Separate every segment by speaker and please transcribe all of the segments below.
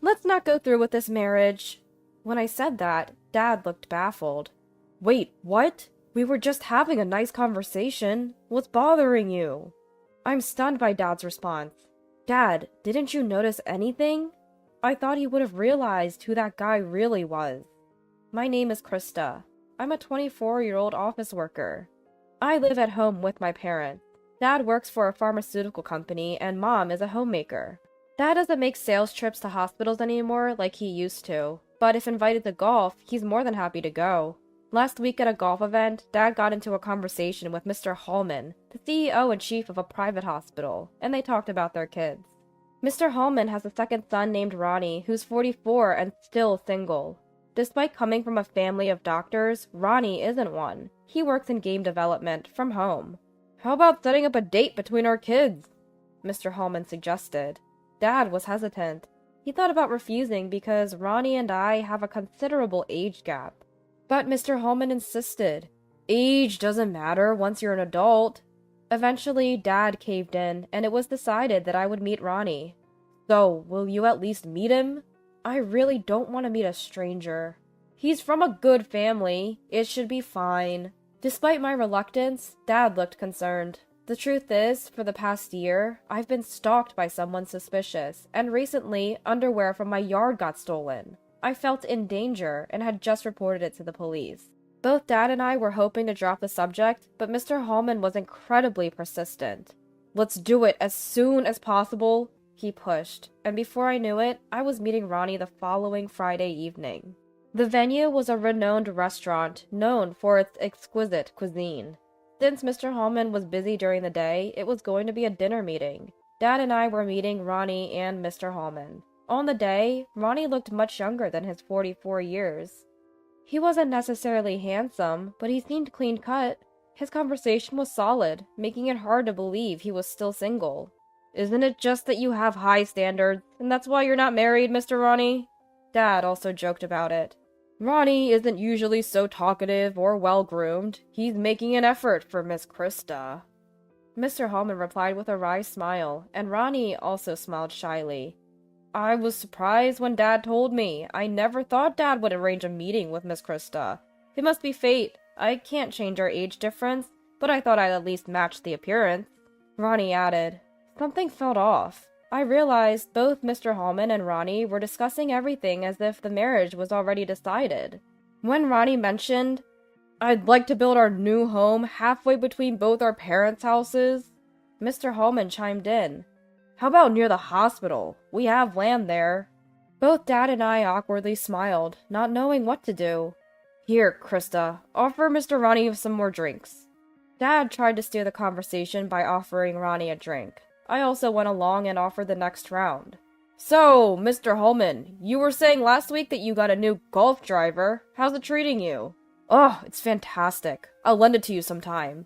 Speaker 1: Let's not go through with this marriage." When I said that, Dad looked baffled. "Wait, what? We were just having a nice conversation. What's bothering you?" I'm stunned by Dad's response. "Dad, didn't you notice anything?" I thought he would have realized who that guy really was. "My name is Krista. I'm a 24-year-old office worker. I live at home with my parents. Dad works for a pharmaceutical company and Mom is a homemaker. Dad doesn't make sales trips to hospitals anymore like he used to, but if invited to golf, he's more than happy to go. Last week at a golf event, Dad got into a conversation with Mr. Hallman, the CEO and chief of a private hospital, and they talked about their kids. Mr. Hallman has a second son named Ronnie, who's 44 and still single. Despite coming from a family of doctors, Ronnie isn't one. He works in game development from home. "How about setting up a date between our kids?" Mr. Hallman suggested. Dad was hesitant. He thought about refusing because Ronnie and I have a considerable age gap. But Mr. Hallman insisted. "Age doesn't matter once you're an adult." Eventually, Dad caved in, and it was decided that I would meet Ronnie. "So, will you at least meet him?" "I really don't want to meet a stranger." "He's from a good family. It should be fine." Despite my reluctance, Dad looked concerned. The truth is, for the past year, I've been stalked by someone suspicious, and recently, underwear from my yard got stolen. I felt in danger and had just reported it to the police. Both Dad and I were hoping to drop the subject, but Mr. Hallman was incredibly persistent. "Let's do it as soon as possible," he pushed, and before I knew it, I was meeting Ronnie the following Friday evening. The venue was a renowned restaurant known for its exquisite cuisine. Since Mr. Hallman was busy during the day, it was going to be a dinner meeting. Dad and I were meeting Ronnie and Mr. Hallman. On the day, Ronnie looked much younger than his 44 years. He wasn't necessarily handsome, but he seemed clean-cut. His conversation was solid, making it hard to believe he was still single. "Isn't it just that you have high standards, and that's why you're not married, Mr. Ronnie?" Dad also joked about it. "Ronnie isn't usually so talkative or well-groomed. He's making an effort for Miss Krista." Mr. Hallman replied with a wry smile, and Ronnie also smiled shyly. "I was surprised when Dad told me. I never thought Dad would arrange a meeting with Miss Krista. It must be fate. I can't change our age difference, but I thought I'd at least match the appearance." Ronnie added, "Something felt off." I realized both Mr. Hallman and Ronnie were discussing everything as if the marriage was already decided. When Ronnie mentioned, "I'd like to build our new home halfway between both our parents' houses," Mr. Hallman chimed in. "How about near the hospital? We have land there." Both Dad and I awkwardly smiled, not knowing what to do. "Here, Krista, offer Mr. Ronnie some more drinks." Dad tried to steer the conversation by offering Ronnie a drink. I also went along and offered the next round. "So, Mr. Hallman, you were saying last week that you got a new golf driver. How's it treating you?" "Oh, it's fantastic. I'll lend it to you sometime."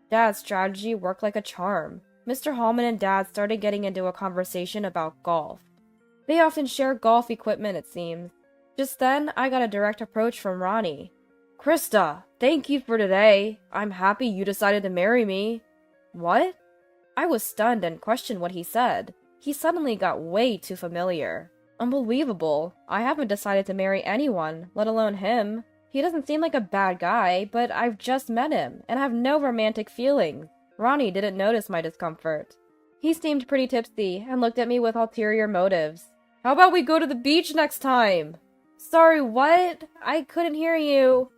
Speaker 1: Dad's strategy worked like a charm. Mr. Hallman and Dad started getting into a conversation about golf. They often share golf equipment, it seems. Just then, I got a direct approach from Ronnie. "Krista, thank you for today. I'm happy you decided to marry me." "What?" I was stunned and questioned what he said. He suddenly got way too familiar. Unbelievable. I haven't decided to marry anyone, let alone him. He doesn't seem like a bad guy, but I've just met him, and have no romantic feelings. Ronnie didn't notice my discomfort. He seemed pretty tipsy, and looked at me with ulterior motives. "How about we go to the beach next time?" "Sorry, what? I couldn't hear you."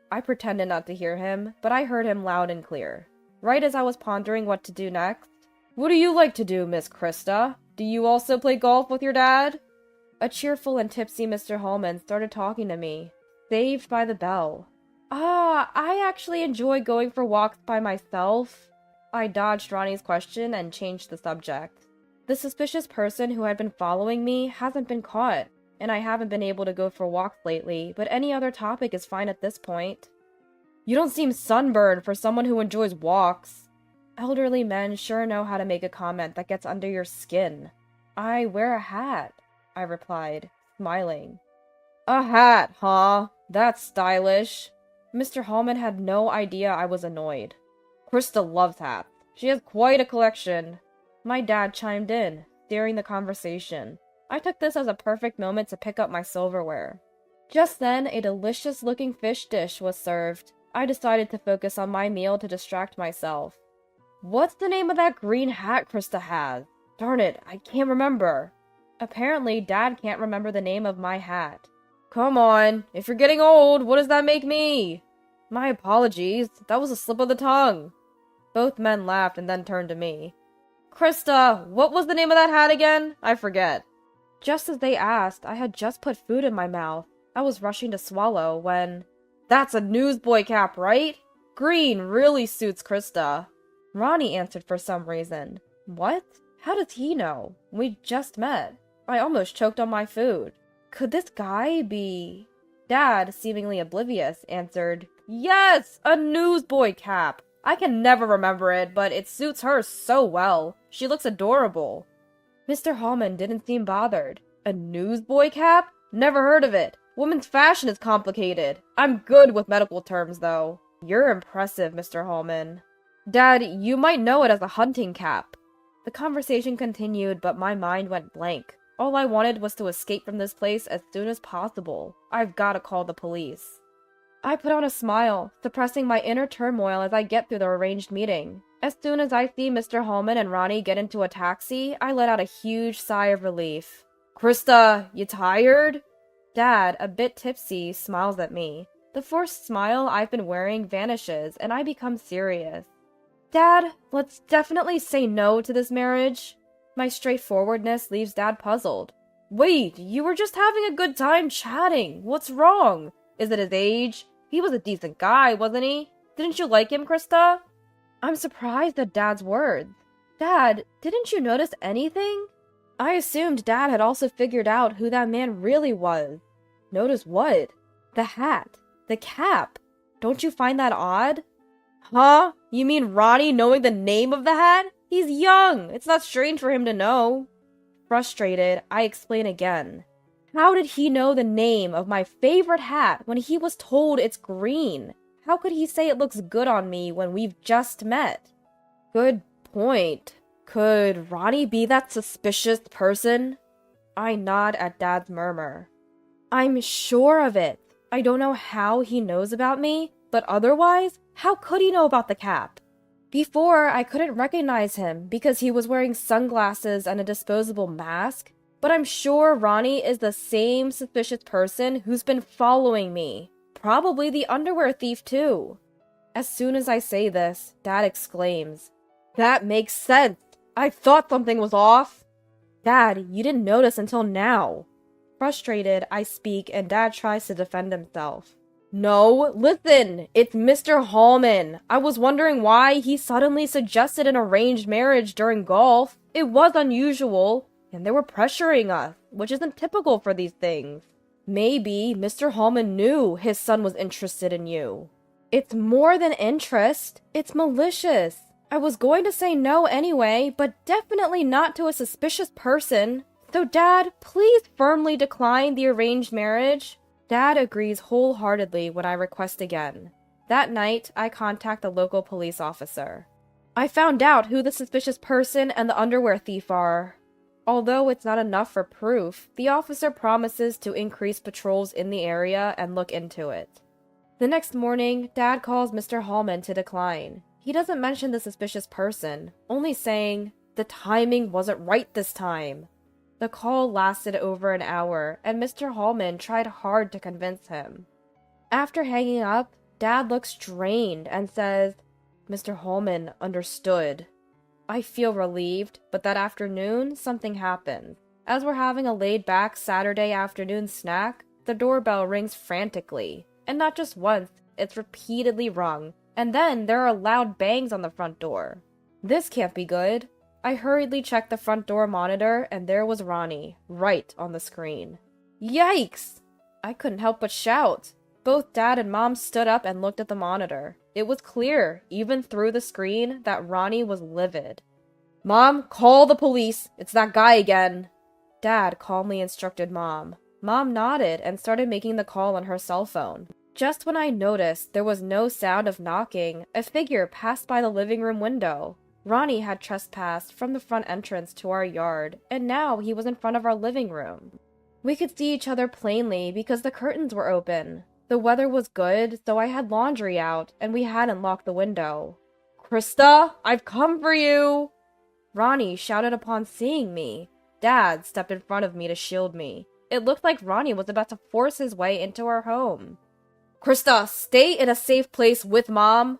Speaker 1: I pretended not to hear him, but I heard him loud and clear. Right as I was pondering what to do next, "What do you like to do, Miss Krista? Do you also play golf with your dad?" A cheerful and tipsy Mr. Hallman started talking to me. Saved by the bell. I actually enjoy going for walks by myself." I dodged Ronnie's question and changed the subject. The suspicious person who had been following me hasn't been caught, and I haven't been able to go for walks lately, but any other topic is fine at this point. "You don't seem sunburned for someone who enjoys walks." Elderly men sure know how to make a comment that gets under your skin. "I wear a hat," I replied, smiling. "A hat, huh? That's stylish." Mr. Hallman had no idea I was annoyed. "Krista loves hats. She has quite a collection." My dad chimed in, steering the conversation. I took this as a perfect moment to pick up my silverware. Just then, a delicious-looking fish dish was served. I decided to focus on my meal to distract myself. What's the name of that green hat Krista has? Darn it, I can't remember. Apparently, Dad can't remember the name of my hat. Come on, if you're getting old, what does that make me? My apologies, that was a slip of the tongue. Both men laughed and then turned to me. Krista, what was the name of that hat again? I forget. Just as they asked, I had just put food in my mouth. I was rushing to swallow when... That's a newsboy cap, right? Green really suits Krista. Ronnie answered for some reason. What? How does he know? We just met. I almost choked on my food. Could this guy be... Dad, seemingly oblivious, answered, Yes! A newsboy cap! I can never remember it, but it suits her so well. She looks adorable. Mr. Hallman didn't seem bothered. A newsboy cap? Never heard of it. Women's fashion is complicated. I'm good with medical terms, though. You're impressive, Mr. Hallman. Dad, you might know it as a hunting cap. The conversation continued, but my mind went blank. All I wanted was to escape from this place as soon as possible. I've gotta call the police. I put on a smile, suppressing my inner turmoil as I get through the arranged meeting. As soon as I see Mr. Hallman and Ronnie get into a taxi, I let out a huge sigh of relief. Krista, you tired? Dad, a bit tipsy, smiles at me. The forced smile I've been wearing vanishes, and I become serious. Dad, let's definitely say no to this marriage. My straightforwardness leaves Dad puzzled. Wait, you were just having a good time chatting. What's wrong? Is it his age? He was a decent guy, wasn't he? Didn't you like him, Krista? I'm surprised at Dad's words. Dad, didn't you notice anything? I assumed Dad had also figured out who that man really was. Notice what? The hat. The cap. Don't you find that odd? Huh? You mean Ronnie knowing the name of the hat? He's young. It's not strange for him to know. Frustrated, I explain again. How did he know the name of my favorite hat when he was told it's green? How could he say it looks good on me when we've just met? Good point. Could Ronnie be that suspicious person? I nod at Dad's murmur. I'm sure of it. I don't know how he knows about me, but otherwise, how could he know about the cap? Before, I couldn't recognize him because he was wearing sunglasses and a disposable mask, but I'm sure Ronnie is the same suspicious person who's been following me. Probably the underwear thief, too. As soon as I say this, Dad exclaims, That makes sense! I thought something was off! Dad, you didn't notice until now. Frustrated, I speak and Dad tries to defend himself. No, listen! It's Mr. Hallman! I was wondering why he suddenly suggested an arranged marriage during golf. It was unusual, and they were pressuring us, which isn't typical for these things. Maybe Mr. Hallman knew his son was interested in you. It's more than interest. It's malicious. I was going to say no anyway, but definitely not to a suspicious person. So Dad, please firmly decline the arranged marriage. Dad agrees wholeheartedly when I request again. That night, I contact the local police officer. I found out who the suspicious person and the underwear thief are. Although it's not enough for proof, the officer promises to increase patrols in the area and look into it. The next morning, Dad calls Mr. Hallman to decline. He doesn't mention the suspicious person, only saying, the timing wasn't right this time. The call lasted over an hour, and Mr. Hallman tried hard to convince him. After hanging up, Dad looks drained and says, Mr. Hallman understood. I feel relieved, but that afternoon, something happened. As we're having a laid-back Saturday afternoon snack, the doorbell rings frantically. And not just once, it's repeatedly rung, and then there are loud bangs on the front door. This can't be good. I hurriedly checked the front door monitor, and there was Ronnie, right on the screen. Yikes! I couldn't help but shout. Both Dad and Mom stood up and looked at the monitor. It was clear, even through the screen, that Ronnie was livid. Mom, call the police! It's that guy again! Dad calmly instructed Mom. Mom nodded and started making the call on her cell phone. Just when I noticed there was no sound of knocking, a figure passed by the living room window. Ronnie had trespassed from the front entrance to our yard, and now he was in front of our living room. We could see each other plainly because the curtains were open. The weather was good, so I had laundry out, and we hadn't locked the window. "Krista, I've come for you!" Ronnie shouted upon seeing me. Dad stepped in front of me to shield me. It looked like Ronnie was about to force his way into our home. "Krista, stay in a safe place with Mom!"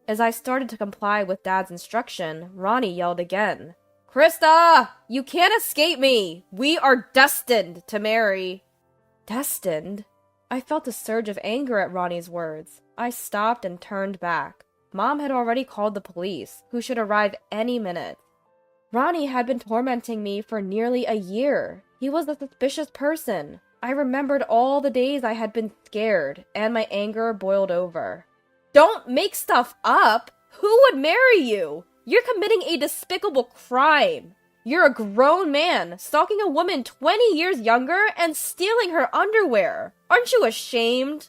Speaker 1: As I started to comply with Dad's instruction, Ronnie yelled again. "Krista, you can't escape me! We are destined to marry!" Destined? I felt a surge of anger at Ronnie's words. I stopped and turned back. Mom had already called the police, who should arrive any minute. Ronnie had been tormenting me for nearly a year. He was a suspicious person. I remembered all the days I had been scared, and my anger boiled over. "Don't make stuff up! Who would marry you? You're committing a despicable crime. You're a grown man, stalking a woman 20 years younger and stealing her underwear. Aren't you ashamed?"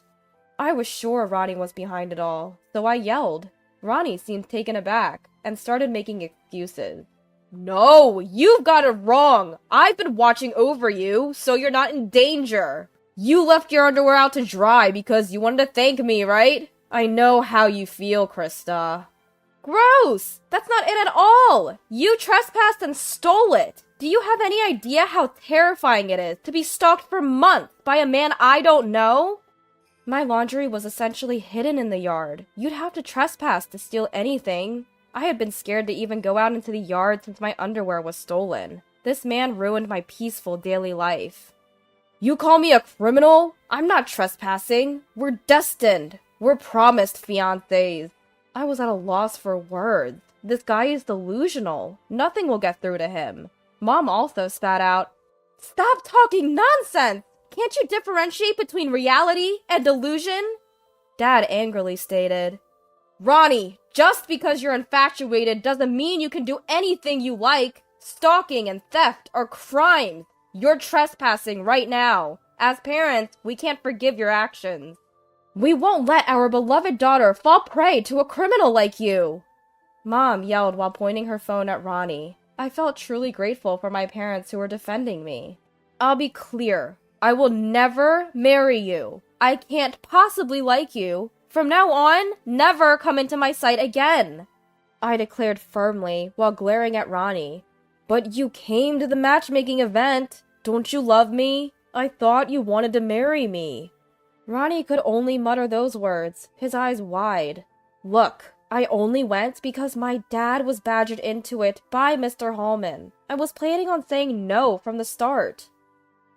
Speaker 1: I was sure Ronnie was behind it all, so I yelled. Ronnie seemed taken aback and started making excuses. "No, you've got it wrong. I've been watching over you, so you're not in danger. You left your underwear out to dry because you wanted to thank me, right? I know how you feel, Krista." "Gross! That's not it at all! You trespassed and stole it! Do you have any idea how terrifying it is to be stalked for months by a man I don't know?" My laundry was essentially hidden in the yard. You'd have to trespass to steal anything. I had been scared to even go out into the yard since my underwear was stolen. This man ruined my peaceful daily life. "You call me a criminal? I'm not trespassing. We're destined. We're promised fiancés." I was at a loss for words. This guy is delusional. Nothing will get through to him. Mom also spat out, "Stop talking nonsense! Can't you differentiate between reality and delusion?" Dad angrily stated, "Ronnie, just because you're infatuated doesn't mean you can do anything you like. Stalking and theft are crimes. You're trespassing right now. As parents, we can't forgive your actions. We won't let our beloved daughter fall prey to a criminal like you." Mom yelled while pointing her phone at Ronnie. I felt truly grateful for my parents who were defending me. "I'll be clear. I will never marry you. I can't possibly like you. From now on, never come into my sight again," I declared firmly while glaring at Ronnie. "But you came to the matchmaking event. Don't you love me? I thought you wanted to marry me." Ronnie could only mutter those words, his eyes wide. "Look, I only went because my dad was badgered into it by Mr. Hallman. I was planning on saying no from the start."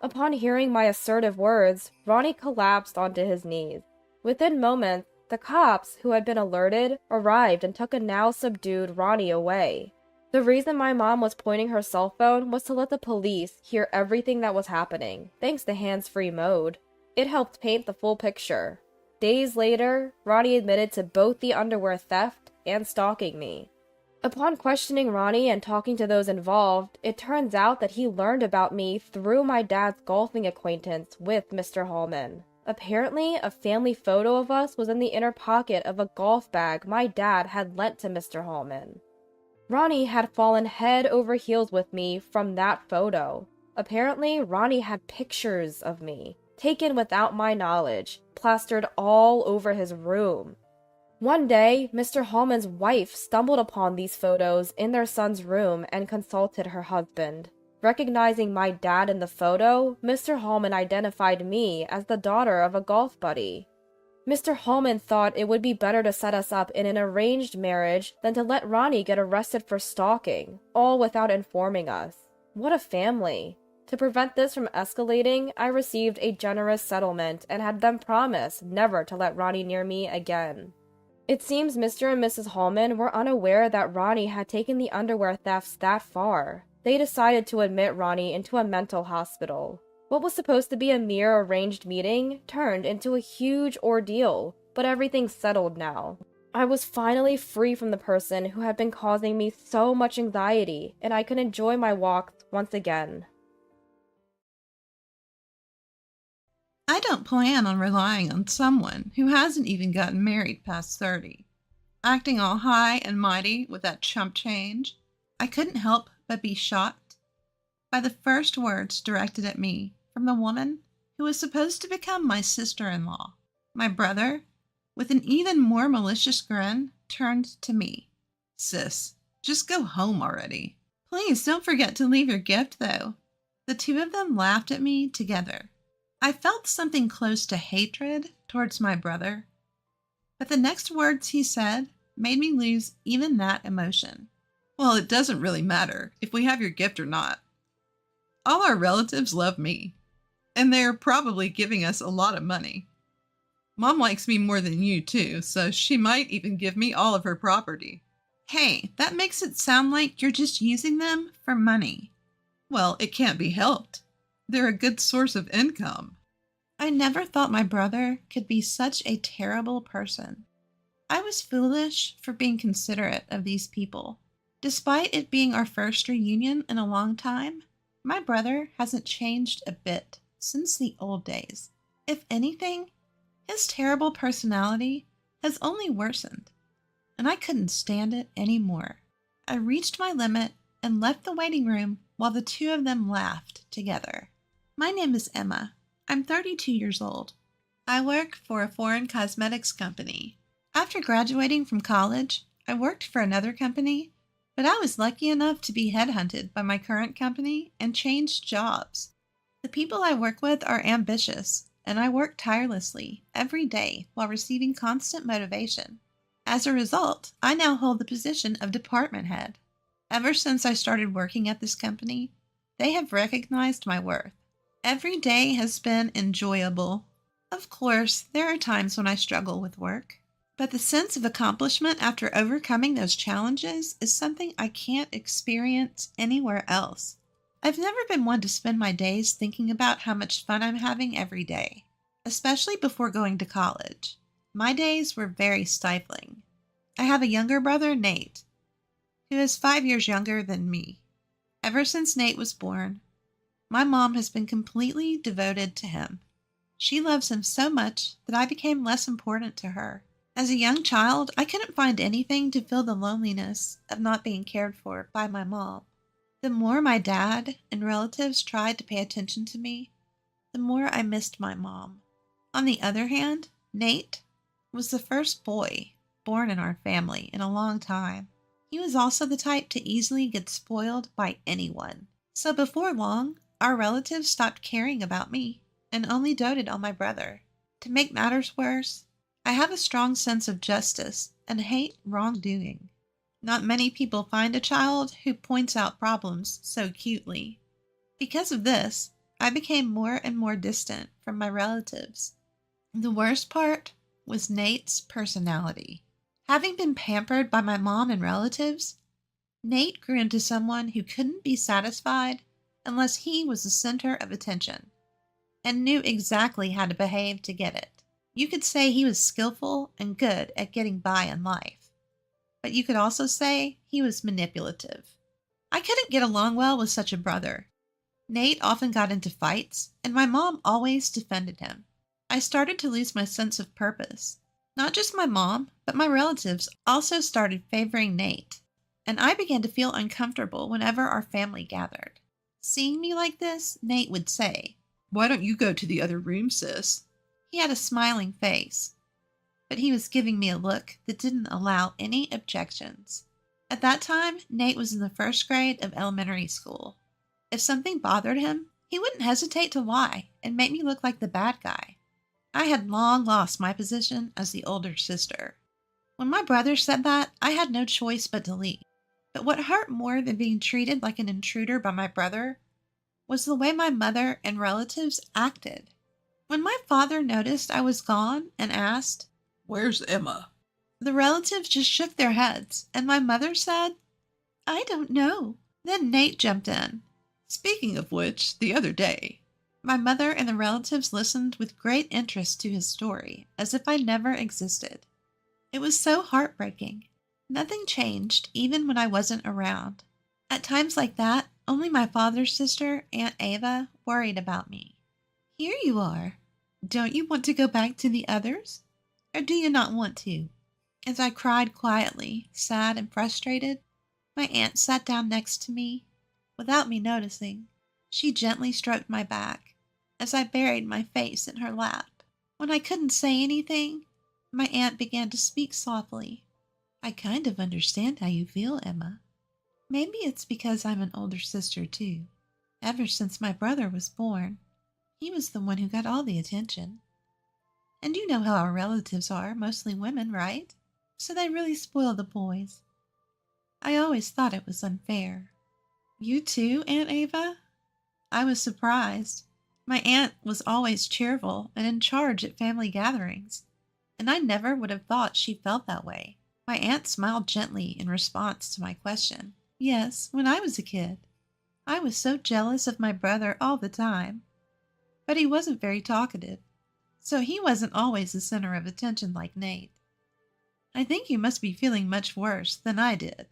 Speaker 1: Upon hearing my assertive words, Ronnie collapsed onto his knees. Within moments, the cops, who had been alerted, arrived and took a now subdued Ronnie away. The reason my mom was pointing her cell phone was to let the police hear everything that was happening, thanks to hands-free mode. It helped paint the full picture. Days later, Ronnie admitted to both the underwear theft and stalking me. Upon questioning Ronnie and talking to those involved, it turns out that he learned about me through my dad's golfing acquaintance with Mr. Hallman. Apparently, a family photo of us was in the inner pocket of a golf bag my dad had lent to Mr. Hallman. Ronnie had fallen head over heels with me from that photo. Apparently, Ronnie had pictures of me, taken without my knowledge, plastered all over his room. One day, Mr. Hallman's wife stumbled upon these photos in their son's room and consulted her husband. Recognizing my dad in the photo, Mr. Hallman identified me as the daughter of a golf buddy. Mr. Hallman thought it would be better to set us up in an arranged marriage than to let Ronnie get arrested for stalking, all without informing us. What a family! To prevent this from escalating, I received a generous settlement and had them promise never to let Ronnie near me again. It seems Mr. and Mrs. Hallman were unaware that Ronnie had taken the underwear thefts that far. They decided to admit Ronnie into a mental hospital. What was supposed to be a mere arranged meeting turned into a huge ordeal, but everything's settled now. I was finally free from the person who had been causing me so much anxiety, and I could enjoy my walks once again.
Speaker 2: I don't plan on relying on someone who hasn't even gotten married past 30. acting all high and mighty with that chump change. I couldn't help but be shocked by the first words directed at me from the woman who was supposed to become my sister-in-law. My brother, with an even more malicious grin, turned to me. Sis, just go home already. Please don't forget to leave your gift, though. The two of them laughed at me together. I felt something close to hatred towards my brother, but the next words he said made me lose even that emotion. Well, it doesn't really matter if we have your gift or not. All our relatives love me, and they're probably giving us a lot of money. Mom likes me more than you, too, so she might even give me all of her property. Hey, that makes it sound like you're just using them for money. Well, it can't be helped. They're a good source of income. I never thought my brother could be such a terrible person. I was foolish for being considerate of these people. Despite it being our first reunion in a long time, my brother hasn't changed a bit since the old days. If anything, his terrible personality has only worsened, and I couldn't stand it anymore. I reached my limit and left the waiting room while the two of them laughed together. My name is Emma. I'm 32 years old. I work for a foreign cosmetics company. After graduating from college, I worked for another company, but I was lucky enough to be headhunted by my current company and changed jobs. The people I work with are ambitious, and I work tirelessly every day while receiving constant motivation. As a result, I now hold the position of department head. Ever since I started working at this company, they have recognized my worth. Every day has been enjoyable. Of course, there are times when I struggle with work, but the sense of accomplishment after overcoming those challenges is something I can't experience anywhere else. I've never been one to spend my days thinking about how much fun I'm having every day, especially before going to college. My days were very stifling. I have a younger brother, Nate, who is 5 years younger than me. Ever since Nate was born, my mom has been completely devoted to him. She loves him so much that I became less important to her. As a young child, I couldn't find anything to fill the loneliness of not being cared for by my mom. The more my dad and relatives tried to pay attention to me, the more I missed my mom. On the other hand, Nate was the first boy born in our family in a long time. He was also the type to easily get spoiled by anyone. So before long, our relatives stopped caring about me and only doted on my brother. To make matters worse, I have a strong sense of justice and hate wrongdoing. Not many people find a child who points out problems so cutely. Because of this, I became more and more distant from my relatives. The worst part was Nate's personality. Having been pampered by my mom and relatives, Nate grew into someone who couldn't be satisfied unless he was the center of attention, and knew exactly how to behave to get it. You could say he was skillful and good at getting by in life, but you could also say he was manipulative. I couldn't get along well with such a brother. Nate often got into fights, and my mom always defended him. I started to lose my sense of purpose. Not just my mom, but my relatives also started favoring Nate, and I began to feel uncomfortable whenever our family gathered. Seeing me like this, Nate would say, "Why don't you go to the other room, sis?" He had a smiling face, but he was giving me a look that didn't allow any objections. At that time, Nate was in the first grade of elementary school. If something bothered him, he wouldn't hesitate to lie and make me look like the bad guy. I had long lost my position as the older sister. When my brother said that, I had no choice but to leave. But what hurt more than being treated like an intruder by my brother was the way my mother and relatives acted. When my father noticed I was gone and asked, "Where's Emma?" the relatives just shook their heads, and my mother said, "I don't know." Then Nate jumped in. Speaking of which, the other day, my mother and the relatives listened with great interest to his story, as if I never existed. It was so heartbreaking. Nothing changed, even when I wasn't around. At times like that, only my father's sister, Aunt Ava, worried about me. "Here you are. Don't you want to go back to the others? Or do you not want to?" As I cried quietly, sad and frustrated, my aunt sat down next to me without me noticing. She gently stroked my back as I buried my face in her lap. When I couldn't say anything, my aunt began to speak softly. I kind of understand how you feel, Emma. Maybe it's because I'm an older sister, too. Ever since my brother was born, he was the one who got all the attention. And you know how our relatives are, mostly women, right? So they really spoil the boys. I always thought it was unfair. You too, Aunt Ava? I was surprised. My aunt was always cheerful and in charge at family gatherings, and I never would have thought she felt that way. My aunt smiled gently in response to my question. Yes, when I was a kid, I was so jealous of my brother all the time. But he wasn't very talkative, so he wasn't always the center of attention like Nate. I think you must be feeling much worse than I did.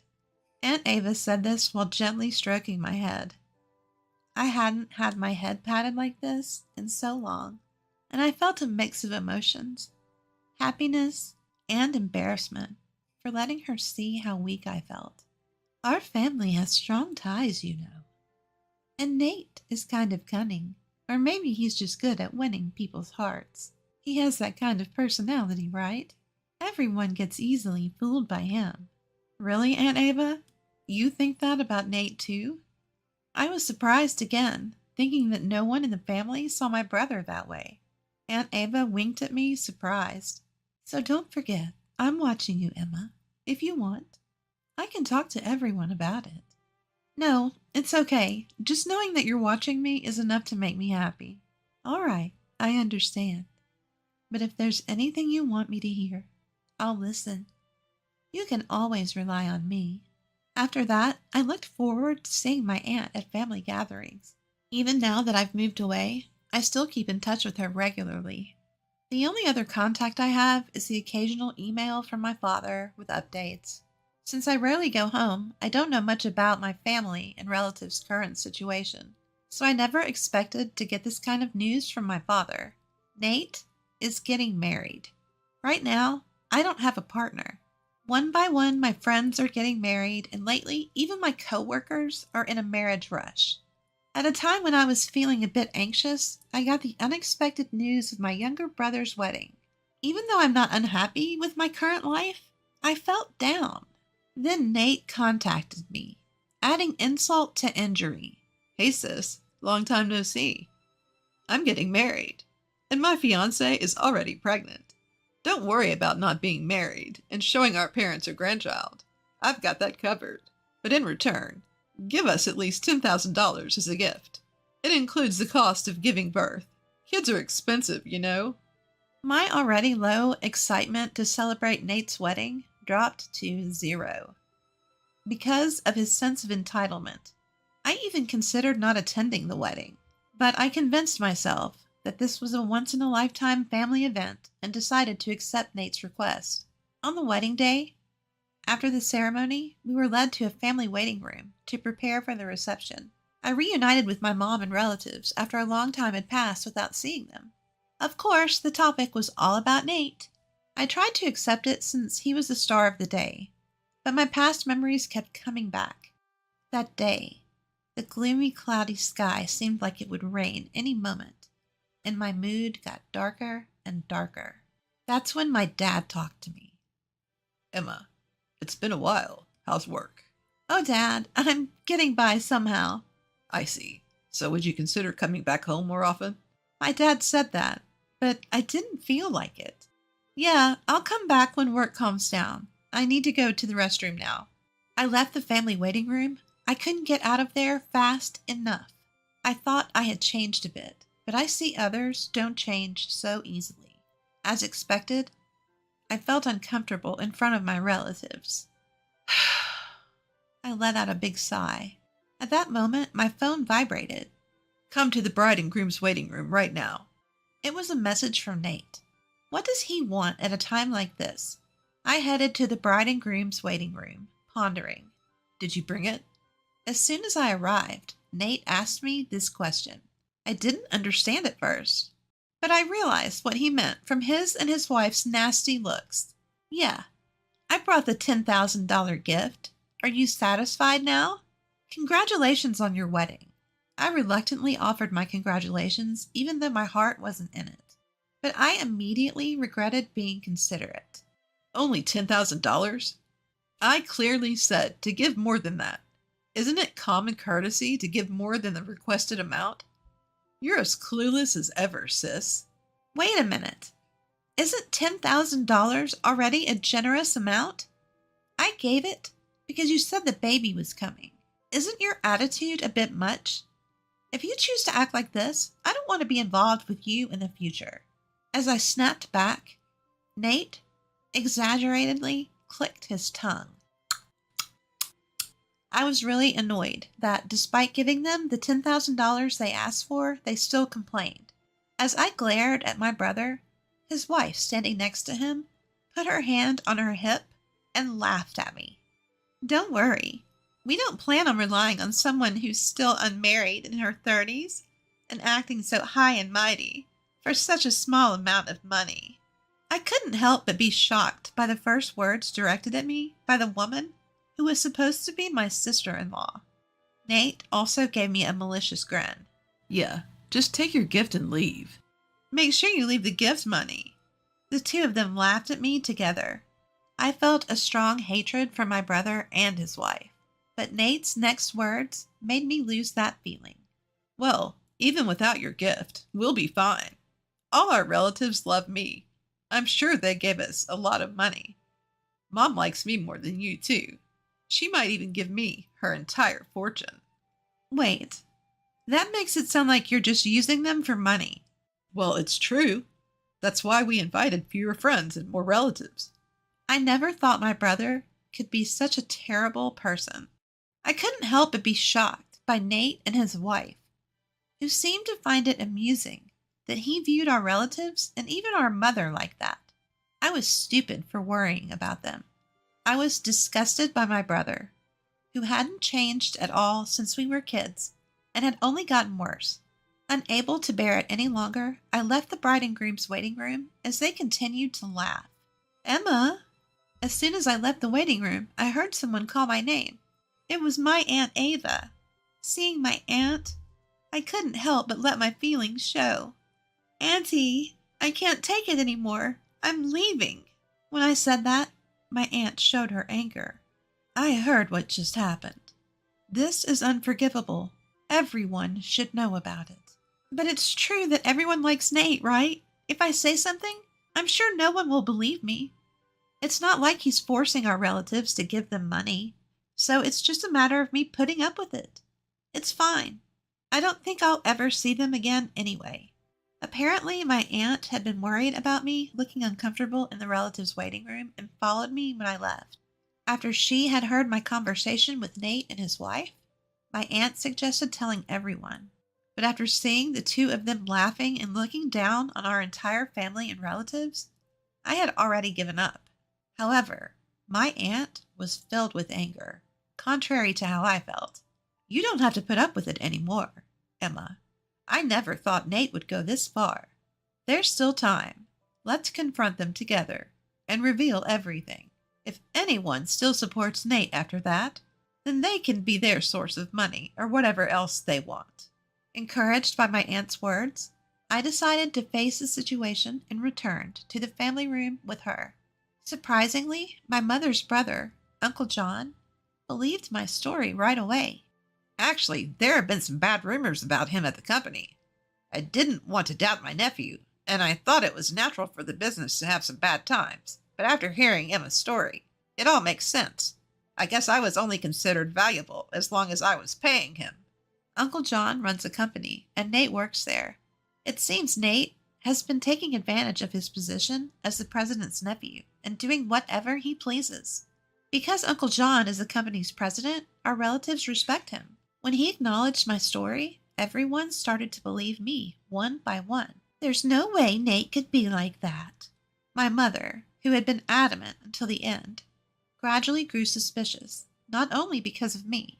Speaker 2: Aunt Ava said this while gently stroking my head. I hadn't had my head patted like this in so long, and I felt a mix of emotions, happiness and embarrassment for letting her see how weak I felt. Our family has strong ties, you know. And Nate is kind of cunning, or maybe he's just good at winning people's hearts. He has that kind of personality, right? Everyone gets easily fooled by him. Really, Aunt Ava? You think that about Nate too? I was surprised again, thinking that no one in the family saw my brother that way. Aunt Ava winked at me, surprised. So don't forget, I'm watching you, Emma. If you want, I can talk to everyone about it. No, it's okay. Just knowing that you're watching me is enough to make me happy. All right, I understand. But if there's anything you want me to hear, I'll listen. You can always rely on me. After that, I looked forward to seeing my aunt at family gatherings. Even now that I've moved away, I still keep in touch with her regularly. The only other contact I have is the occasional email from my father with updates. Since I rarely go home, I don't know much about my family and relatives' current situation, so I never expected to get this kind of news from my father. Nate is getting married. Right now, I don't have a partner. One by one, my friends are getting married, and lately, even my coworkers are in a marriage rush. At a time when I was feeling a bit anxious, I got the unexpected news of my younger brother's wedding. Even though I'm not unhappy with my current life, I felt down. Then Nate contacted me, adding insult to injury. Hey sis, long time no see. I'm getting married, and my fiancée is already pregnant. Don't worry about not being married and showing our parents her grandchild. I've got that covered. But in return, give us at least $10,000 as a gift. It includes the cost of giving birth. Kids are expensive, you know. My already low excitement to celebrate Nate's wedding dropped to 0. Because of his sense of entitlement, I even considered not attending the wedding. But I convinced myself that this was a once-in-a-lifetime family event and decided to accept Nate's request. On the wedding day, after the ceremony, we were led to a family waiting room to prepare for the reception. I reunited with my mom and relatives after a long time had passed without seeing them. Of course, the topic was all about Nate. I tried to accept it since he was the star of the day, but my past memories kept coming back. That day, the gloomy, cloudy sky seemed like it would rain any moment, and my mood got darker and darker. That's when my dad talked to me. Emma, it's been a while. How's work? Oh, Dad, I'm getting by somehow. I see. So would you consider coming back home more often? My dad said that, but I didn't feel like it. Yeah, I'll come back when work calms down. I need to go to the restroom now. I left the family waiting room. I couldn't get out of there fast enough. I thought I had changed a bit, but I see others don't change so easily. As expected, I felt uncomfortable in front of my relatives. I let out a big sigh. At that moment, my phone vibrated. Come to the bride and groom's waiting room right now. It was a message from Nate. What does he want at a time like this? I headed to the bride and groom's waiting room, pondering. Did you bring it? As soon as I arrived, Nate asked me this question. I didn't understand at first, but I realized what he meant from his and his wife's nasty looks. Yeah, I brought the $10,000 gift. Are you satisfied now? Congratulations on your wedding. I reluctantly offered my congratulations, even though my heart wasn't in it. But I immediately regretted being considerate. Only $10,000? I clearly said to give more than that. Isn't it common courtesy to give more than the requested amount? You're as clueless as ever, sis. Wait a minute. Isn't $10,000 already a generous amount? I gave it because you said the baby was coming. Isn't your attitude a bit much? If you choose to act like this, I don't want to be involved with you in the future. As I snapped back, Nate exaggeratedly clicked his tongue. I was really annoyed that despite giving them the $10,000 they asked for, they still complained. As I glared at my brother, his wife standing next to him put her hand on her hip and laughed at me. Don't worry. We don't plan on relying on someone who's still unmarried in her 30s and acting so high and mighty for such a small amount of money. I couldn't help but be shocked by the first words directed at me by the woman who was supposed to be my sister-in-law. Nate also gave me a malicious grin. Yeah, just take your gift and leave. Make sure you leave the gift money. The two of them laughed at me together. I felt a strong hatred for my brother and his wife, but Nate's next words made me lose that feeling. Well, even without your gift, we'll be fine. All our relatives love me. I'm sure they gave us a lot of money. Mom likes me more than you, too. She might even give me her entire fortune. Wait, that makes it sound like you're just using them for money. Well, it's true. That's why we invited fewer friends and more relatives. I never thought my brother could be such a terrible person. I couldn't help but be shocked by Nate and his wife, who seemed to find it amusing that he viewed our relatives and even our mother like that. I was stupid for worrying about them. I was disgusted by my brother, who hadn't changed at all since we were kids and had only gotten worse. Unable to bear it any longer, I left the bride and groom's waiting room as they continued to laugh. Emma! As soon as I left the waiting room, I heard someone call my name. It was my Aunt Ava. Seeing my aunt, I couldn't help but let my feelings show. Auntie, I can't take it anymore. I'm leaving. When I said that, my aunt showed her anger. I heard what just happened. This is unforgivable. Everyone should know about it. But it's true that everyone likes Nate, right? If I say something, I'm sure no one will believe me. It's not like he's forcing our relatives to give them money, so it's just a matter of me putting up with it. It's fine. I don't think I'll ever see them again anyway. Apparently, my aunt had been worried about me looking uncomfortable in the relatives' waiting room and followed me when I left. After she had heard my conversation with Nate and his wife, my aunt suggested telling everyone. But after seeing the two of them laughing and looking down on our entire family and relatives, I had already given up. However, my aunt was filled with anger, contrary to how I felt. You don't have to put up with it anymore, Emma. I never thought Nate would go this far. There's still time. Let's confront them together and reveal everything. If anyone still supports Nate after that, then they can be their source of money or whatever else they want. Encouraged by my aunt's words, I decided to face the situation and returned to the family room with her. Surprisingly, my mother's brother, Uncle John, believed my story right away. Actually, there have been some bad rumors about him at the company. I didn't want to doubt my nephew, and I thought it was natural for the business to have some bad times. But after hearing Emma's story, it all makes sense. I guess I was only considered valuable as long as I was paying him. Uncle John runs a company, and Nate works there. It seems Nate has been taking advantage of his position as the president's nephew and doing whatever he pleases. Because Uncle John is the company's president, our relatives respect him. When he acknowledged my story, everyone started to believe me, one by one. There's no way Nate could be like that. My mother, who had been adamant until the end, gradually grew suspicious, not only because of me,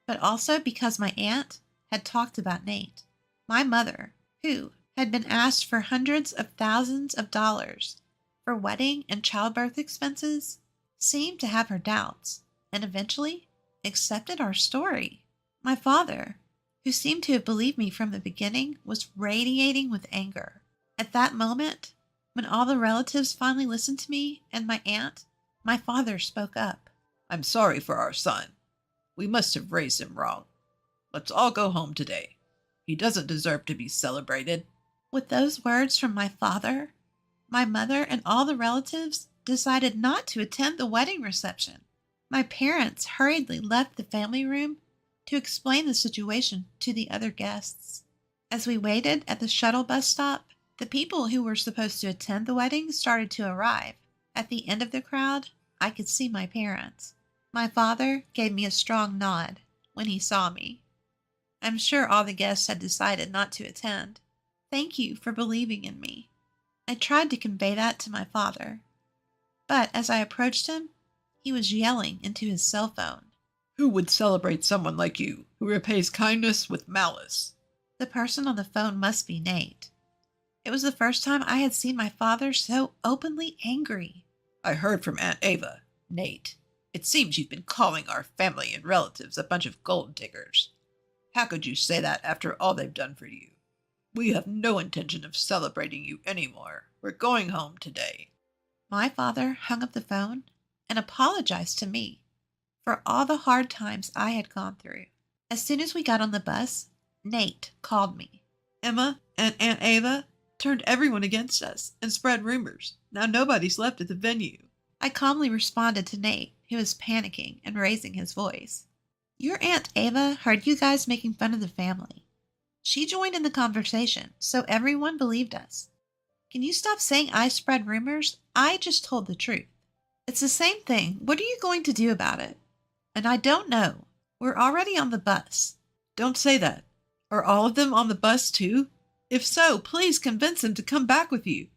Speaker 2: but also because my aunt had talked about Nate. My mother, who had been asked for hundreds of thousands of dollars for wedding and childbirth expenses, seemed to have her doubts, and eventually accepted our story. My father, who seemed to have believed me from the beginning, was radiating with anger. At that moment, when all the relatives finally listened to me and my aunt, my father spoke up.
Speaker 3: I'm sorry for our son. We must have raised him wrong. Let's all go home today. He doesn't deserve to be celebrated.
Speaker 2: With those words from my father, my mother and all the relatives decided not to attend the wedding reception. My parents hurriedly left the family room to explain the situation to the other guests. As we waited at the shuttle bus stop, the people who were supposed to attend the wedding started to arrive. At the end of the crowd, I could see my parents. My father gave me a strong nod when he saw me. I'm sure all the guests had decided not to attend. Thank you for believing in me. I tried to convey that to my father, but as I approached him, he was yelling into his cell phone.
Speaker 3: Who would celebrate someone like you, who repays kindness with malice?
Speaker 2: The person on the phone must be Nate. It was the first time I had seen my father so openly angry.
Speaker 3: I heard from Aunt Ava, Nate. It seems you've been calling our family and relatives a bunch of gold diggers. How could you say that after all they've done for you? We have no intention of celebrating you anymore. We're going home today.
Speaker 2: My father hung up the phone and apologized to me for all the hard times I had gone through. As soon as we got on the bus, Nate called me.
Speaker 3: Emma and Aunt Ava turned everyone against us and spread rumors. Now nobody's left at the venue.
Speaker 2: I calmly responded to Nate, who was panicking and raising his voice. Your Aunt Ava heard you guys making fun of the family. She joined in the conversation, so everyone believed us. Can you stop saying I spread rumors? I just told the truth. It's the same thing. What are you going to do about it? And I don't know. We're already on the bus.
Speaker 3: Don't say that. Are all of them on the bus too? If so, please convince them to come back with you.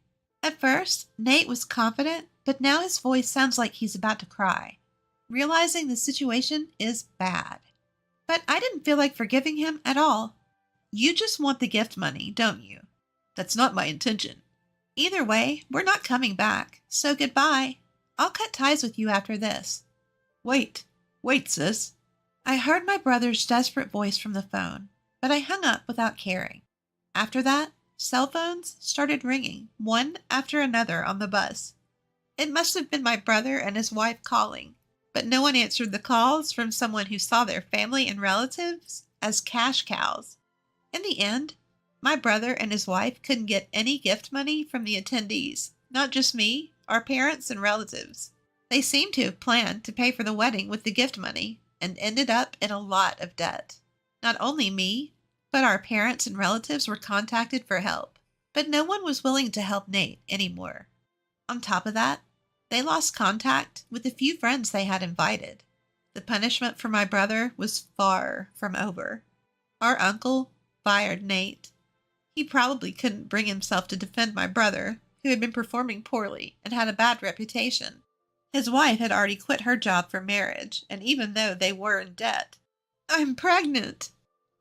Speaker 2: At first, Nate was confident, but now his voice sounds like he's about to cry, realizing the situation is bad. But I didn't feel like forgiving him at all. You just want the gift money, don't you?
Speaker 3: That's not my intention.
Speaker 2: Either way, we're not coming back, so goodbye. I'll cut ties with you after this.
Speaker 3: Wait, sis.
Speaker 2: I heard my brother's desperate voice from the phone, but I hung up without caring. After that, cell phones started ringing, one after another on the bus. It must have been my brother and his wife calling, but no one answered the calls from someone who saw their family and relatives as cash cows. In the end, my brother and his wife couldn't get any gift money from the attendees, not just me, our parents and relatives. They seemed to have planned to pay for the wedding with the gift money and ended up in a lot of debt. Not only me, but our parents and relatives were contacted for help, but no one was willing to help Nate anymore. On top of that, they lost contact with the few friends they had invited. The punishment for my brother was far from over. Our uncle fired Nate. He probably couldn't bring himself to defend my brother, who had been performing poorly and had a bad reputation. His wife had already quit her job for marriage, and even though they were in debt, I'm pregnant.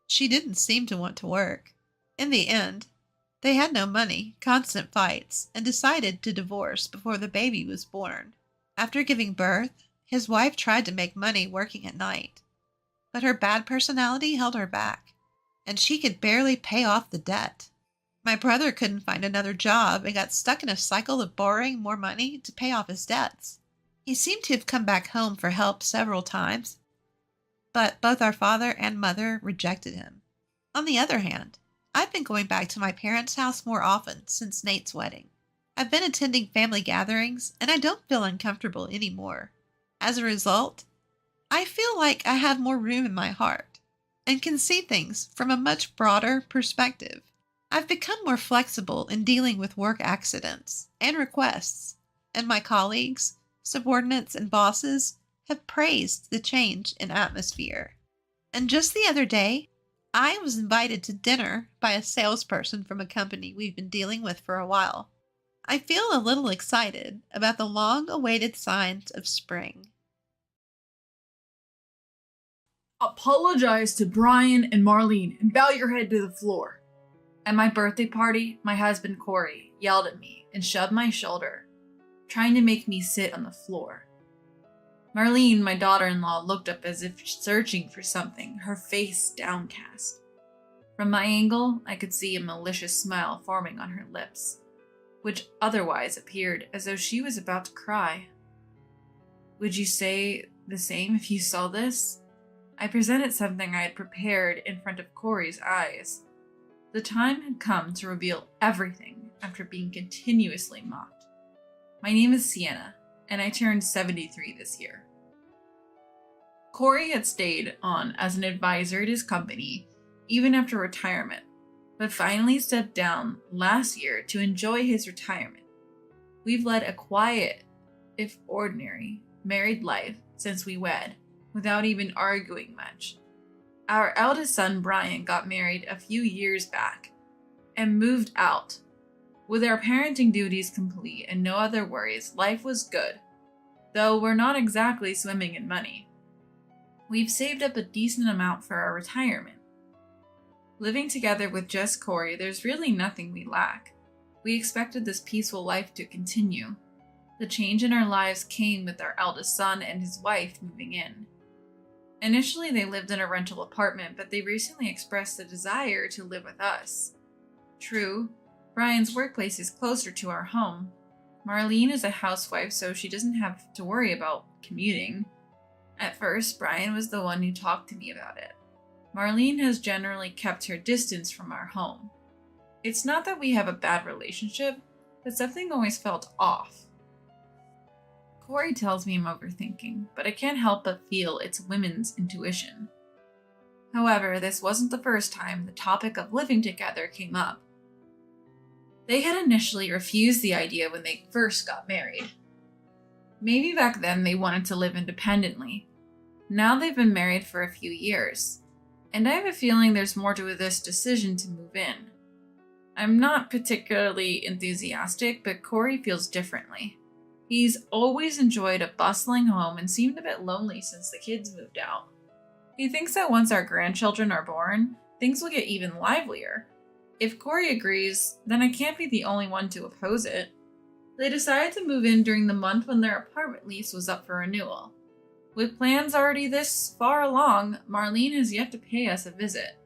Speaker 2: She didn't seem to want to work. In the end, they had no money, constant fights, and decided to divorce before the baby was born. After giving birth, his wife tried to make money working at night, but her bad personality held her back, and she could barely pay off the debt. My brother couldn't find another job and got stuck in a cycle of borrowing more money to pay off his debts. He seemed to have come back home for help several times, but both our father and mother rejected him. On the other hand, I've been going back to my parents' house more often since Nate's wedding. I've been attending family gatherings, and I don't feel uncomfortable anymore. As a result, I feel like I have more room in my heart and can see things from a much broader perspective. I've become more flexible in dealing with work accidents and requests, and my colleagues, subordinates, and bosses have praised the change in atmosphere. And just the other day, I was invited to dinner by a salesperson from a company we've been dealing with for a while. I feel a little excited about the long-awaited signs of spring.
Speaker 4: Apologize to Brian and Marlene and bow your head to the floor. At my birthday party, my husband Corey yelled at me and shoved my shoulder, trying to make me sit on the floor. Marlene, my daughter-in-law, looked up as if searching for something, her face downcast. From my angle, I could see a malicious smile forming on her lips, which otherwise appeared as though she was about to cry. Would you say the same if you saw this? I presented something I had prepared in front of Corey's eyes. The time had come to reveal everything after being continuously mocked. My name is Sienna, and I turned 73 this year. Corey had stayed on as an advisor at his company even after retirement, but finally stepped down last year to enjoy his retirement. We've led a quiet, if ordinary, married life since we wed, without even arguing much. Our eldest son, Brian, got married a few years back and moved out. With our parenting duties complete and no other worries, life was good, though we're not exactly swimming in money. We've saved up a decent amount for our retirement. Living together with just Corey, there's really nothing we lack. We expected this peaceful life to continue. The change in our lives came with our eldest son and his wife moving in. Initially, they lived in a rental apartment, but they recently expressed a desire to live with us. True, Brian's workplace is closer to our home. Marlene is a housewife, so she doesn't have to worry about commuting. At first, Brian was the one who talked to me about it. Marlene has generally kept her distance from our home. It's not that we have a bad relationship, but something always felt off. Corey tells me I'm overthinking, but I can't help but feel it's women's intuition. However, this wasn't the first time the topic of living together came up. They had initially refused the idea when they first got married. Maybe back then they wanted to live independently. Now they've been married for a few years, and I have a feeling there's more to this decision to move in. I'm not particularly enthusiastic, but Corey feels differently. He's always enjoyed a bustling home and seemed a bit lonely since the kids moved out. He thinks that once our grandchildren are born, things will get even livelier. If Corey agrees, then I can't be the only one to oppose it. They decided to move in during the month when their apartment lease was up for renewal. With plans already this far along, Marlene has yet to pay us a visit.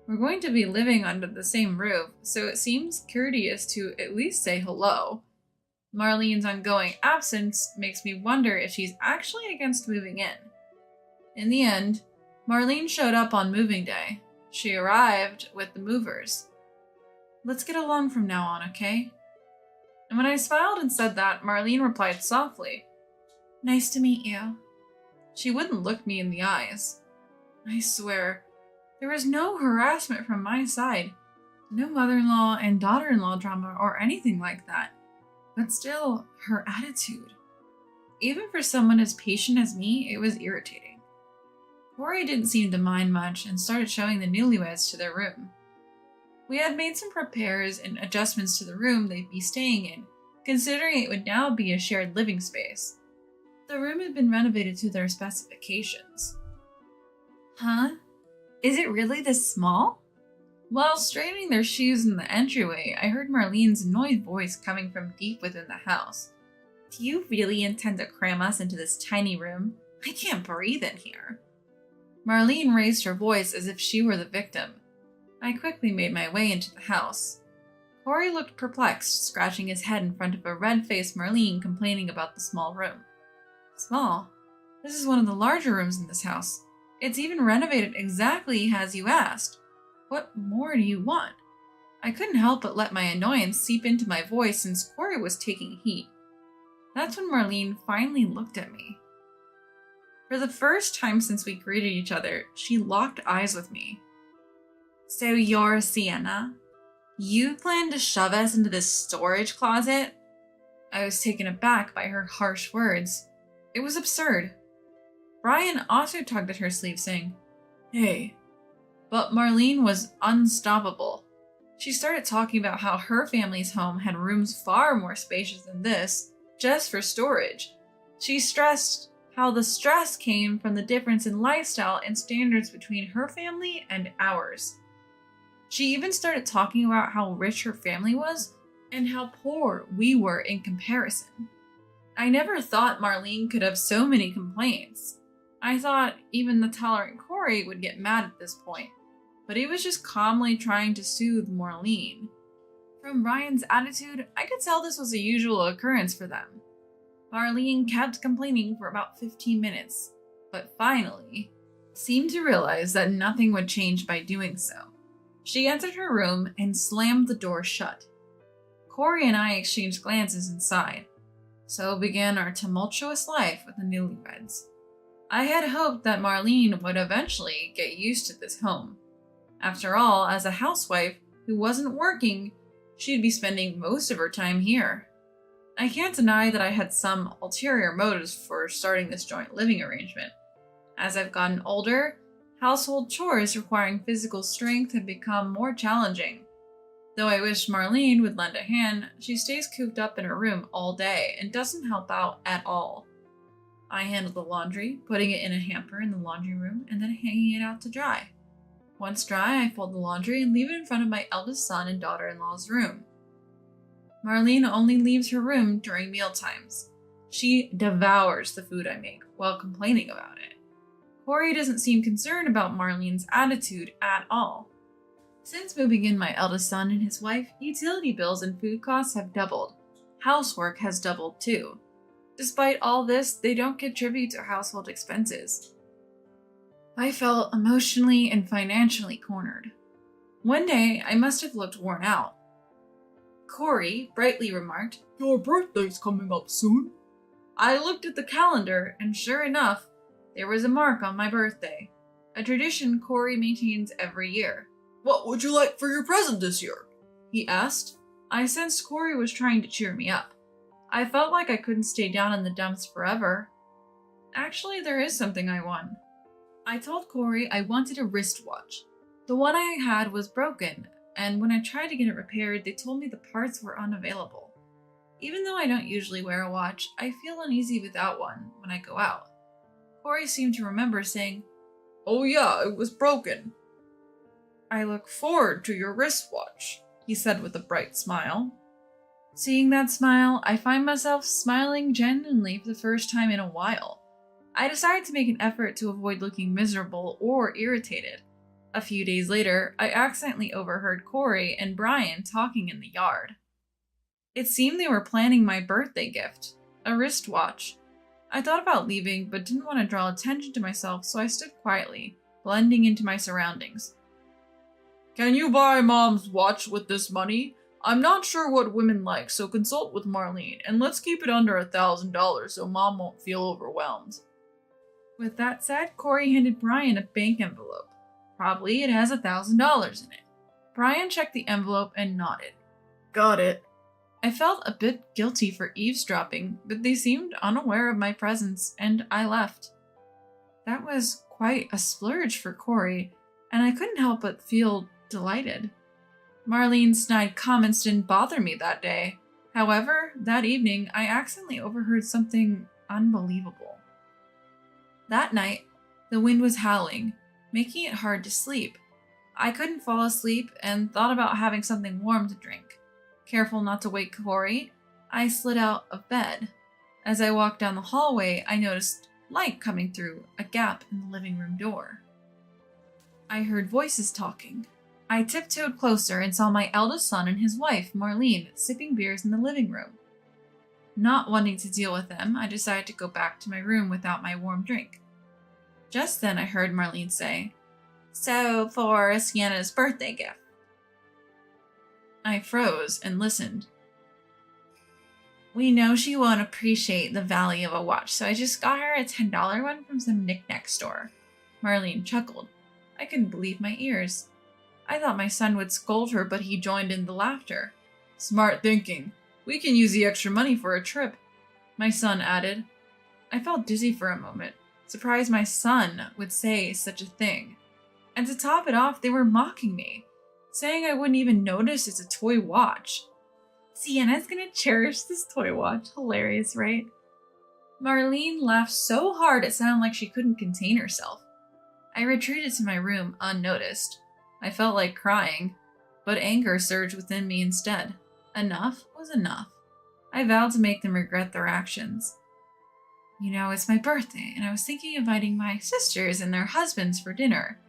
Speaker 4: We're going to be living under the same roof, so it seems courteous to at least say hello. Marlene's ongoing absence makes me wonder if she's actually against moving in. In the end, Marlene showed up on moving day. She arrived with the movers. Let's get along from now on, okay? And when I smiled and said that, Marlene replied softly, Nice to meet you. She wouldn't look me in the eyes. I swear, there was no harassment from my side. No mother-in-law and daughter-in-law drama or anything like that. But still, her attitude. Even for someone as patient as me, it was irritating. Corey didn't seem to mind much and started showing the newlyweds to their room. We had made some repairs and adjustments to the room they'd be staying in, considering it would now be a shared living space. The room had been renovated to their specifications. Huh? Is it really this small? While straightening their shoes in the entryway, I heard Marlene's annoyed voice coming from deep within the house. Do you really intend to cram us into this tiny room? I can't breathe in here. Marlene raised her voice as if she were the victim. I quickly made my way into the house. Corey looked perplexed, scratching his head in front of a red-faced Marlene complaining about the small room. Small? This is one of the larger rooms in this house. It's even renovated exactly as you asked. What more do you want? I couldn't help but let my annoyance seep into my voice since Corey was taking heat. That's when Marlene finally looked at me. For the first time since we greeted each other, she locked eyes with me. So you're Sienna? You plan to shove us into this storage closet? I was taken aback by her harsh words. It was absurd. Brian also tugged at her sleeve, saying, Hey. But Marlene was unstoppable. She started talking about how her family's home had rooms far more spacious than this, just for storage. She stressed how the stress came from the difference in lifestyle and standards between her family and ours. She even started talking about how rich her family was and how poor we were in comparison. I never thought Marlene could have so many complaints. I thought even the tolerant Corey would get mad at this point, but he was just calmly trying to soothe Marlene. From Brian's attitude, I could tell this was a usual occurrence for them. Marlene kept complaining for about 15 minutes, but finally seemed to realize that nothing would change by doing so. She entered her room and slammed the door shut. Corey and I exchanged glances inside. So began our tumultuous life with the newlyweds. I had hoped that Marlene would eventually get used to this home. After all, as a housewife who wasn't working, she'd be spending most of her time here. I can't deny that I had some ulterior motives for starting this joint living arrangement. As I've gotten older, household chores requiring physical strength have become more challenging. Though I wish Marlene would lend a hand, she stays cooped up in her room all day and doesn't help out at all. I handle the laundry, putting it in a hamper in the laundry room and then hanging it out to dry. Once dry, I fold the laundry and leave it in front of my eldest son and daughter-in-law's room. Marlene only leaves her room during mealtimes. She devours the food I make while complaining about it. Corey doesn't seem concerned about Marlene's attitude at all. Since moving in my eldest son and his wife, utility bills and food costs have doubled. Housework has doubled too. Despite all this, they don't contribute to household expenses. I felt emotionally and financially cornered. One day, I must have looked worn out. Corey brightly remarked, "Your birthday's coming up soon." I looked at the calendar, and sure enough, there was a mark on my birthday, a tradition Corey maintains every year.
Speaker 5: "What would you like for your present this year?"
Speaker 4: he asked. I sensed Corey was trying to cheer me up. I felt like I couldn't stay down in the dumps forever. Actually, there is something I want. I told Corey I wanted a wristwatch. The one I had was broken, and when I tried to get it repaired, they told me the parts were unavailable. Even though I don't usually wear a watch, I feel uneasy without one when I go out. Corey seemed to remember saying,
Speaker 5: "Oh yeah, it was broken."
Speaker 4: "I look forward to your wristwatch," he said with a bright smile. Seeing that smile, I find myself smiling genuinely for the first time in a while. I decided to make an effort to avoid looking miserable or irritated. A few days later, I accidentally overheard Corey and Brian talking in the yard. It seemed they were planning my birthday gift, a wristwatch. I thought about leaving, but didn't want to draw attention to myself, so I stood quietly, blending into my surroundings.
Speaker 5: "Can you buy Mom's watch with this money? I'm not sure what women like, so consult with Marlene, and let's keep it under $1,000 so Mom won't feel overwhelmed."
Speaker 4: With that said, Corey handed Brian a bank envelope. Probably it has $1,000 in it. Brian checked the envelope and nodded.
Speaker 5: "Got it."
Speaker 4: I felt a bit guilty for eavesdropping, but they seemed unaware of my presence, and I left. That was quite a splurge for Corey, and I couldn't help but feel delighted. Marlene's snide comments didn't bother me that day. However, that evening, I accidentally overheard something unbelievable. That night, the wind was howling, making it hard to sleep. I couldn't fall asleep and thought about having something warm to drink. Careful not to wake Corey, I slid out of bed. As I walked down the hallway, I noticed light coming through a gap in the living room door. I heard voices talking. I tiptoed closer and saw my eldest son and his wife, Marlene, sipping beers in the living room. Not wanting to deal with them, I decided to go back to my room without my warm drink. Just then I heard Marlene say, "So, for Sienna's birthday gift." I froze and listened. "We know she won't appreciate the value of a watch, so I just got her a $10 one from some knick-knack store." Marlene chuckled. I couldn't believe my ears. I thought my son would scold her, but he joined in the laughter.
Speaker 5: "Smart thinking. We can use the extra money for a trip,"
Speaker 4: my son added. I felt dizzy for a moment, surprised my son would say such a thing. And to top it off, they were mocking me, saying I wouldn't even notice it's a toy watch. Sienna's gonna cherish this toy watch. Hilarious, right? Marlene laughed so hard it sounded like she couldn't contain herself. I retreated to my room unnoticed. I felt like crying, but anger surged within me instead. Enough was enough. I vowed to make them regret their actions. You know, it's my birthday, and I was thinking of inviting my sisters and their husbands for dinner.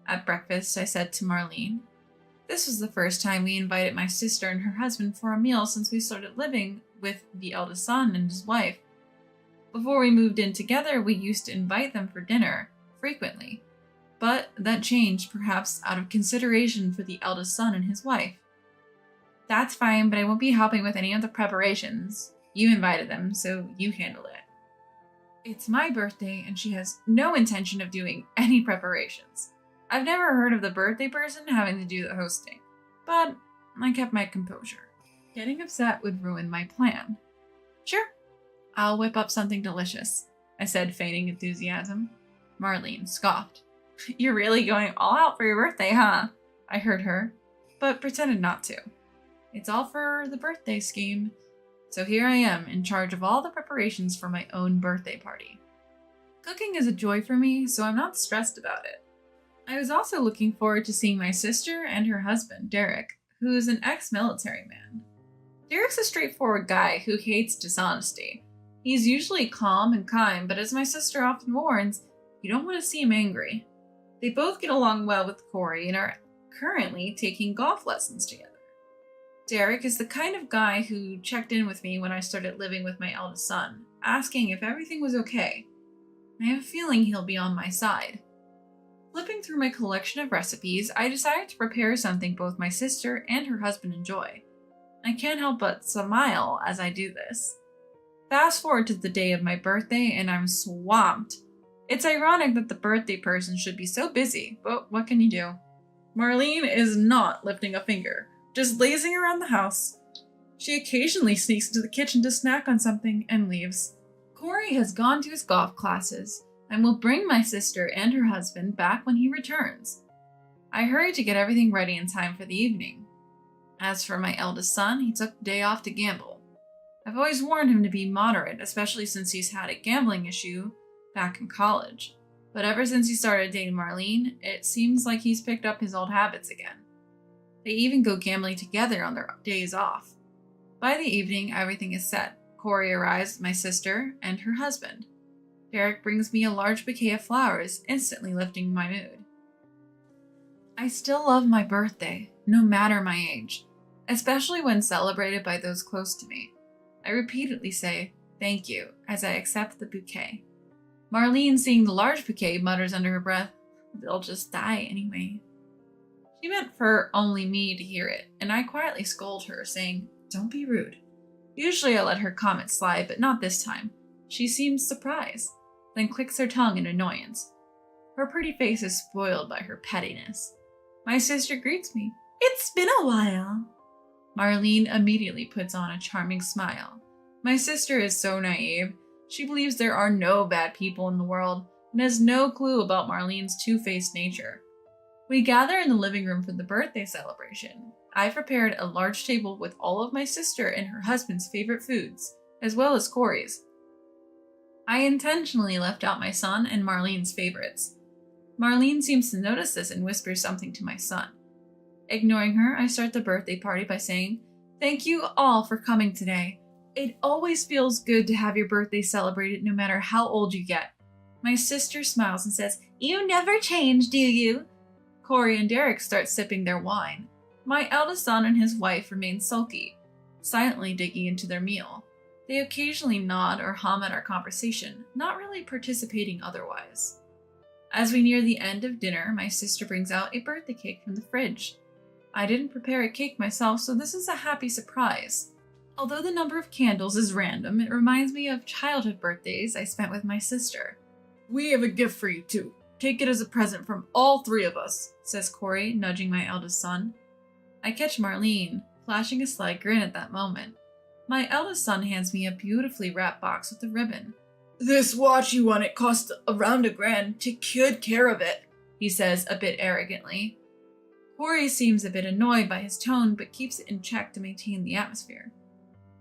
Speaker 4: At breakfast, I said to Marlene. This was the first time we invited my sister and her husband for a meal since we started living with the eldest son and his wife. Before we moved in together, we used to invite them for dinner frequently. But that changed, perhaps out of consideration for the eldest son and his wife. That's fine, but I won't be helping with any of the preparations. You invited them, so you handle it. It's my birthday, and she has no intention of doing any preparations. I've never heard of the birthday person having to do the hosting, but I kept my composure. Getting upset would ruin my plan. Sure, I'll whip up something delicious, I said, feigning enthusiasm. Marlene scoffed. You're really going all out for your birthday, huh? I heard her, but pretended not to. It's all for the birthday scheme. So here I am, in charge of all the preparations for my own birthday party. Cooking is a joy for me, so I'm not stressed about it. I was also looking forward to seeing my sister and her husband, Derek, who is an ex-military man. Derek's a straightforward guy who hates dishonesty. He's usually calm and kind, but as my sister often warns, you don't want to see him angry. They both get along well with Corey and are currently taking golf lessons together. Derek is the kind of guy who checked in with me when I started living with my eldest son, asking if everything was okay. I have a feeling he'll be on my side. Flipping through my collection of recipes, I decided to prepare something both my sister and her husband enjoy. I can't help but smile as I do this. Fast forward to the day of my birthday and I'm swamped. It's ironic that the birthday person should be so busy, but what can you do?
Speaker 5: Marlene is not lifting a finger, just lazing around the house. She occasionally sneaks into the kitchen to snack on something and leaves.
Speaker 4: Corey has gone to his golf classes and will bring my sister and her husband back when he returns. I hurried to get everything ready in time for the evening. As for my eldest son, he took the day off to gamble. I've always warned him to be moderate, especially since he's had a gambling issue back in college. But ever since he started dating Marlene, it seems like he's picked up his old habits again. They even go gambling together on their days off. By the evening, everything is set. Corey arrives with my sister and her husband. Derek brings me a large bouquet of flowers, instantly lifting my mood. I still love my birthday, no matter my age, especially when celebrated by those close to me. I repeatedly say, thank you, as I accept the bouquet. Marlene, seeing the large bouquet, mutters under her breath, they'll just die anyway. She meant for only me to hear it, and I quietly scold her, saying, don't be rude. Usually I let her comment slide, but not this time. She seems surprised, then clicks her tongue in annoyance. Her pretty face is spoiled by her pettiness. My sister greets me. It's been a while. Marlene immediately puts on a charming smile. My sister is so naive. She believes there are no bad people in the world and has no clue about Marlene's two-faced nature. We gather in the living room for the birthday celebration. I prepared a large table with all of my sister and her husband's favorite foods, as well as Corey's. I intentionally left out my son and Marlene's favorites. Marlene seems to notice this and whispers something to my son. Ignoring her, I start the birthday party by saying, thank you all for coming today. It always feels good to have your birthday celebrated no matter how old you get. My sister smiles and says, you never change, do you? Corey and Derek start sipping their wine. My eldest son and his wife remain sulky, silently digging into their meal. They occasionally nod or hum at our conversation, not really participating otherwise. As we near the end of dinner, my sister brings out a birthday cake from the fridge. I didn't prepare a cake myself, so this is a happy surprise. Although the number of candles is random, it reminds me of childhood birthdays I spent with my sister.
Speaker 5: We have a gift for you too. Take it as a present from all three of us,
Speaker 4: says Corey, nudging my eldest son. I catch Marlene, flashing a sly grin at that moment. My eldest son hands me a beautifully wrapped box with a ribbon.
Speaker 5: This watch you won, it cost around $1,000. Take good care of it,
Speaker 4: he says a bit arrogantly. Corey seems a bit annoyed by his tone, but keeps it in check to maintain the atmosphere.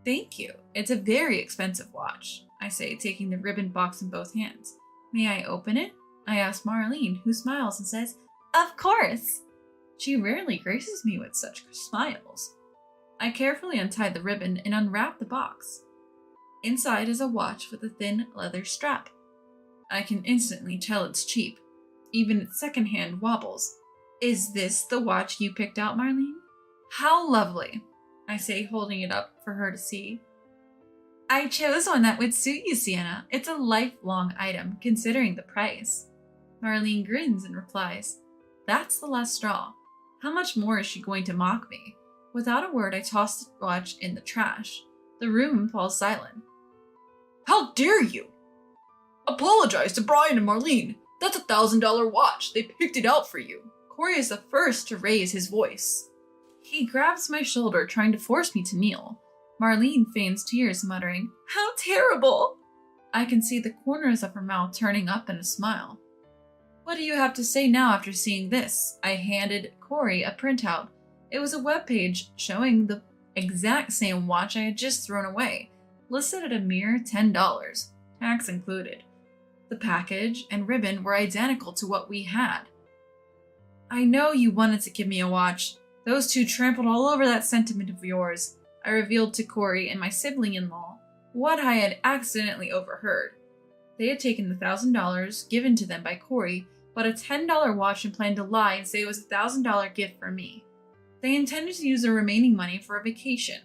Speaker 4: Thank you. It's a very expensive watch, I say, taking the ribbon box in both hands. May I open it? I ask Marlene, who smiles and says, of course. She rarely graces me with such smiles. I carefully untied the ribbon and unwrapped the box. Inside is a watch with a thin leather strap. I can instantly tell it's cheap. Even its secondhand wobbles. Is this the watch you picked out, Marlene? How lovely, I say, holding it up for her to see. I chose one that would suit you, Sienna. It's a lifelong item, considering the price. Marlene grins and replies, That's the last straw. How much more is she going to mock me? Without a word, I toss the watch in the trash. The room falls silent.
Speaker 5: How dare you! Apologize to Brian and Marlene. That's $1,000 watch. They picked it out for you.
Speaker 4: Corey is the first to raise his voice. He grabs my shoulder, trying to force me to kneel. Marlene feigns tears, muttering, How terrible! I can see the corners of her mouth turning up in a smile. What do you have to say now after seeing this? I handed Corey a printout. It was a webpage showing the exact same watch I had just thrown away, listed at a mere $10, tax included. The package and ribbon were identical to what we had. I know you wanted to give me a watch. Those two trampled all over that sentiment of yours. I revealed to Corey and my sibling-in-law what I had accidentally overheard. They had taken the $1,000 given to them by Corey, bought a $10 watch and planned to lie and say it was a $1,000 gift for me. They intended to use the remaining money for a vacation.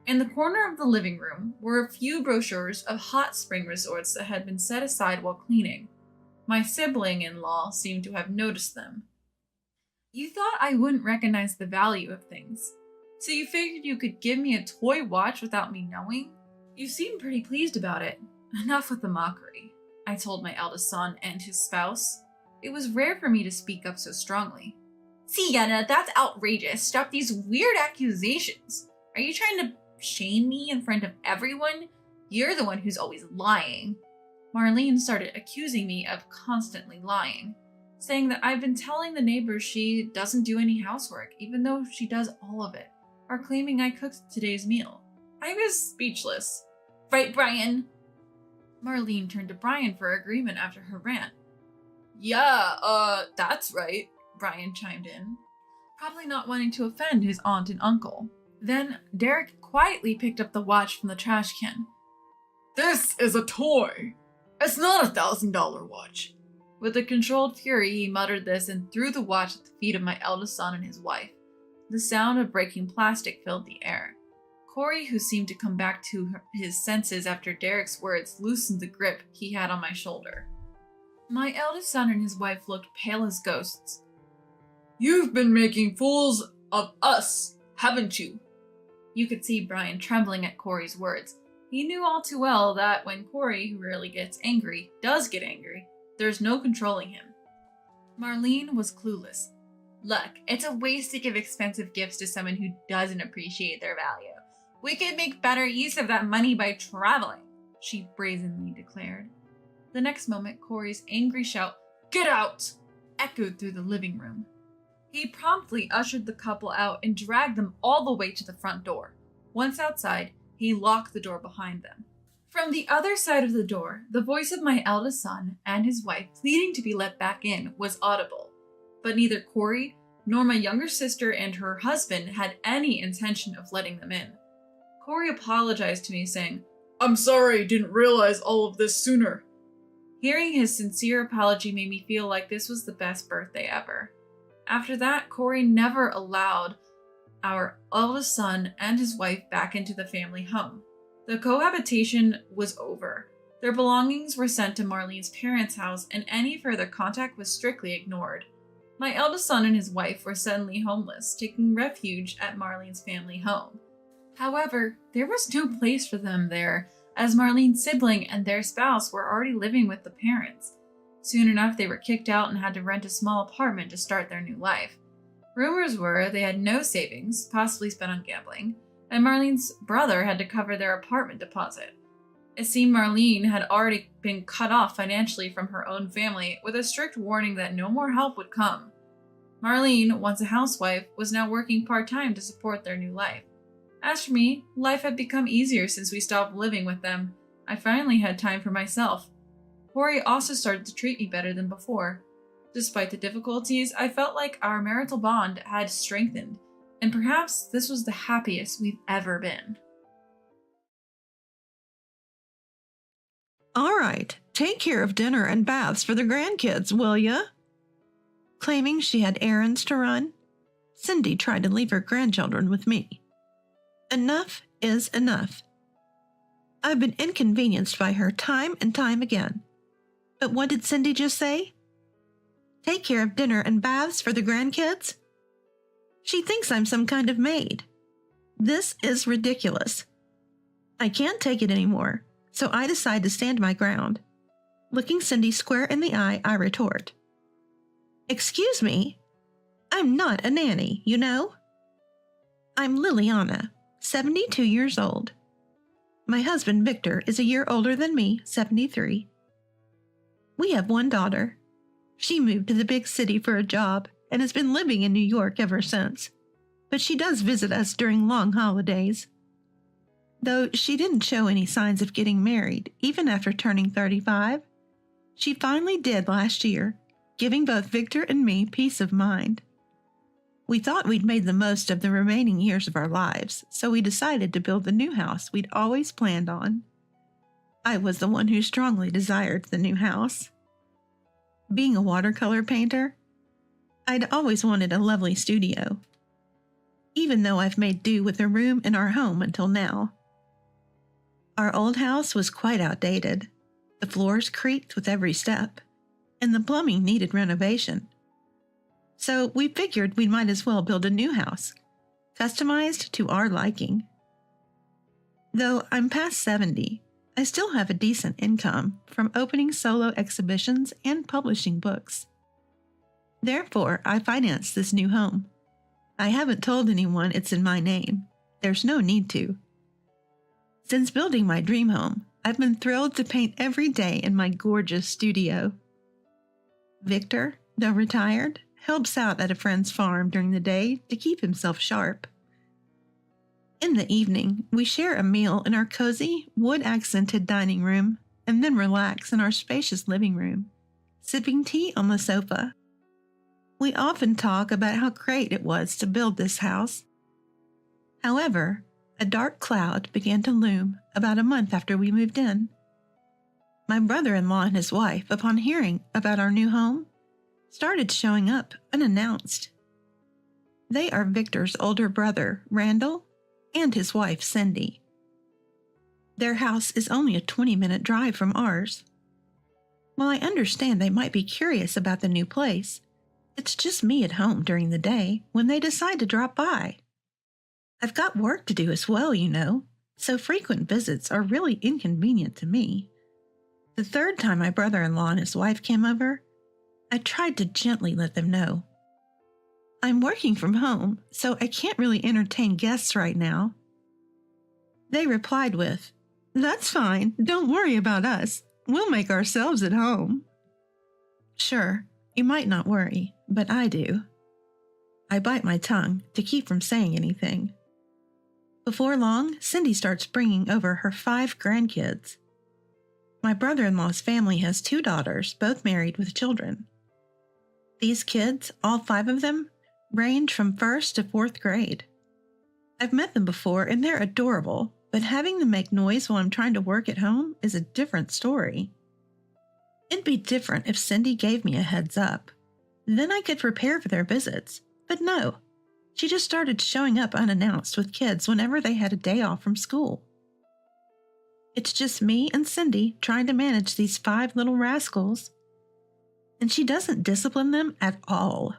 Speaker 4: In the corner of the living room were a few brochures of hot spring resorts that had been set aside while cleaning. My sibling-in-law seemed to have noticed them. You thought I wouldn't recognize the value of things, so you figured you could give me a toy watch without me knowing? You seemed pretty pleased about it. Enough with the mockery, I told my eldest son and his spouse. It was rare for me to speak up so strongly. Sienna, that's outrageous. Stop these weird accusations. Are you trying to shame me in front of everyone? You're the one who's always lying. Marlene started accusing me of constantly lying, saying that I've been telling the neighbors she doesn't do any housework, even though she does all of it, or claiming I cooked today's meal. I was speechless. Right, Brian? Marlene turned to Brian for agreement after her rant.
Speaker 5: Yeah, that's right,
Speaker 4: Brian chimed in, probably not wanting to offend his aunt and uncle. Then Derek quietly picked up the watch from the trash can.
Speaker 5: This is a toy. It's not a $1,000 watch.
Speaker 4: With a controlled fury, he muttered this and threw the watch at the feet of my eldest son and his wife. The sound of breaking plastic filled the air. Corey, who seemed to come back to his senses after Derek's words, loosened the grip he had on my shoulder. My eldest son and his wife looked pale as ghosts.
Speaker 5: You've been making fools of us, haven't you?
Speaker 4: You could see Brian trembling at Corey's words. He knew all too well that when Corey, who rarely gets angry, does get angry, there's no controlling him. Marlene was clueless. Look, it's a waste to give expensive gifts to someone who doesn't appreciate their value. We could make better use of that money by traveling, she brazenly declared. The next moment, Corey's angry shout, "Get out!" echoed through the living room. He promptly ushered the couple out and dragged them all the way to the front door. Once outside, he locked the door behind them. From the other side of the door, the voice of my eldest son and his wife pleading to be let back in was audible, but neither Corey nor my younger sister and her husband had any intention of letting them in. Corey apologized to me, saying,
Speaker 5: I'm sorry, didn't realize all of this sooner.
Speaker 4: Hearing his sincere apology made me feel like this was the best birthday ever. After that, Corey never allowed our eldest son and his wife back into the family home. The cohabitation was over. Their belongings were sent to Marlene's parents' house, and any further contact was strictly ignored. My eldest son and his wife were suddenly homeless, taking refuge at Marlene's family home. However, there was no place for them there, as Marlene's sibling and their spouse were already living with the parents. Soon enough, they were kicked out and had to rent a small apartment to start their new life. Rumors were they had no savings, possibly spent on gambling, and Marlene's brother had to cover their apartment deposit. It seemed Marlene had already been cut off financially from her own family, with a strict warning that no more help would come. Marlene, once a housewife, was now working part-time to support their new life. As for me, life had become easier since we stopped living with them. I finally had time for myself. Corey also started to treat me better than before. Despite the difficulties, I felt like our marital bond had strengthened. And perhaps this was the happiest we've ever been.
Speaker 2: All right, take care of dinner and baths for the grandkids, will ya? Claiming she had errands to run, Cindy tried to leave her grandchildren with me. Enough is enough. I've been inconvenienced by her time and time again. But what did Cindy just say? Take care of dinner and baths for the grandkids? She thinks I'm some kind of maid. This is ridiculous. I can't take it anymore, so I decide to stand my ground. Looking Cindy square in the eye, I retort. Excuse me? I'm not a nanny, you know? I'm Liliana, 72 years old. My husband, Victor, is a year older than me, 73. We have one daughter. She moved to the big city for a job and has been living in New York ever since. But she does visit us during long holidays. Though she didn't show any signs of getting married, even after turning 35, she finally did last year, giving both Victor and me peace of mind. We thought we'd made the most of the remaining years of our lives, so we decided to build the new house we'd always planned on. I was the one who strongly desired the new house. Being a watercolor painter, I'd always wanted a lovely studio, even though I've made do with a room in our home until now. Our old house was quite outdated. The floors creaked with every step, and the plumbing needed renovation. So we figured we might as well build a new house, customized to our liking. Though I'm past 70, I still have a decent income from opening solo exhibitions and publishing books. Therefore, I financed this new home. I haven't told anyone it's in my name. There's no need to. Since building my dream home, I've been thrilled to paint every day in my gorgeous studio. Victor, though retired, helps out at a friend's farm during the day to keep himself sharp. In the evening, we share a meal in our cozy, wood-accented dining room and then relax in our spacious living room, sipping tea on the sofa. We often talk about how great it was to build this house. However, a dark cloud began to loom about a month after we moved in. My brother-in-law and his wife, upon hearing about our new home, started showing up unannounced. They are Victor's older brother, Randall, and his wife, Cindy. Their house is only a 20-minute drive from ours. While I understand they might be curious about the new place, it's just me at home during the day when they decide to drop by. I've got work to do as well, you know, so frequent visits are really inconvenient to me. The third time my brother-in-law and his wife came over, I tried to gently let them know. I'm working from home, so I can't really entertain guests right now. They replied with, "That's fine, don't worry about us. We'll make ourselves at home." Sure, you might not worry, but I do. I bite my tongue to keep from saying anything. Before long, Cindy starts bringing over her 5 grandkids. My brother-in-law's family has 2 daughters, both married with children. These kids, all 5 of them, range from 1st to 4th grade. I've met them before and they're adorable, but having them make noise while I'm trying to work at home is a different story. It'd be different if Cindy gave me a heads up. Then I could prepare for their visits, but no. She just started showing up unannounced with kids whenever they had a day off from school. It's just me and Cindy trying to manage these 5 little rascals. And she doesn't discipline them at all.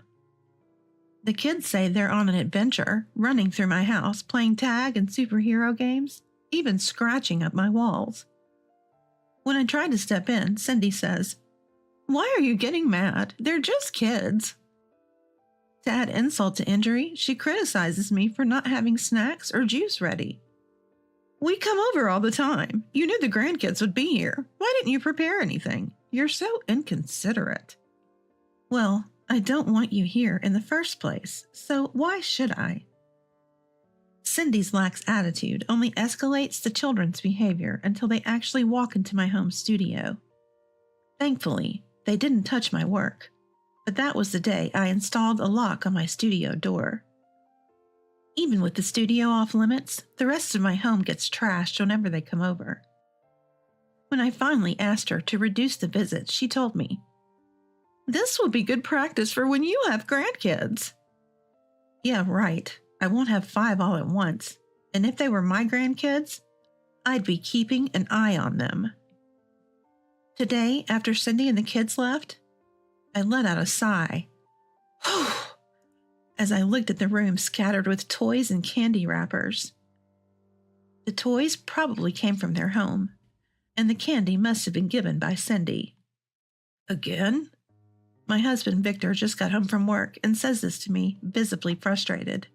Speaker 2: The kids say they're on an adventure, running through my house, playing tag and superhero games, even scratching up my walls. When I try to step in, Cindy says, "Why are you getting mad? They're just kids." To add insult to injury, she criticizes me for not having snacks or juice ready. "We come over all the time. You knew the grandkids would be here. Why didn't you prepare anything? You're so inconsiderate." Well, I don't want you here in the first place, so why should I? Cindy's lax attitude only escalates the children's behavior until they actually walk into my home studio. Thankfully, they didn't touch my work, but that was the day I installed a lock on my studio door. Even with the studio off limits, the rest of my home gets trashed whenever they come over. When I finally asked her to reduce the visits, she told me, "This will be good practice for when you have grandkids." Yeah, right. I won't have 5 all at once. And if they were my grandkids, I'd be keeping an eye on them. Today, after Cindy and the kids left, I let out a sigh. As I looked at the room scattered with toys and candy wrappers. The toys probably came from their home, and the candy must have been given by Cindy. Again? My husband Victor just got home from work and says this to me, visibly frustrated.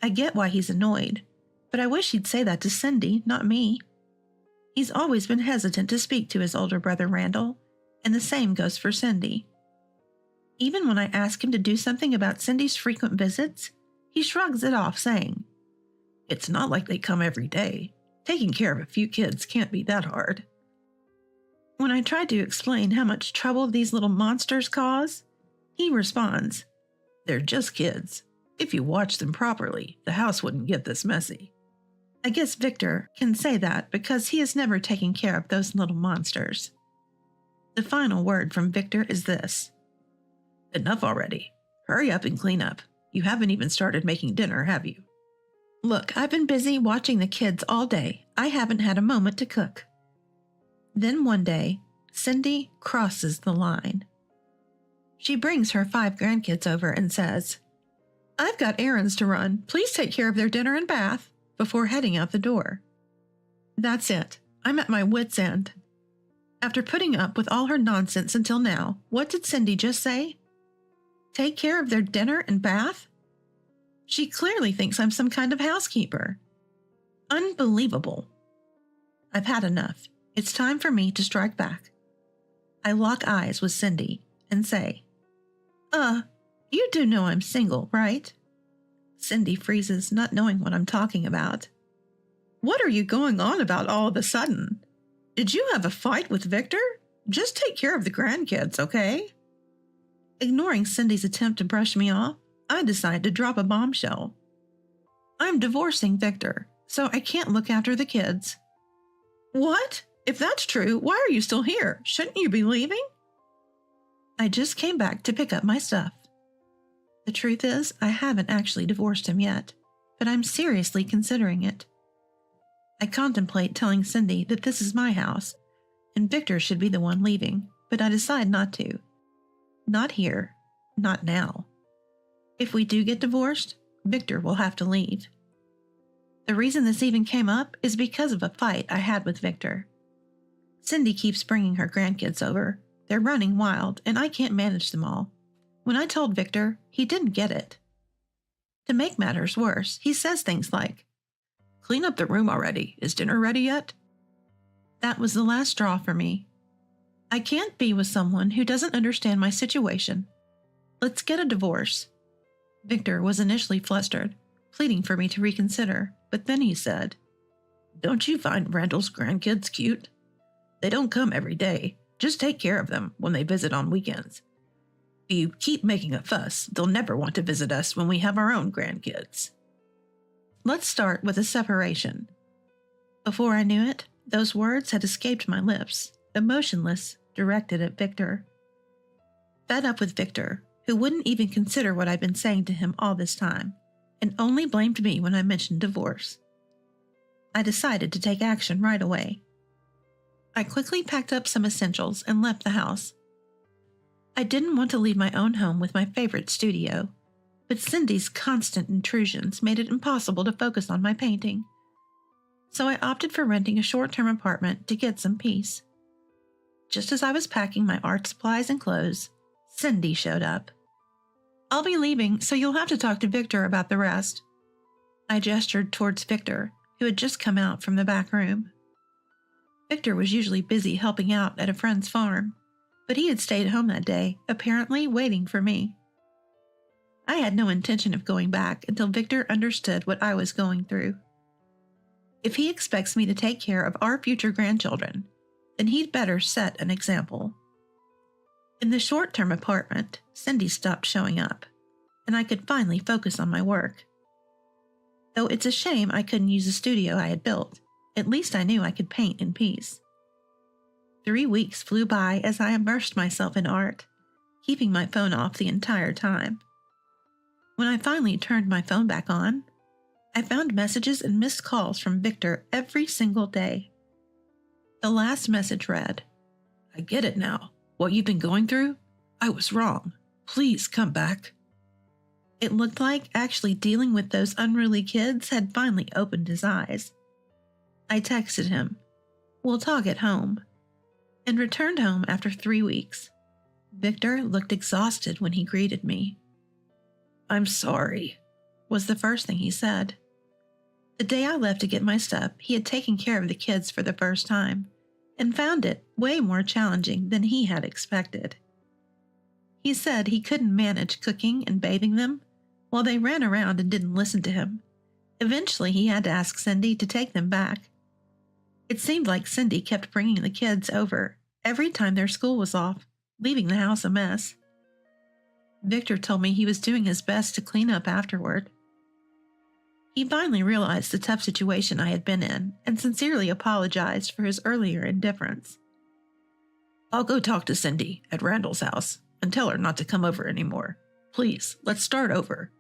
Speaker 2: I get why he's annoyed, but I wish he'd say that to Cindy, not me. He's always been hesitant to speak to his older brother Randall, and the same goes for Cindy. Even when I ask him to do something about Cindy's frequent visits, he shrugs it off, saying, "It's not like they come every day. Taking care of a few kids can't be that hard." When I try to explain how much trouble these little monsters cause, he responds, "They're just kids. If you watch them properly, the house wouldn't get this messy." I guess Victor can say that because he has never taken care of those little monsters. The final word from Victor is this: "Enough already. Hurry up and clean up. You haven't even started making dinner, have you?" Look, I've been busy watching the kids all day. I haven't had a moment to cook. Then one day, Cindy crosses the line. She brings her 5 grandkids over and says, "I've got errands to run. Please take care of their dinner and bath," before heading out the door. That's it. I'm at my wit's end. After putting up with all her nonsense until now, what did Cindy just say? Take care of their dinner and bath? She clearly thinks I'm some kind of housekeeper. Unbelievable. I've had enough. It's time for me to strike back. I lock eyes with Cindy and say, you do know I'm single, right?" Cindy freezes, not knowing what I'm talking about. "What are you going on about all of a sudden? Did you have a fight with Victor? Just take care of the grandkids, okay?" Ignoring Cindy's attempt to brush me off, I decide to drop a bombshell. I'm divorcing Victor, so I can't look after the kids. What? If that's true, why are you still here? Shouldn't you be leaving? I just came back to pick up my stuff. The truth is, I haven't actually divorced him yet, but I'm seriously considering it. I contemplate telling Cindy that this is my house, and Victor should be the one leaving, but I decide not to. Not here. Not now. If we do get divorced, Victor will have to leave. The reason this even came up is because of a fight I had with Victor. Cindy keeps bringing her grandkids over. They're running wild, and I can't manage them all. When I told Victor, he didn't get it. To make matters worse, he says things like, "Clean up the room already. Is dinner ready yet?" That was the last straw for me. I can't be with someone who doesn't understand my situation. Let's get a divorce. Victor was initially flustered, pleading for me to reconsider, but then he said, "Don't you find Randall's grandkids cute? They don't come every day. Just take care of them when they visit on weekends. If you keep making a fuss, they'll never want to visit us when we have our own grandkids." Let's start with a separation. Before I knew it, those words had escaped my lips, emotionless, directed at Victor. Fed up with Victor, who wouldn't even consider what I'd been saying to him all this time, and only blamed me when I mentioned divorce. I decided to take action right away. I quickly packed up some essentials and left the house. I didn't want to leave my own home with my favorite studio, but Cindy's constant intrusions made it impossible to focus on my painting. So I opted for renting a short-term apartment to get some peace. Just as I was packing my art supplies and clothes, Cindy showed up. "I'll be leaving, so you'll have to talk to Victor about the rest." I gestured towards Victor, who had just come out from the back room. Victor was usually busy helping out at a friend's farm, but he had stayed home that day, apparently waiting for me. I had no intention of going back until Victor understood what I was going through. If he expects me to take care of our future grandchildren, then he'd better set an example. In the short-term apartment, Cindy stopped showing up, and I could finally focus on my work. though it's a shame I couldn't use the studio I had built. At least I knew I could paint in peace. 3 weeks flew by as I immersed myself in art, keeping my phone off the entire time. When I finally turned my phone back on, I found messages and missed calls from Victor every single day. The last message read,
Speaker 3: I get it now. What you've been going through? I was wrong. Please come back.
Speaker 2: It looked like actually dealing with those unruly kids had finally opened his eyes. I texted him, "We'll talk at home," and returned home after 3 weeks. Victor looked exhausted when he greeted me.
Speaker 3: I'm sorry,
Speaker 2: was the first thing he said. The day I left to get my stuff, he had taken care of the kids for the first time and found it way more challenging than he had expected. He said he couldn't manage cooking and bathing them while they ran around and didn't listen to him. Eventually, he had to ask Cindy to take them back. It seemed like Cindy kept bringing the kids over every time their school was off, leaving the house a mess. Victor told me he was doing his best to clean up afterward. He finally realized the tough situation I had been in and sincerely apologized for his earlier indifference.
Speaker 3: I'll go talk to Cindy at Randall's house and tell her not to come over anymore. Please, let's start over.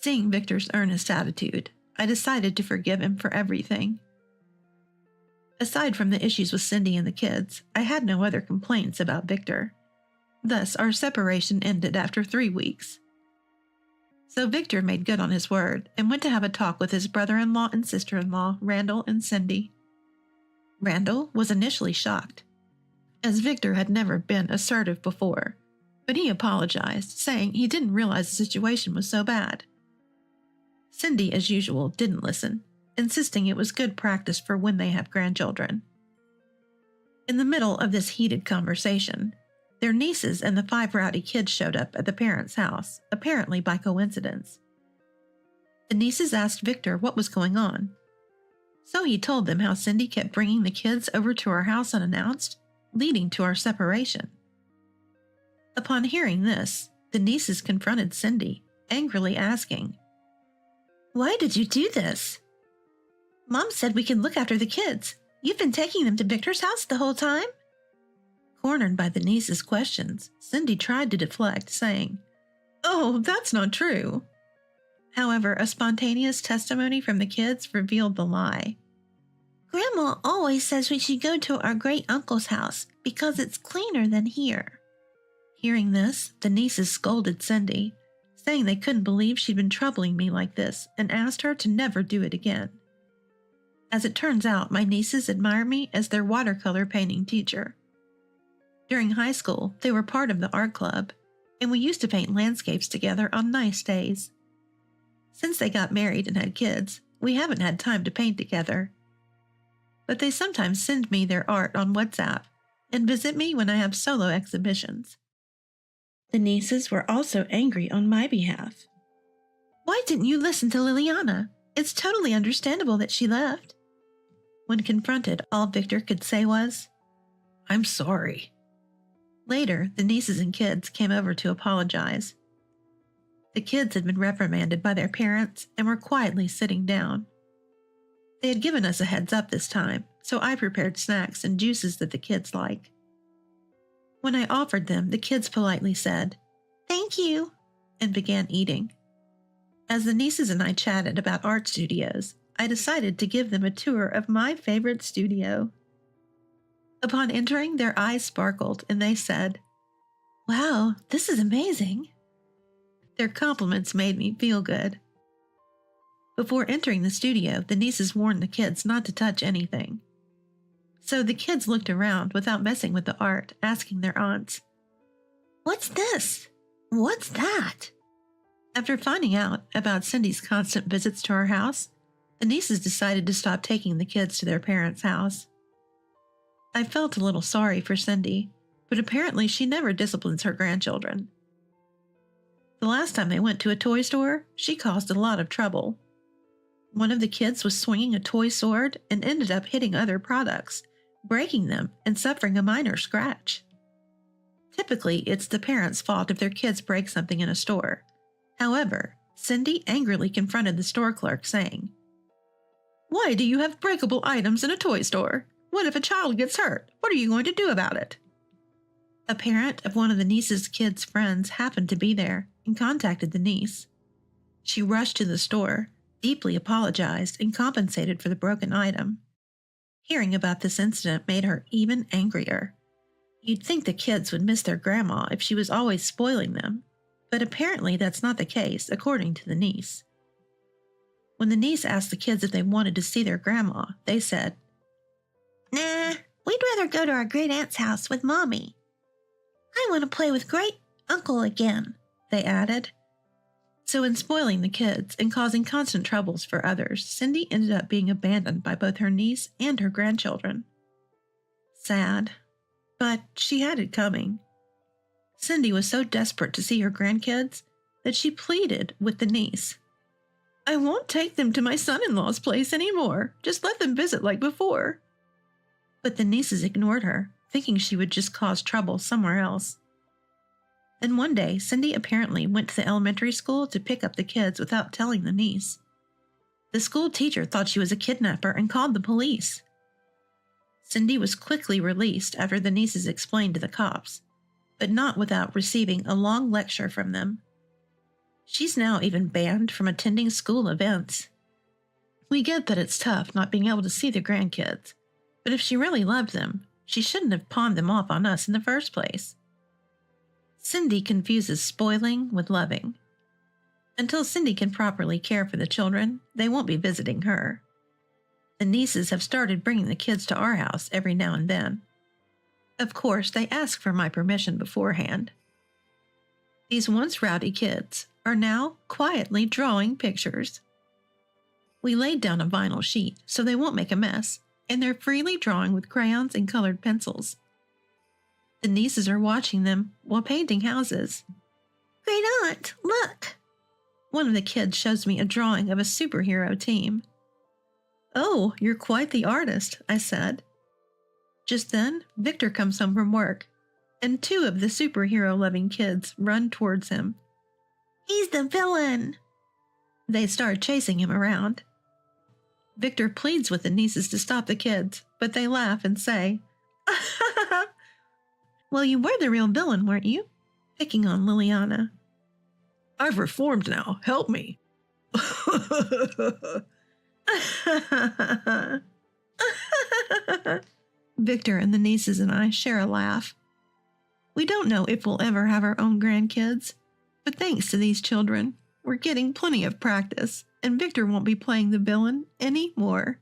Speaker 2: Seeing Victor's earnest attitude, I decided to forgive him for everything. Aside from the issues with Cindy and the kids, I had no other complaints about Victor. Thus, our separation ended after 3 weeks. So Victor made good on his word and went to have a talk with his brother-in-law and sister-in-law, Randall and Cindy. Randall was initially shocked, as Victor had never been assertive before, but he apologized, saying he didn't realize the situation was so bad. Cindy, as usual, didn't listen, insisting it was good practice for when they have grandchildren. In the middle of this heated conversation, their nieces and the 5 rowdy kids showed up at the parents' house, apparently by coincidence. The nieces asked Victor what was going on, so he told them how Cindy kept bringing the kids over to our house unannounced, leading to our separation. Upon hearing this, the nieces confronted Cindy, angrily asking, "Why did you do this? Mom said we can look after the kids. You've been taking them to Victor's house the whole time?" Cornered by the nieces' questions, Cindy tried to deflect, saying, "Oh, that's not true." However, a spontaneous testimony from the kids revealed the lie. "Grandma always says we should go to our great-uncle's house because it's cleaner than here." Hearing this, the nieces scolded Cindy, saying they couldn't believe she'd been troubling me like this and asked her to never do it again. As it turns out, my nieces admire me as their watercolor painting teacher. During high school, they were part of the art club, and we used to paint landscapes together on nice days. Since they got married and had kids, we haven't had time to paint together. But they sometimes send me their art on WhatsApp and visit me when I have solo exhibitions. The nieces were also angry on my behalf. "Why didn't you listen to Liliana? It's totally understandable that she left." When confronted, all Victor could say was, "I'm sorry." Later, the nieces and kids came over to apologize. The kids had been reprimanded by their parents and were quietly sitting down. They had given us a heads up this time, so I prepared snacks and juices that the kids like. When I offered them, the kids politely said, "Thank you," and began eating. As the nieces and I chatted about art studios, I decided to give them a tour of my favorite studio. Upon entering, their eyes sparkled and they said, "Wow, this is amazing." Their compliments made me feel good. Before entering the studio, the nieces warned the kids not to touch anything. So the kids looked around without messing with the art, asking their aunts, "What's this? What's that?" After finding out about Cindy's constant visits to our house, the nieces decided to stop taking the kids to their parents' house. I felt a little sorry for Cindy, but apparently she never disciplines her grandchildren. The last time they went to a toy store, she caused a lot of trouble. One of the kids was swinging a toy sword and ended up hitting other products, breaking them and suffering a minor scratch. Typically, it's the parents' fault if their kids break something in a store. However, Cindy angrily confronted the store clerk, saying, "Why do you have breakable items in a toy store? What if a child gets hurt? What are you going to do about it?" A parent of one of the niece's kids' friends happened to be there and contacted the niece. She rushed to the store, deeply apologized, and compensated for the broken item. Hearing about this incident made her even angrier. You'd think the kids would miss their grandma if she was always spoiling them, but apparently that's not the case, according to the niece. When the niece asked the kids if they wanted to see their grandma, they said, "Nah, we'd rather go to our great-aunt's house with Mommy. I want to play with great-uncle again," they added. So in spoiling the kids and causing constant troubles for others, Cindy ended up being abandoned by both her niece and her grandchildren. Sad, but she had it coming. Cindy was so desperate to see her grandkids that she pleaded with the niece. "I won't take them to my son-in-law's place anymore. Just let them visit like before." But the nieces ignored her, thinking she would just cause trouble somewhere else. Then one day, Cindy apparently went to the elementary school to pick up the kids without telling the niece. The school teacher thought she was a kidnapper and called the police. Cindy was quickly released after the nieces explained to the cops, but not without receiving a long lecture from them. She's now even banned from attending school events. We get that it's tough not being able to see the grandkids, but if she really loved them, she shouldn't have pawned them off on us in the first place. Cindy confuses spoiling with loving. Until Cindy can properly care for the children, they won't be visiting her. The nieces have started bringing the kids to our house every now and then. Of course, they ask for my permission beforehand. These once rowdy kids are now quietly drawing pictures. We laid down a vinyl sheet so they won't make a mess, and they're freely drawing with crayons and colored pencils. The nieces are watching them while painting houses. "Great aunt, look!" One of the kids shows me a drawing of a superhero team. "Oh, you're quite the artist," I said. Just then, Victor comes home from work, and two of the superhero-loving kids run towards him. "He's the villain!" They start chasing him around. Victor pleads with the nieces to stop the kids, but they laugh and say, "Well, you were the real villain, weren't you?" Picking on Liliana. "I've reformed now. Help me." Victor and the nieces and I share a laugh. We don't know if we'll ever have our own grandkids, but thanks to these children, we're getting plenty of practice, and Victor won't be playing the villain anymore.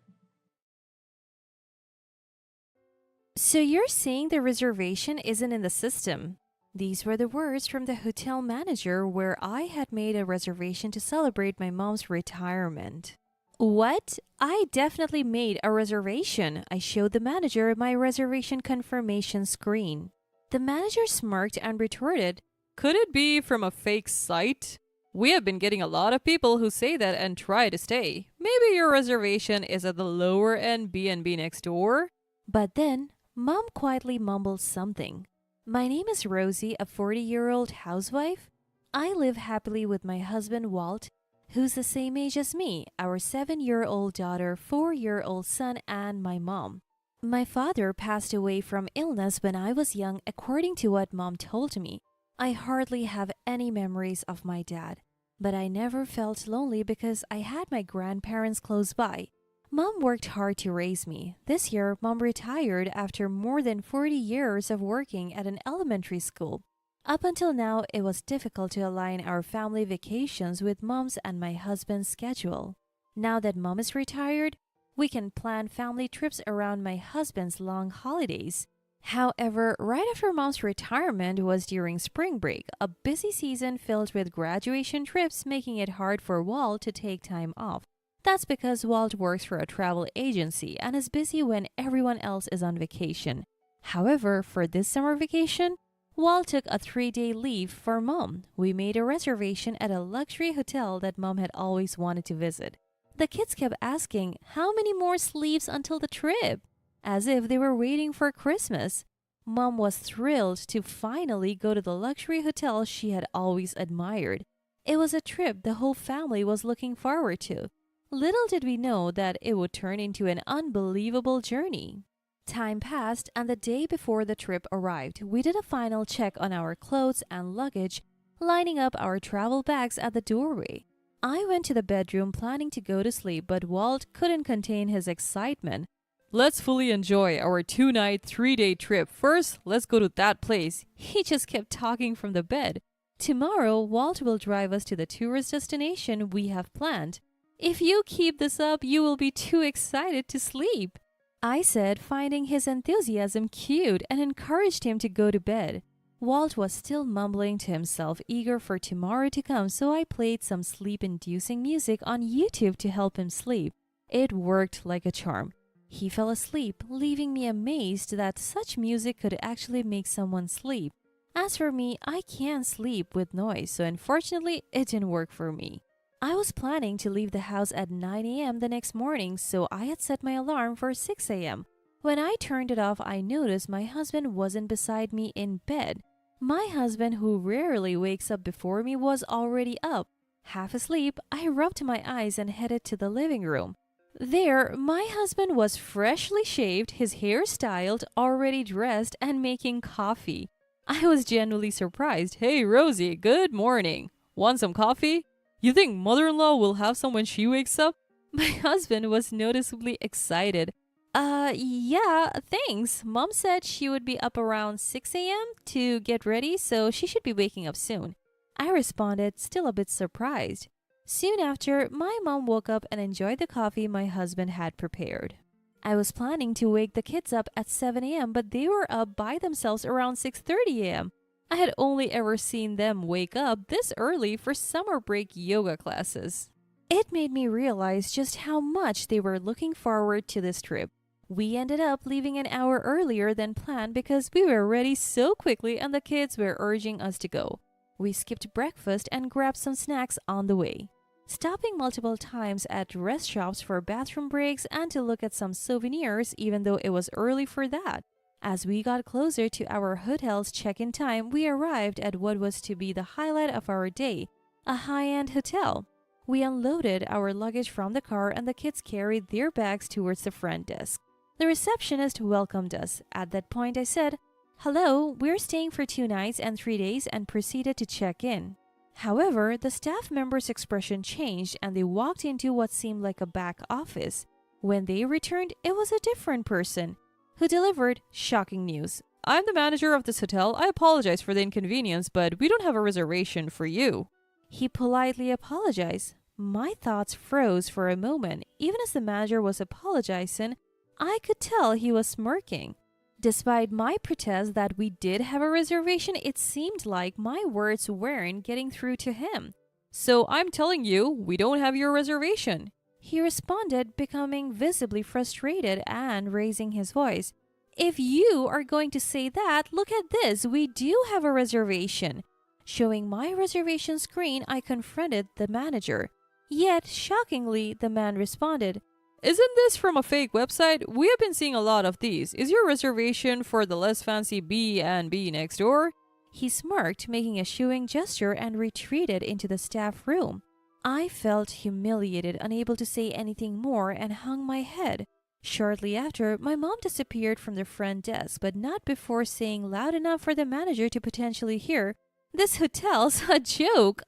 Speaker 1: So you're saying the reservation isn't in the system? These were the words from the hotel manager where I had made a reservation to celebrate my mom's retirement. What? I definitely made a reservation. I showed the manager my reservation confirmation screen. The manager smirked and retorted, "Could it be from a fake site? We have been getting a lot of people who say that and try to stay. Maybe your reservation is at the lower end B&B next door?" But then, Mom quietly mumbled something. "My name is Rosie, a 40-year-old housewife. I live happily with my husband Walt, who's the same age as me, our 7-year-old daughter, 4-year-old son, and my mom. My father passed away from illness when I was young, according to what Mom told me. I hardly have any memories of my dad, but I never felt lonely because I had my grandparents close by. Mom worked hard to raise me. This year, Mom retired after more than 40 years of working at an elementary school. Up until now, it was difficult to align our family vacations with Mom's and my husband's schedule. Now that Mom is retired, we can plan family trips around my husband's long holidays. However, right after Mom's retirement was during spring break, a busy season filled with graduation trips, making it hard for Walt to take time off. That's because Walt works for a travel agency and is busy when everyone else is on vacation. However, for this summer vacation, Walt took a 3-day leave for Mom. We made a reservation at a luxury hotel that Mom had always wanted to visit. The kids kept asking, how many more sleeves until the trip? As if they were waiting for Christmas. Mom was thrilled to finally go to the luxury hotel she had always admired.
Speaker 6: It was a trip the whole family was looking forward to. Little did we know that it would turn into an unbelievable journey. Time passed, and the day before the trip arrived, we did a final check on our clothes and luggage, lining up our travel bags at the doorway. I went to the bedroom planning to go to sleep, but Walt couldn't contain his excitement. Let's fully enjoy our 2-night, 3-day trip. First, let's go to that place. He just kept talking from the bed. Tomorrow, Walt will drive us to the tourist destination we have planned. If you keep this up, you will be too excited to sleep, I said, finding his enthusiasm cute, and encouraged him to go to bed. Walt was still mumbling to himself, eager for tomorrow to come, so I played some sleep-inducing music on YouTube to help him sleep. It worked like a charm. He fell asleep, leaving me amazed that such music could actually make someone sleep. As for me, I can't sleep with noise, so unfortunately, it didn't work for me. I was planning to leave the house at 9 a.m. the next morning, so I had set my alarm for 6 a.m. When I turned it off, I noticed my husband wasn't beside me in bed. My husband, who rarely wakes up before me, was already up. Half asleep, I rubbed my eyes and headed to the living room. There, my husband was freshly shaved, his hair styled, already dressed, and making coffee. I was genuinely surprised. Hey, Rosie, good morning. Want some coffee? You think mother-in-law will have some when she wakes up? My husband was noticeably excited. Yeah, thanks. Mom said she would be up around 6 a.m. to get ready, so she should be waking up soon. I responded, still a bit surprised. Soon after, my mom woke up and enjoyed the coffee my husband had prepared. I was planning to wake the kids up at 7 a.m., but they were up by themselves around 6:30 a.m. I had only ever seen them wake up this early for summer break yoga classes. It made me realize just how much they were looking forward to this trip. We ended up leaving an hour earlier than planned because we were ready so quickly and the kids were urging us to go. We skipped breakfast and grabbed some snacks on the way, stopping multiple times at rest stops for bathroom breaks and to look at some souvenirs even though it was early for that. As we got closer to our hotel's check-in time, we arrived at what was to be the highlight of our day, a high-end hotel. We unloaded our luggage from the car and the kids carried their bags towards the front desk. The receptionist welcomed us. At that point, I said, "Hello, we're staying for 2 nights and 3 days," and proceeded to check in. However, the staff member's expression changed and they walked into what seemed like a back office. When they returned, it was a different person who delivered shocking news. "I'm the manager of this hotel. I apologize for the inconvenience, but we don't have a reservation for you." He politely apologized. My thoughts froze for a moment. Even as the manager was apologizing, I could tell he was smirking. Despite my protest that we did have a reservation, it seemed like my words weren't getting through to him. "So I'm telling you, we don't have your reservation," he responded, becoming visibly frustrated and raising his voice. "If you are going to say that, look at this, we do have a reservation." Showing my reservation screen, I confronted the manager. Yet, shockingly, the man responded, "Isn't this from a fake website? We have been seeing a lot of these. Is your reservation for the less fancy B&B next door?" He smirked, making a shooing gesture, and retreated into the staff room. I felt humiliated, unable to say anything more, and hung my head. Shortly after, my mom disappeared from the front desk, but not before saying loud enough for the manager to potentially hear, "This hotel's a joke."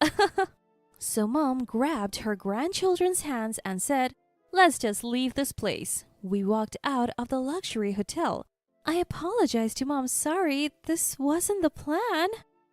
Speaker 6: So Mom grabbed her grandchildren's hands and said, "Let's just leave this place." We walked out of the luxury hotel. I apologized to Mom. "Sorry, this wasn't the plan."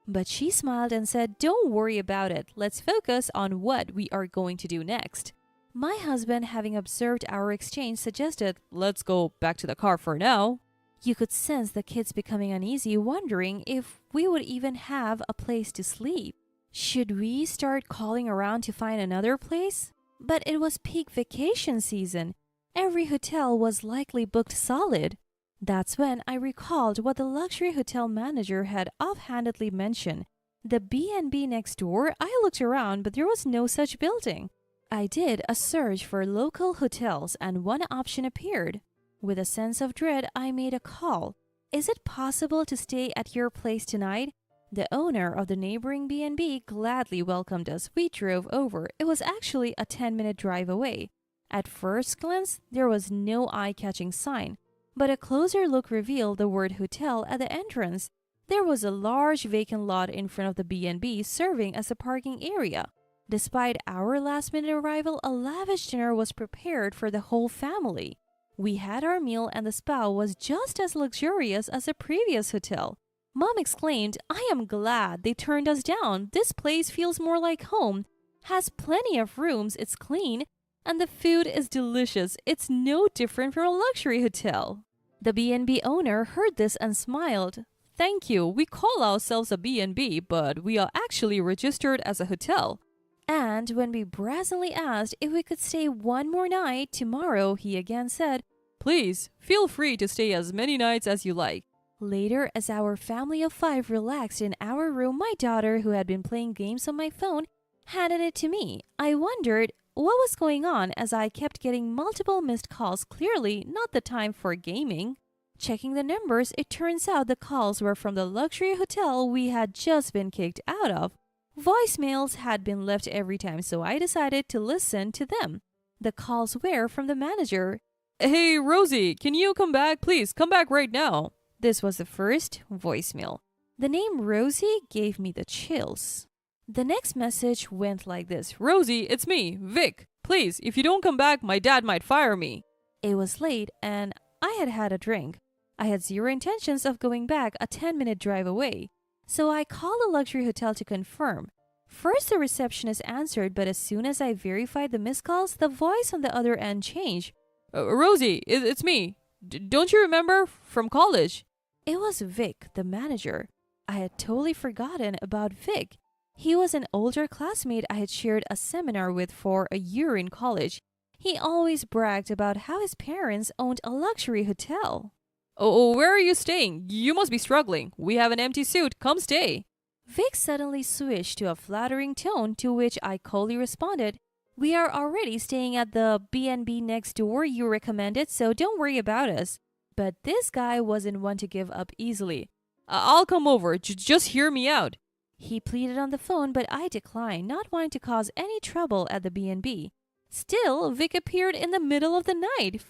Speaker 6: But she smiled and said, "Don't worry about it. Let's focus on what we are going to do next." My husband, having observed our exchange, suggested, "Let's go back to the car for now." You could sense the kids becoming uneasy, wondering if we would even have a place to sleep. Should we start calling around to find another place? But it was peak vacation season. Every hotel was likely booked solid. That's when I recalled what the luxury hotel manager had offhandedly mentioned. The B&B next door. I looked around, but there was no such building. I did a search for local hotels, and one option appeared. With a sense of dread, I made a call. "Is it possible to stay at your place tonight? The owner of the neighboring B&B gladly welcomed us. We drove over. It was actually a 10-minute drive away. At first glance, there was no eye-catching sign, but a closer look revealed the word hotel at the entrance. There was a large vacant lot in front of the B&B serving as a parking area. Despite our last-minute arrival, a lavish dinner was prepared for the whole family. We had our meal and the spa was just as luxurious as the previous hotel. Mom exclaimed, "I am glad they turned us down. This place feels more like home, has plenty of rooms, it's clean, and the food is delicious. It's no different from a luxury hotel." The B&B owner heard this and smiled. "Thank you. We call ourselves a B&B, but we are actually registered as a hotel." And when we brazenly asked if we could stay one more night tomorrow, he again said, "Please, feel free to stay as many nights as you like." Later, as our family of 5 relaxed in our room, my daughter, who had been playing games on my phone, handed it to me. I wondered what was going on as I kept getting multiple missed calls, clearly not the time for gaming. Checking the numbers, it turns out the calls were from the luxury hotel we had just been kicked out of. Voicemails had been left every time, so I decided to listen to them. The calls were from the manager. "Hey, Rosie, can you come back? Please, come back right now." This was the first voicemail. The name Rosie gave me the chills. The next message went like this. "Rosie, it's me, Vic. Please, if you don't come back, my dad might fire me." It was late and I had had a drink. I had zero intentions of going back a 10-minute drive away. So I called the luxury hotel to confirm. First, the receptionist answered, but as soon as I verified the missed calls, the voice on the other end changed. "Rosie, it's me. Don't you remember? From college." It was Vic, the manager. I had totally forgotten about Vic. He was an older classmate I had shared a seminar with for a year in college. He always bragged about how his parents owned a luxury hotel. "Oh, where are you staying? You must be struggling. We have an empty suite. Come stay." Vic suddenly switched to a flattering tone, to which I coldly responded, "We are already staying at the B&B next door you recommended, so don't worry about us." But this guy wasn't one to give up easily. "I'll come over. Just hear me out." He pleaded on the phone, but I declined, not wanting to cause any trouble at the B&B. Still, Vic appeared in the middle of the night.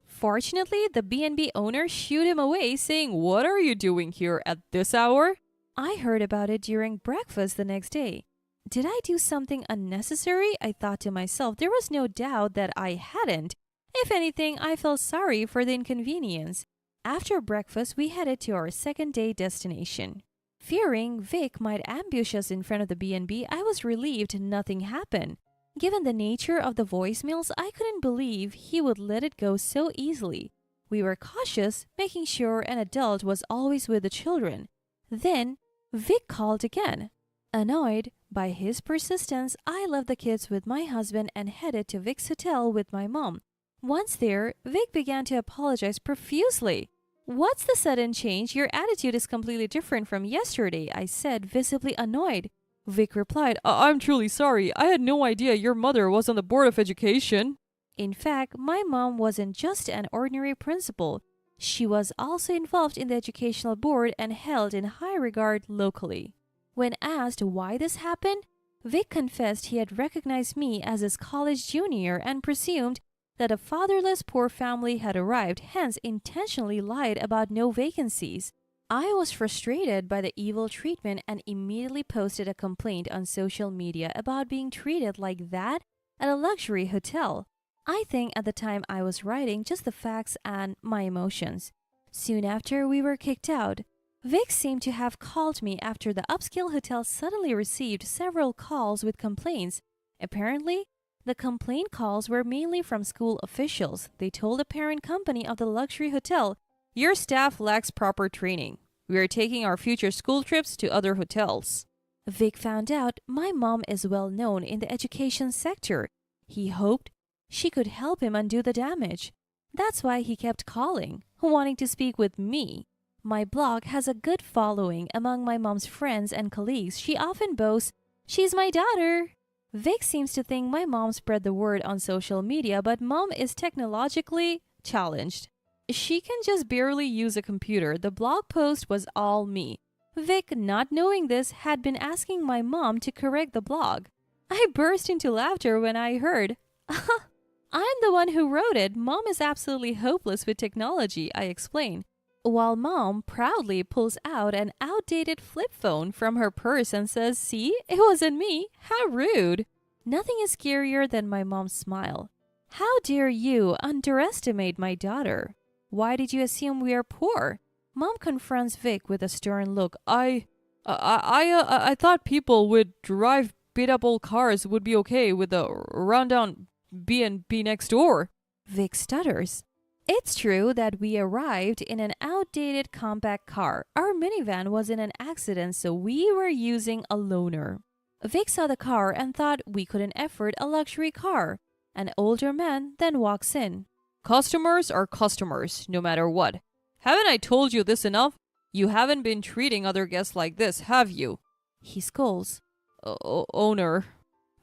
Speaker 6: Fortunately, the B&B owner shooed him away, saying, "What are you doing here at this hour?" I heard about it during breakfast the next day. Did I do something unnecessary? I thought to myself. There was no doubt that I hadn't. If anything, I felt sorry for the inconvenience. After breakfast, we headed to our second-day destination. Fearing Vic might ambush us in front of the B&B, I was relieved nothing happened. Given the nature of the voicemails, I couldn't believe he would let it go so easily. We were cautious, making sure an adult was always with the children. Then, Vic called again. Annoyed by his persistence, I left the kids with my husband and headed to Vic's hotel with my mom. Once there, Vic began to apologize profusely. "What's the sudden change? Your attitude is completely different from yesterday," I said, visibly annoyed. Vic replied, "I'm truly sorry. I had no idea your mother was on the Board of Education." In fact, my mom wasn't just an ordinary principal. She was also involved in the educational board and held in high regard locally. When asked why this happened, Vic confessed he had recognized me as his college junior and presumed that a fatherless poor family had arrived, hence intentionally lied about no vacancies. I was frustrated by the evil treatment and immediately posted a complaint on social media about being treated like that at a luxury hotel. I think at the time I was writing just the facts and my emotions. Soon after we were kicked out, Vic seemed to have called me after the upscale hotel suddenly received several calls with complaints. Apparently, the complaint calls were mainly from school officials. They told the parent company of the luxury hotel, "Your staff lacks proper training. We are taking our future school trips to other hotels." Vic found out my mom is well known in the education sector. He hoped she could help him undo the damage. That's why he kept calling, wanting to speak with me. My blog has a good following among my mom's friends and colleagues. She often boasts, "She's my daughter." Vic seems to think my mom spread the word on social media, but mom is technologically challenged. She can just barely use a computer. The blog post was all me. Vic, not knowing this, had been asking my mom to correct the blog. I burst into laughter when I heard, I'm the one who wrote it. Mom is absolutely hopeless with technology, I explained. While Mom proudly pulls out an outdated flip phone from her purse and says, see, it wasn't me. How rude. Nothing is scarier than my mom's smile. How dare you underestimate my daughter? Why did you assume we are poor? Mom confronts Vic with a stern look. I thought people with drive beat-up old cars would be okay with a rundown B&B next door. Vic stutters. It's true that we arrived in an outdated compact car. Our minivan was in an accident, so we were using a loaner. Vic saw the car and thought we couldn't afford a luxury car. An older man then walks in. Customers are customers, no matter what. Haven't I told you this enough? You haven't been treating other guests like this, have you? He scolds. Owner.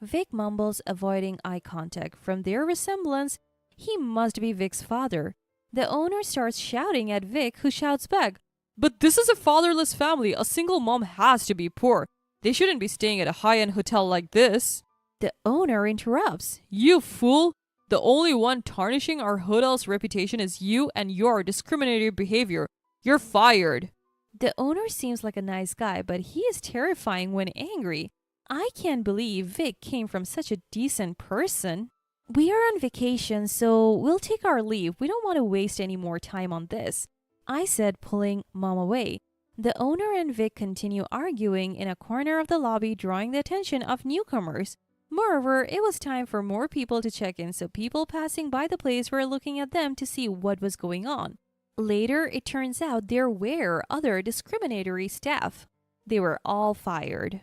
Speaker 6: Vic mumbles, avoiding eye contact. From their resemblance, he must be Vic's father. The owner starts shouting at Vic, who shouts back, but this is a fatherless family. A single mom has to be poor. They shouldn't be staying at a high-end hotel like this. The owner interrupts. You fool! The only one tarnishing our hotel's reputation is you and your discriminatory behavior. You're fired. The owner seems like a nice guy, but he is terrifying when angry. I can't believe Vic came from such a decent person. We are on vacation, so we'll take our leave. We don't want to waste any more time on this, I said, pulling Mom away. The owner and Vic continue arguing in a corner of the lobby, drawing the attention of newcomers. Moreover, it was time for more people to check in, so people passing by the place were looking at them to see what was going on. Later, it turns out there were other discriminatory staff. They were all fired.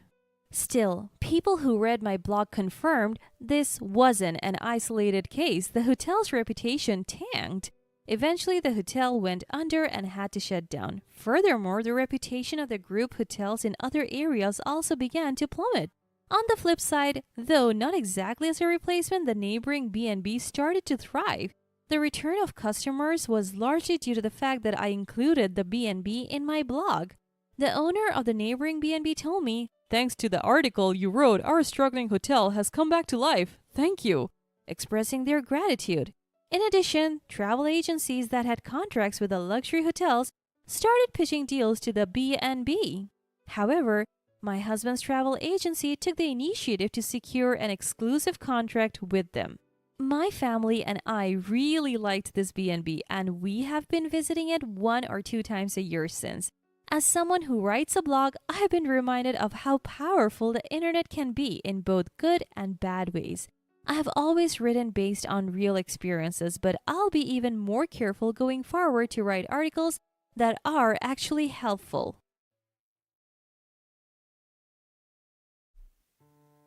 Speaker 6: Still, people who read my blog confirmed this wasn't an isolated case. The hotel's reputation tanked. Eventually, the hotel went under and had to shut down. Furthermore, the reputation of the group hotels in other areas also began to plummet. On the flip side, though not exactly as a replacement, the neighboring B&B started to thrive. The return of customers was largely due to the fact that I included the B&B in my blog. The owner of the neighboring B&B told me, thanks to the article you wrote, our struggling hotel has come back to life. Thank you, expressing their gratitude. In addition, travel agencies that had contracts with the luxury hotels started pitching deals to the B&B. However, my husband's travel agency took the initiative to secure an exclusive contract with them. My family and I really liked this B&B, and we have been visiting it 1 or 2 times a year since. As someone who writes a blog, I have been reminded of how powerful the internet can be in both good and bad ways. I have always written based on real experiences, but I'll be even more careful going forward to write articles that are actually helpful.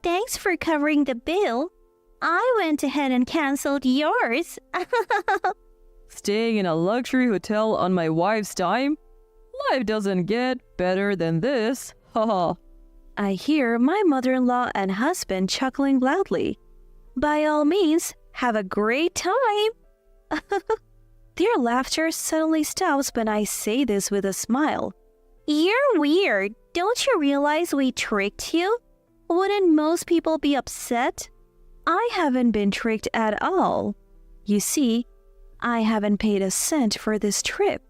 Speaker 7: Thanks for covering the bill. I went ahead and canceled yours.
Speaker 8: Staying in a luxury hotel on my wife's dime? Life doesn't get better than this. Haha.
Speaker 7: I hear my mother-in-law and husband chuckling loudly. By all means, have a great time. Their laughter suddenly stops when I say this with a smile. You're weird. Don't you realize we tricked you? Wouldn't most people be upset? I haven't been tricked at all. You see, I haven't paid a cent for this trip.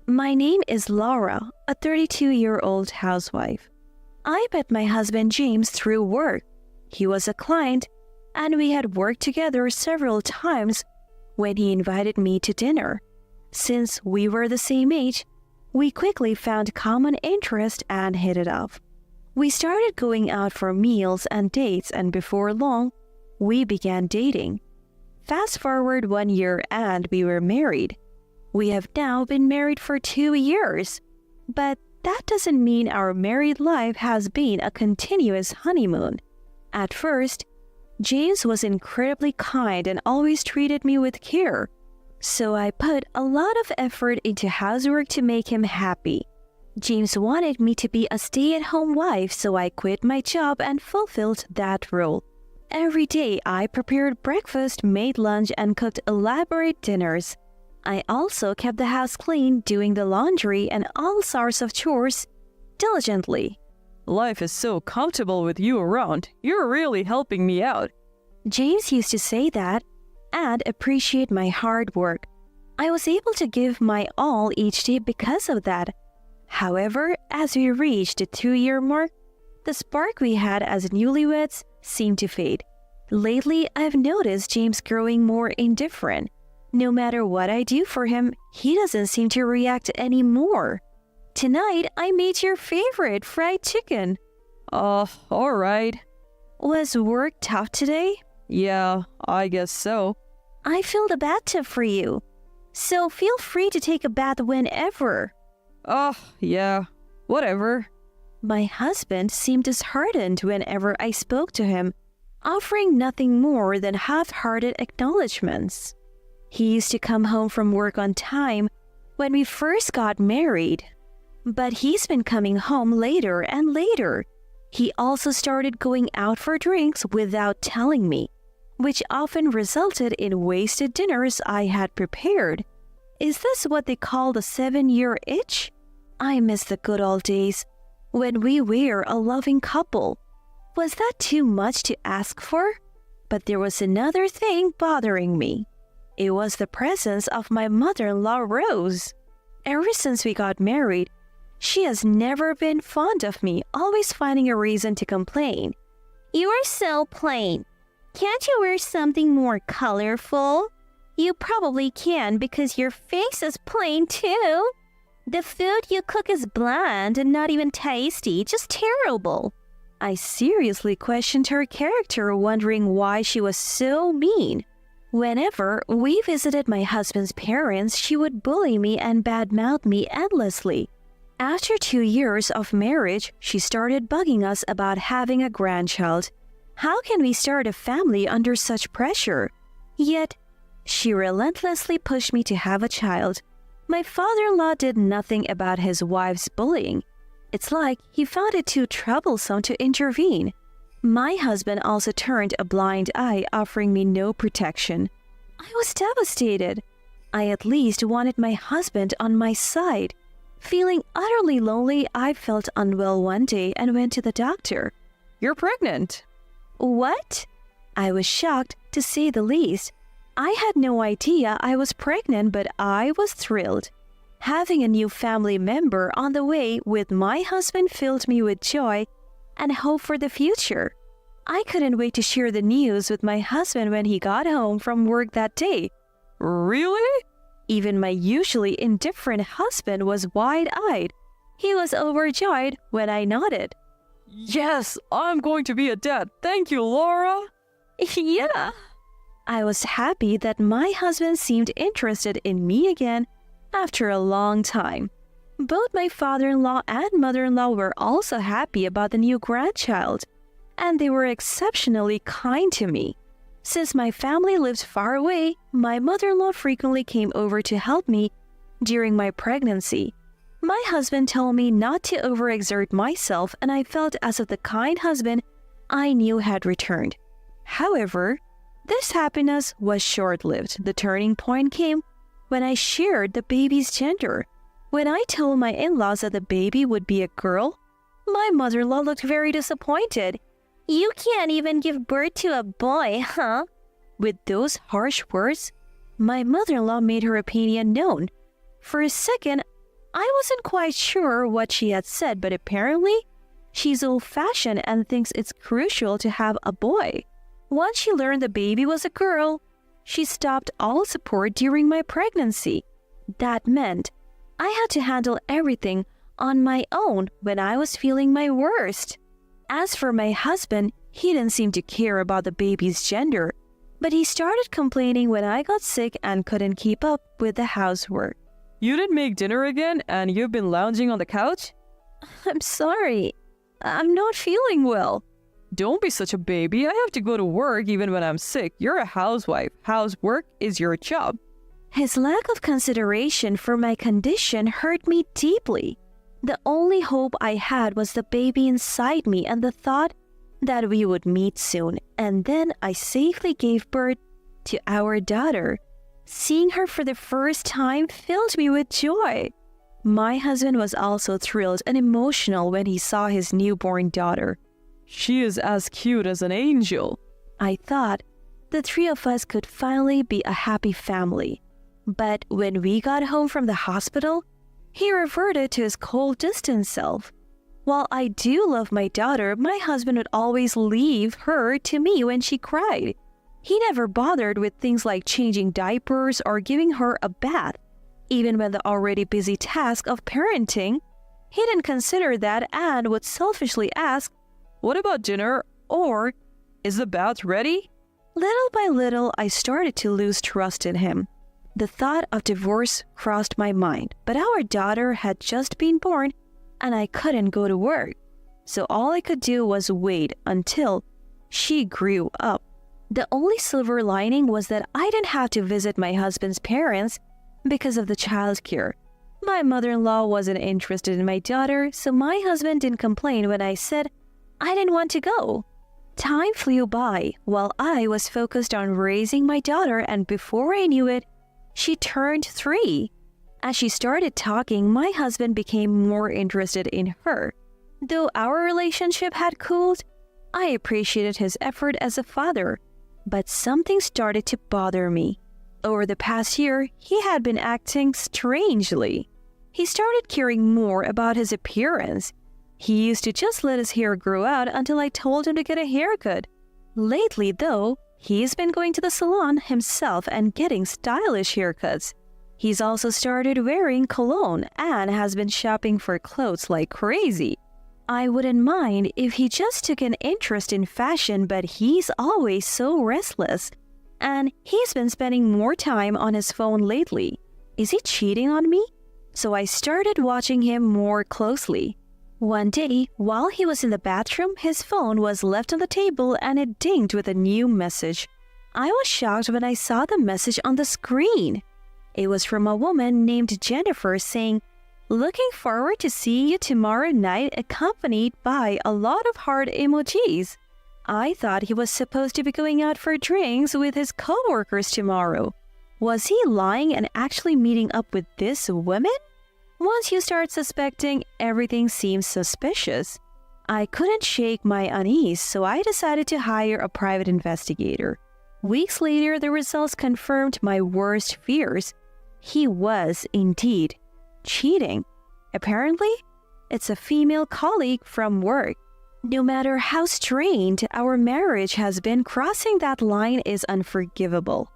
Speaker 7: My name is Laura, a 32-year-old housewife. I met my husband James through work. He was a client, and we had worked together several times when he invited me to dinner. Since we were the same age, we quickly found common interest and hit it off. We started going out for meals and dates, and before long, we began dating. Fast forward 1 year and we were married. We have now been married for 2 years. But that doesn't mean our married life has been a continuous honeymoon. At first, James was incredibly kind and always treated me with care. So I put a lot of effort into housework to make him happy. James wanted me to be a stay-at-home wife, so I quit my job and fulfilled that role. Every day, I prepared breakfast, made lunch, and cooked elaborate dinners. I also kept the house clean, doing the laundry and all sorts of chores. diligently.
Speaker 8: Life is so comfortable with you around. You're really helping me out.
Speaker 7: James used to say that and appreciate my hard work. I was able to give my all each day because of that. However, as we reached the 2-year mark, the spark we had as newlyweds seemed to fade. Lately, I've noticed James growing more indifferent. No matter what I do for him, he doesn't seem to react anymore. Tonight, I made your favorite fried chicken.
Speaker 8: Alright.
Speaker 7: Was work tough today?
Speaker 8: Yeah, I guess so.
Speaker 7: I filled a bathtub for you, so feel free to take a bath whenever.
Speaker 8: Yeah, whatever.
Speaker 7: My husband seemed disheartened whenever I spoke to him, offering nothing more than half-hearted acknowledgments. He used to come home from work on time when we first got married, but he's been coming home later and later. He also started going out for drinks without telling me, which often resulted in wasted dinners I had prepared. Is this what they call the 7-year itch? I miss the good old days when we were a loving couple. Was that too much to ask for? But there was another thing bothering me. It was the presence of my mother-in-law, Rose. Ever since we got married, she has never been fond of me, always finding a reason to complain. You are so plain. Can't you wear something more colorful? You probably can because your face is plain too. The food you cook is bland and not even tasty, just terrible. I seriously questioned her character, wondering why she was so mean. Whenever we visited my husband's parents, she would bully me and badmouth me endlessly. After 2 years of marriage, she started bugging us about having a grandchild. How can we start a family under such pressure? Yet, she relentlessly pushed me to have a child. My father-in-law did nothing about his wife's bullying. It's like he found it too troublesome to intervene. My husband also turned a blind eye, offering me no protection. I was devastated. I at least wanted my husband on my side. Feeling utterly lonely, I felt unwell one day and went to the doctor.
Speaker 8: You're pregnant.
Speaker 7: What? I was shocked, to say the least. I had no idea I was pregnant, but I was thrilled. Having a new family member on the way with my husband filled me with joy and hope for the future. I couldn't wait to share the news with my husband when he got home from work that day.
Speaker 8: Really?
Speaker 7: Even my usually indifferent husband was wide-eyed. He was overjoyed when I nodded.
Speaker 8: Yes, I'm going to be a dad. Thank you, Laura.
Speaker 7: Yeah. I was happy that my husband seemed interested in me again after a long time. Both my father-in-law and mother-in-law were also happy about the new grandchild, and they were exceptionally kind to me. Since my family lived far away, my mother-in-law frequently came over to help me during my pregnancy. My husband told me not to overexert myself, and I felt as if the kind husband I knew had returned. However, this happiness was short-lived. The turning point came when I shared the baby's gender. When I told my in-laws that the baby would be a girl, my mother-in-law looked very disappointed. You can't even give birth to a boy, huh? With those harsh words, my mother-in-law made her opinion known. For a second, I wasn't quite sure what she had said, but apparently, she's old-fashioned and thinks it's crucial to have a boy. Once she learned the baby was a girl, she stopped all support during my pregnancy. That meant I had to handle everything on my own when I was feeling my worst. As for my husband, he didn't seem to care about the baby's gender, but he started complaining when I got sick and couldn't keep up with the housework.
Speaker 8: You didn't make dinner again and you've been lounging on the couch?
Speaker 7: I'm sorry. I'm not feeling well.
Speaker 8: Don't be such a baby. I have to go to work even when I'm sick. You're a housewife. Housework is your job.
Speaker 7: His lack of consideration for my condition hurt me deeply. The only hope I had was the baby inside me and the thought that we would meet soon. And then I safely gave birth to our daughter. Seeing her for the first time filled me with joy. My husband was also thrilled and emotional when he saw his newborn daughter.
Speaker 8: She is as cute as an angel.
Speaker 7: I thought the three of us could finally be a happy family. But when we got home from the hospital, he reverted to his cold, distant self. While I do love my daughter, my husband would always leave her to me when she cried. He never bothered with things like changing diapers or giving her a bath. Even when the already busy task of parenting, he didn't consider that and would selfishly ask,
Speaker 8: What about dinner? Or, is the bath ready?
Speaker 7: Little by little, I started to lose trust in him. The thought of divorce crossed my mind, but our daughter had just been born and I couldn't go to work. So all I could do was wait until she grew up. The only silver lining was that I didn't have to visit my husband's parents because of the childcare. My mother-in-law wasn't interested in my daughter, so my husband didn't complain when I said I didn't want to go. Time flew by while I was focused on raising my daughter, and before I knew it, she turned 3. As she started talking, my husband became more interested in her. Though our relationship had cooled, I appreciated his effort as a father. But something started to bother me. Over the past year, he had been acting strangely. He started caring more about his appearance. He used to just let his hair grow out until I told him to get a haircut. Lately, though, he's been going to the salon himself and getting stylish haircuts. He's also started wearing cologne and has been shopping for clothes like crazy. I wouldn't mind if he just took an interest in fashion, but he's always so restless. And he's been spending more time on his phone lately. Is he cheating on me? So I started watching him more closely. One day, while he was in the bathroom, his phone was left on the table and it dinged with a new message. I was shocked when I saw the message on the screen. It was from a woman named Jennifer saying, "Looking forward to seeing you tomorrow night," accompanied by a lot of heart emojis. I thought he was supposed to be going out for drinks with his co-workers tomorrow. Was he lying and actually meeting up with this woman? Once you start suspecting, everything seems suspicious. I couldn't shake my unease, so I decided to hire a private investigator. Weeks later, the results confirmed my worst fears. He was indeed cheating. Apparently, it's a female colleague from work. No matter how strained our marriage has been, crossing that line is unforgivable.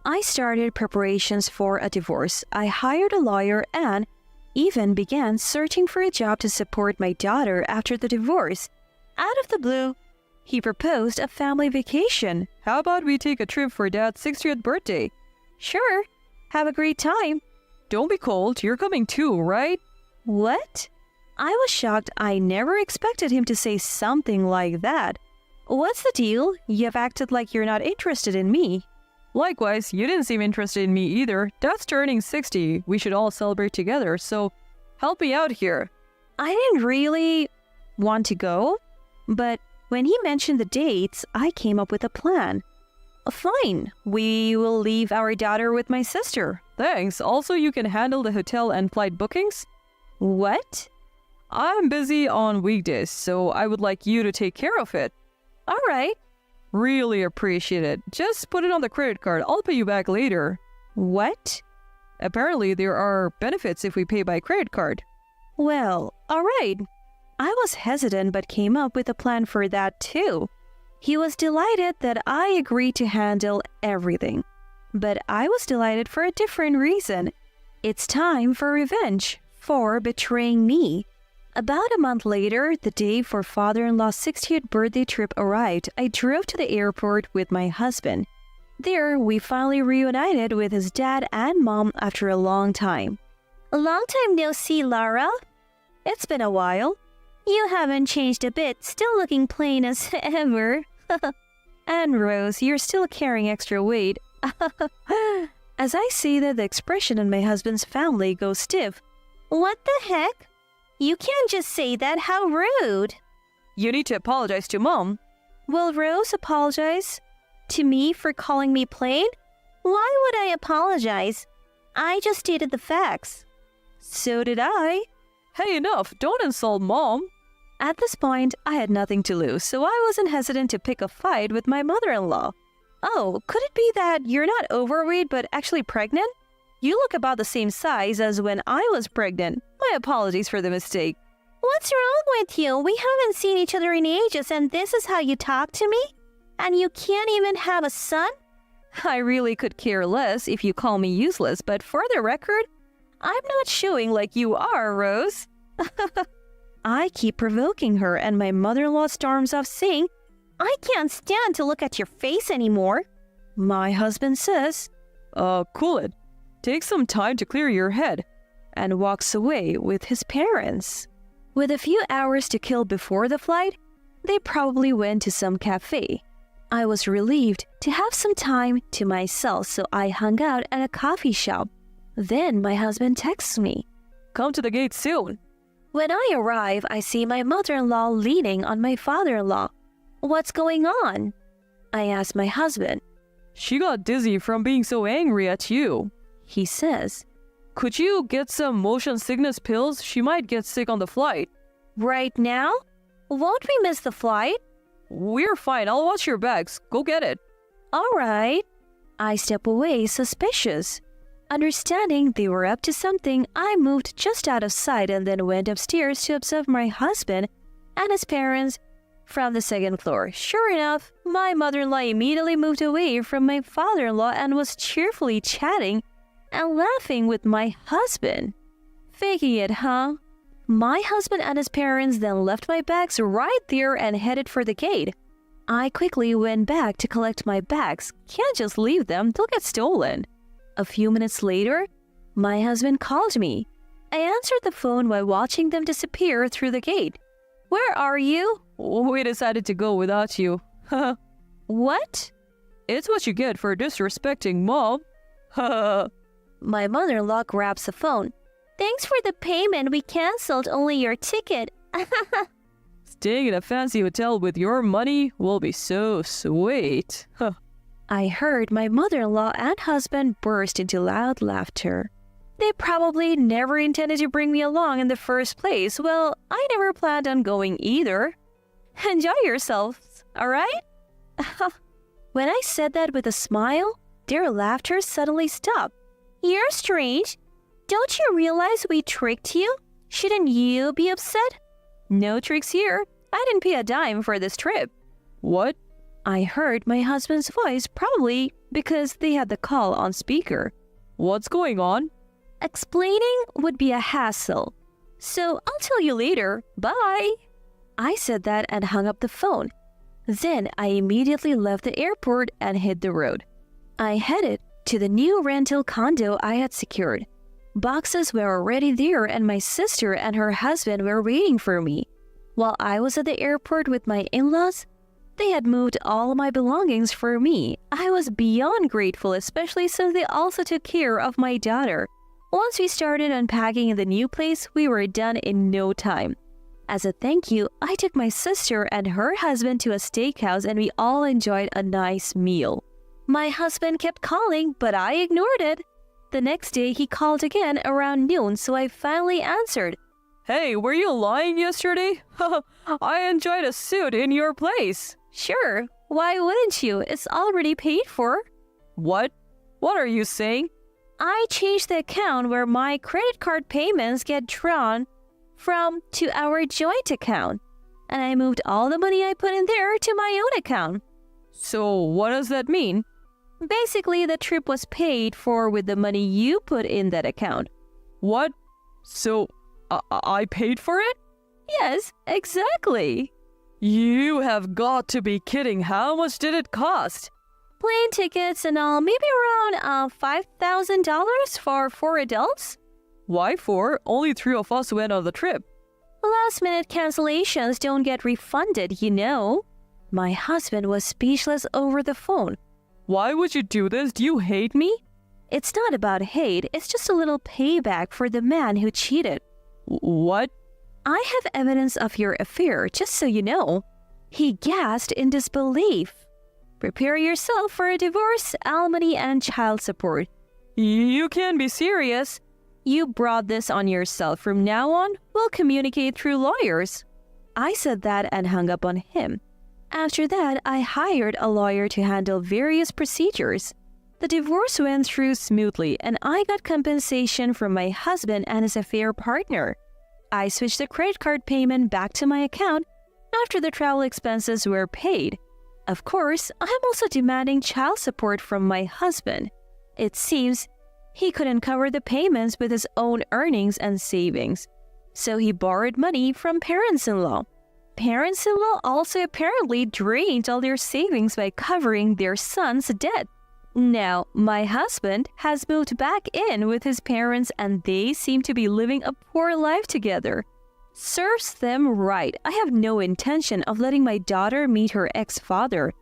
Speaker 7: I started preparations for a divorce. I hired a lawyer and even began searching for a job to support my daughter after the divorce. Out of the blue, he proposed a family vacation.
Speaker 8: How about we take a trip for Dad's 60th birthday?
Speaker 7: Sure, have a great time.
Speaker 8: Don't be cold, you're coming too, right?
Speaker 7: What? I was shocked. I never expected him to say something like that. What's the deal? You've acted like you're not interested in me.
Speaker 8: Likewise, you didn't seem interested in me either. Dad's turning 60. We should all celebrate together, so help me out here.
Speaker 7: I didn't really want to go, but when he mentioned the dates, I came up with a plan. Fine, we will leave our daughter with my sister.
Speaker 8: Thanks. Also, you can handle the hotel and flight bookings?
Speaker 7: What?
Speaker 8: I'm busy on weekdays, so I would like you to take care of it.
Speaker 7: All right.
Speaker 8: Really appreciate it. Just put it on the credit card. I'll pay you back later.
Speaker 7: What?
Speaker 8: Apparently, there are benefits if we pay by credit card.
Speaker 7: Well, all right. I was hesitant but came up with a plan for that too. He was delighted that I agreed to handle everything. But I was delighted for a different reason. It's time for revenge for betraying me. About a month later, the day for father-in-law's 60th birthday trip arrived. I drove to the airport with my husband. There, we finally reunited with his dad and mom after a long time. A long time no see, Lara. It's been a while. You haven't changed a bit, still looking plain as ever. And Rose, you're still carrying extra weight. As I say that, the expression in my husband's family goes stiff. What the heck? You can't just say that, how rude.
Speaker 8: You need to apologize to Mom.
Speaker 7: Will Rose apologize to me for calling me plain? Why would I apologize? I just stated the facts. So did I.
Speaker 8: Hey, enough! Don't insult Mom!
Speaker 7: At this point, I had nothing to lose, so I wasn't hesitant to pick a fight with my mother-in-law. Oh, could it be that you're not overweight but actually pregnant? You look about the same size as when I was pregnant. My apologies for the mistake. What's wrong with you? We haven't seen each other in ages and this is how you talk to me? And you can't even have a son? I really could care less if you call me useless, but for the record, I'm not showing like you are, Rose. I keep provoking her and my mother-in-law storms off saying, I can't stand to look at your face anymore. My husband says,
Speaker 8: Cool it. Take some time to clear your head.
Speaker 7: And walks away with his parents. With a few hours to kill before the flight, they probably went to some cafe. I was relieved to have some time to myself, so I hung out at a coffee shop. Then my husband texts me.
Speaker 8: Come to the gate soon.
Speaker 7: When I arrive, I see my mother-in-law leaning on my father-in-law. What's going on? I ask my husband.
Speaker 8: She got dizzy from being so angry at you.
Speaker 7: He says,
Speaker 8: Could you get some motion sickness pills? She might get sick on the flight.
Speaker 7: Right now? Won't we miss the flight?
Speaker 8: We're fine. I'll watch your bags. Go get it.
Speaker 7: All right. I step away suspicious. Understanding they were up to something, I moved just out of sight and then went upstairs to observe my husband and his parents from the second floor. Sure enough, my mother-in-law immediately moved away from my father-in-law and was cheerfully chatting and laughing with my husband. Faking it, huh? My husband and his parents then left my bags right there and headed for the gate. I quickly went back to collect my bags. Can't just leave them, they'll get stolen. A few minutes later, my husband called me. I answered the phone while watching them disappear through the gate. Where are you?
Speaker 8: We decided to go without you.
Speaker 7: What?
Speaker 8: It's what you get for disrespecting Mom.
Speaker 7: My mother-in-law grabs the phone. Thanks for the payment. We canceled only your ticket.
Speaker 8: Staying in a fancy hotel with your money will be so sweet.
Speaker 7: I heard my mother-in-law and husband burst into loud laughter. They probably never intended to bring me along in the first place. Well, I never planned on going either. Enjoy yourselves, alright? When I said that with a smile, their laughter suddenly stopped. You're strange. Don't you realize we tricked you? Shouldn't you be upset? No tricks here. I didn't pay a dime for this trip.
Speaker 8: What?
Speaker 7: I heard my husband's voice, probably because they had the call on speaker.
Speaker 8: What's going on?
Speaker 7: Explaining would be a hassle. So I'll tell you later. Bye. I said that and hung up the phone. Then I immediately left the airport and hit the road. I headed to the new rental condo I had secured. Boxes were already there and my sister and her husband were waiting for me. While I was at the airport with my in-laws, they had moved all my belongings for me. I was beyond grateful, especially since they also took care of my daughter. Once we started unpacking in the new place, we were done in no time. As a thank you, I took my sister and her husband to a steakhouse and we all enjoyed a nice meal. My husband kept calling, but I ignored it. The next day, he called again around noon, so I finally answered.
Speaker 8: Hey, were you lying yesterday? I enjoyed a suit in your place.
Speaker 7: Sure, why wouldn't you? It's already paid for.
Speaker 8: What? What are you saying?
Speaker 7: I changed the account where my credit card payments get drawn from to our joint account. And I moved all the money I put in there to my own account.
Speaker 8: So what does that mean?
Speaker 7: Basically, the trip was paid for with the money you put in that account.
Speaker 8: What? So I paid for it?
Speaker 7: Yes, exactly.
Speaker 8: You have got to be kidding. How much did it cost?
Speaker 7: Plane tickets and all, maybe around $5,000 for 4 adults.
Speaker 8: Why 4? Only 3 of us went on the trip.
Speaker 7: Last-minute cancellations don't get refunded, you know. My husband was speechless over the phone.
Speaker 8: Why would you do this? Do you hate me?
Speaker 7: It's not about hate, it's just a little payback for the man who cheated.
Speaker 8: What?
Speaker 7: I have evidence of your affair, just so you know. He gasped in disbelief. Prepare yourself for a divorce, alimony, and child support.
Speaker 8: You can't be serious.
Speaker 7: You brought this on yourself. From now on, we'll communicate through lawyers. I said that and hung up on him. After that, I hired a lawyer to handle various procedures. The divorce went through smoothly, and I got compensation from my husband and his affair partner. I switched the credit card payment back to my account after the travel expenses were paid. Of course, I'm also demanding child support from my husband. It seems he couldn't cover the payments with his own earnings and savings, so he borrowed money from parents-in-law. Parents-in-law also apparently drained all their savings by covering their son's debt. Now, my husband has moved back in with his parents and they seem to be living a poor life together. Serves them right. I have no intention of letting my daughter meet her ex-father,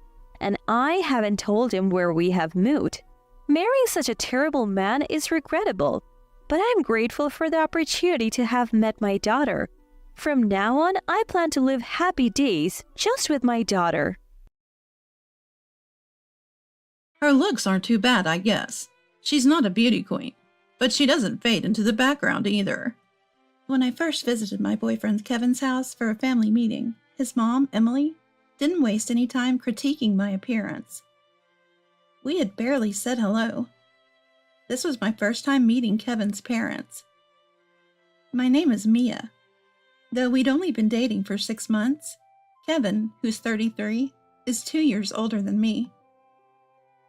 Speaker 7: and I haven't told him where we have moved. Marrying such a terrible man is regrettable, but I'm grateful for the opportunity to have met my daughter. From now on, I plan to live happy days just with my daughter.
Speaker 2: Her looks aren't too bad, I guess. She's not a beauty queen, but she doesn't fade into the background either. When I first visited my boyfriend Kevin's house for a family meeting, his mom, Emily, didn't waste any time critiquing my appearance. We had barely said hello. This was my first time meeting Kevin's parents. My name is Mia. Though we'd only been dating for 6 months, Kevin, who's 33, is 2 years older than me.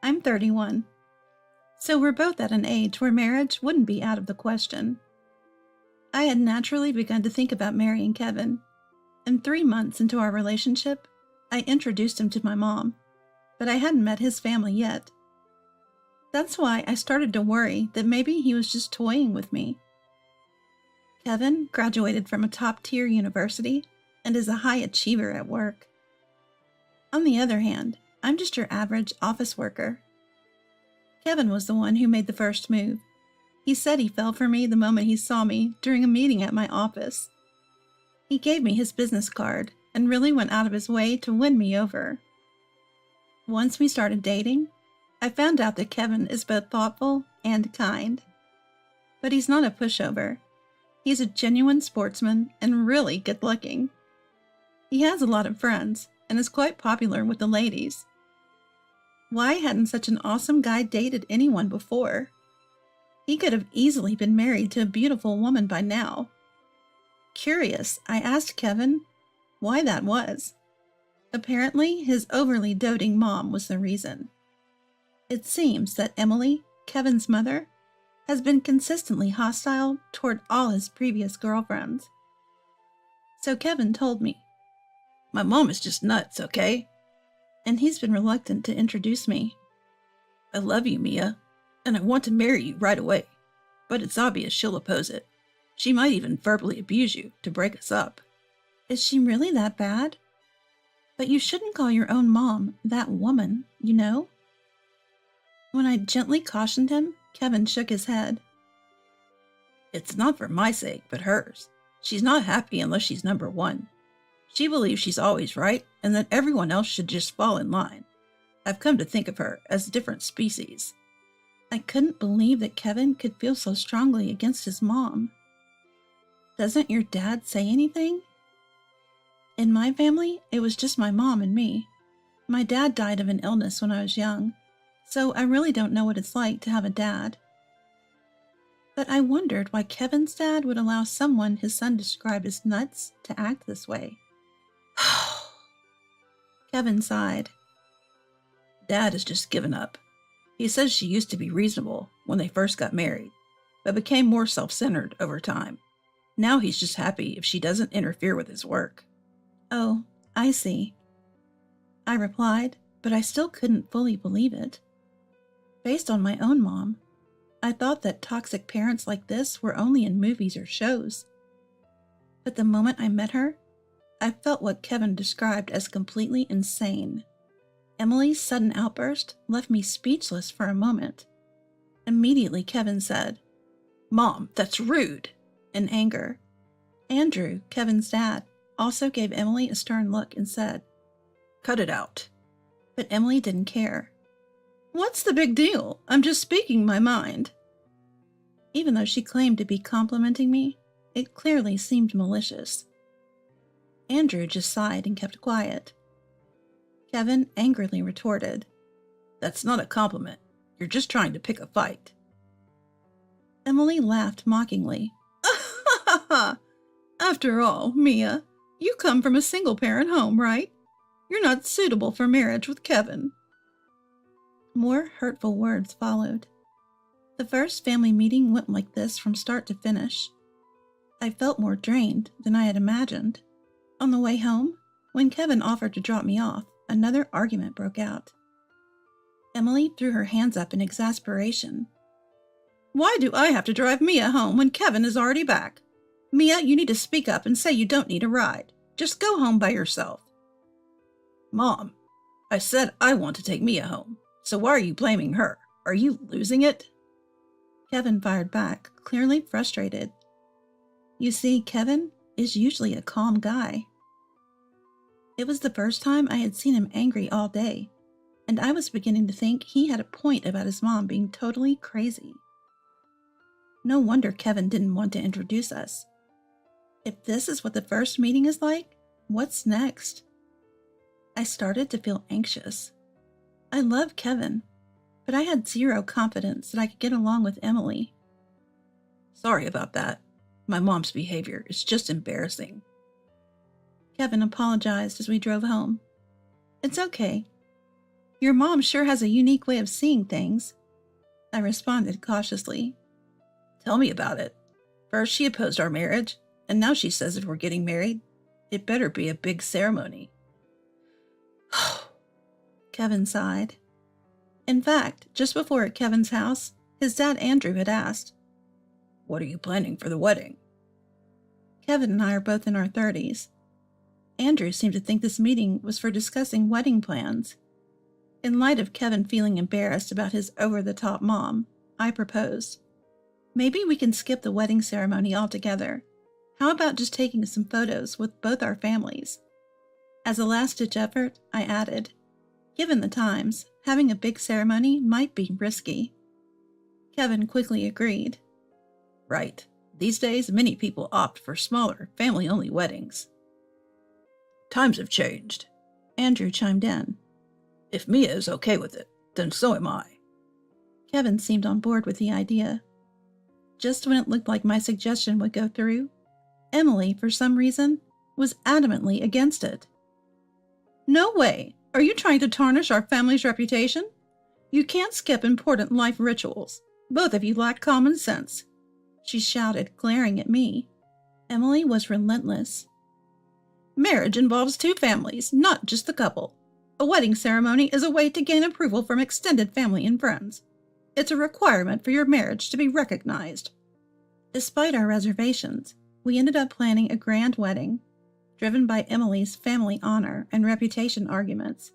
Speaker 2: I'm 31, so we're both at an age where marriage wouldn't be out of the question. I had naturally begun to think about marrying Kevin, and 3 months into our relationship, I introduced him to my mom, but I hadn't met his family yet. That's why I started to worry that maybe he was just toying with me. Kevin graduated from a top-tier university and is a high achiever at work. On the other hand, I'm just your average office worker. Kevin was the one who made the first move. He said he fell for me the moment he saw me during a meeting at my office. He gave me his business card and really went out of his way to win me over. Once we started dating, I found out that Kevin is both thoughtful and kind. But he's not a pushover. He's a genuine sportsman and really good-looking. He has a lot of friends and is quite popular with the ladies. Why hadn't such an awesome guy dated anyone before? He could have easily been married to a beautiful woman by now. Curious, I asked Kevin why that was. Apparently, his overly doting mom was the reason. It seems that Emily, Kevin's mother, has been consistently hostile toward all his previous girlfriends. So Kevin told me,
Speaker 3: My mom is just nuts, okay?
Speaker 2: and he's been reluctant to introduce me.
Speaker 3: I love you, Mia, and I want to marry you right away, but it's obvious she'll oppose it. She might even verbally abuse you to break us up.
Speaker 2: Is she really that bad? But you shouldn't call your own mom that woman, you know? When I gently cautioned him, Kevin shook his head.
Speaker 3: It's not for my sake, but hers. She's not happy unless she's number one. She believes she's always right and that everyone else should just fall in line. I've come to think of her as a different species.
Speaker 2: I couldn't believe that Kevin could feel so strongly against his mom. Doesn't your dad say anything? In my family, it was just my mom and me. My dad died of an illness when I was young, so I really don't know what it's like to have a dad. But I wondered why Kevin's dad would allow someone his son described as nuts to act this way. Kevin sighed.
Speaker 3: Dad has just given up. He says she used to be reasonable when they first got married, but became more self-centered over time. Now he's just happy if she doesn't interfere with his work.
Speaker 2: Oh, I see. I replied, but I still couldn't fully believe it. Based on my own mom, I thought that toxic parents like this were only in movies or shows. But the moment I met her, I felt what Kevin described as completely insane. Emily's sudden outburst left me speechless for a moment. Immediately, Kevin said,
Speaker 3: Mom, that's rude,
Speaker 2: in anger. Andrew, Kevin's dad, also gave Emily a stern look and said,
Speaker 3: Cut it out.
Speaker 2: But Emily didn't care. What's the big deal? I'm just speaking my mind. Even though she claimed to be complimenting me, it clearly seemed malicious. Andrew just sighed and kept quiet. Kevin angrily retorted,
Speaker 3: That's not a compliment. You're just trying to pick a fight.
Speaker 2: Emily laughed mockingly. After all, Mia, you come from a single-parent home, right? You're not suitable for marriage with Kevin. More hurtful words followed. The first family meeting went like this from start to finish. I felt more drained than I had imagined. On the way home, when Kevin offered to drop me off, another argument broke out. Emily threw her hands up in exasperation. Why do I have to drive Mia home when Kevin is already back? Mia, you need to speak up and say you don't need a ride. Just go home by yourself.
Speaker 3: Mom, I said I want to take Mia home, so why are you blaming her? Are you losing it?
Speaker 2: Kevin fired back, clearly frustrated. You see, Kevin is usually a calm guy. It was the first time I had seen him angry all day, and I was beginning to think he had a point about his mom being totally crazy. No wonder Kevin didn't want to introduce us. If this is what the first meeting is like, what's next? I started to feel anxious. I love Kevin, but I had zero confidence that I could get along with Emily.
Speaker 3: Sorry about that. My mom's behavior is just embarrassing.
Speaker 2: Kevin apologized as we drove home. It's okay. Your mom sure has a unique way of seeing things, I responded cautiously.
Speaker 3: Tell me about it. First she opposed our marriage, and now she says if we're getting married, it better be a big ceremony.
Speaker 2: Kevin sighed. In fact, just before at Kevin's house, his dad Andrew had asked,
Speaker 3: What are you planning for the wedding?
Speaker 2: Kevin and I are both in our 30s. Andrew seemed to think this meeting was for discussing wedding plans. In light of Kevin feeling embarrassed about his over-the-top mom, I proposed, maybe we can skip the wedding ceremony altogether. How about just taking some photos with both our families? As a last-ditch effort, I added, given the times, having a big ceremony might be risky. Kevin quickly agreed.
Speaker 3: Right. These days, many people opt for smaller, family-only weddings. Times have changed.
Speaker 2: Andrew chimed in.
Speaker 3: If Mia is okay with it, then so am I.
Speaker 2: Kevin seemed on board with the idea. Just when it looked like my suggestion would go through, Emily, for some reason, was adamantly against it. No way! Are you trying to tarnish our family's reputation? You can't skip important life rituals. Both of you lack common sense, she shouted, glaring at me. Emily was relentless. Marriage involves two families, not just the couple. A wedding ceremony is a way to gain approval from extended family and friends. It's a requirement for your marriage to be recognized. Despite our reservations, we ended up planning a grand wedding, driven by Emily's family honor and reputation arguments.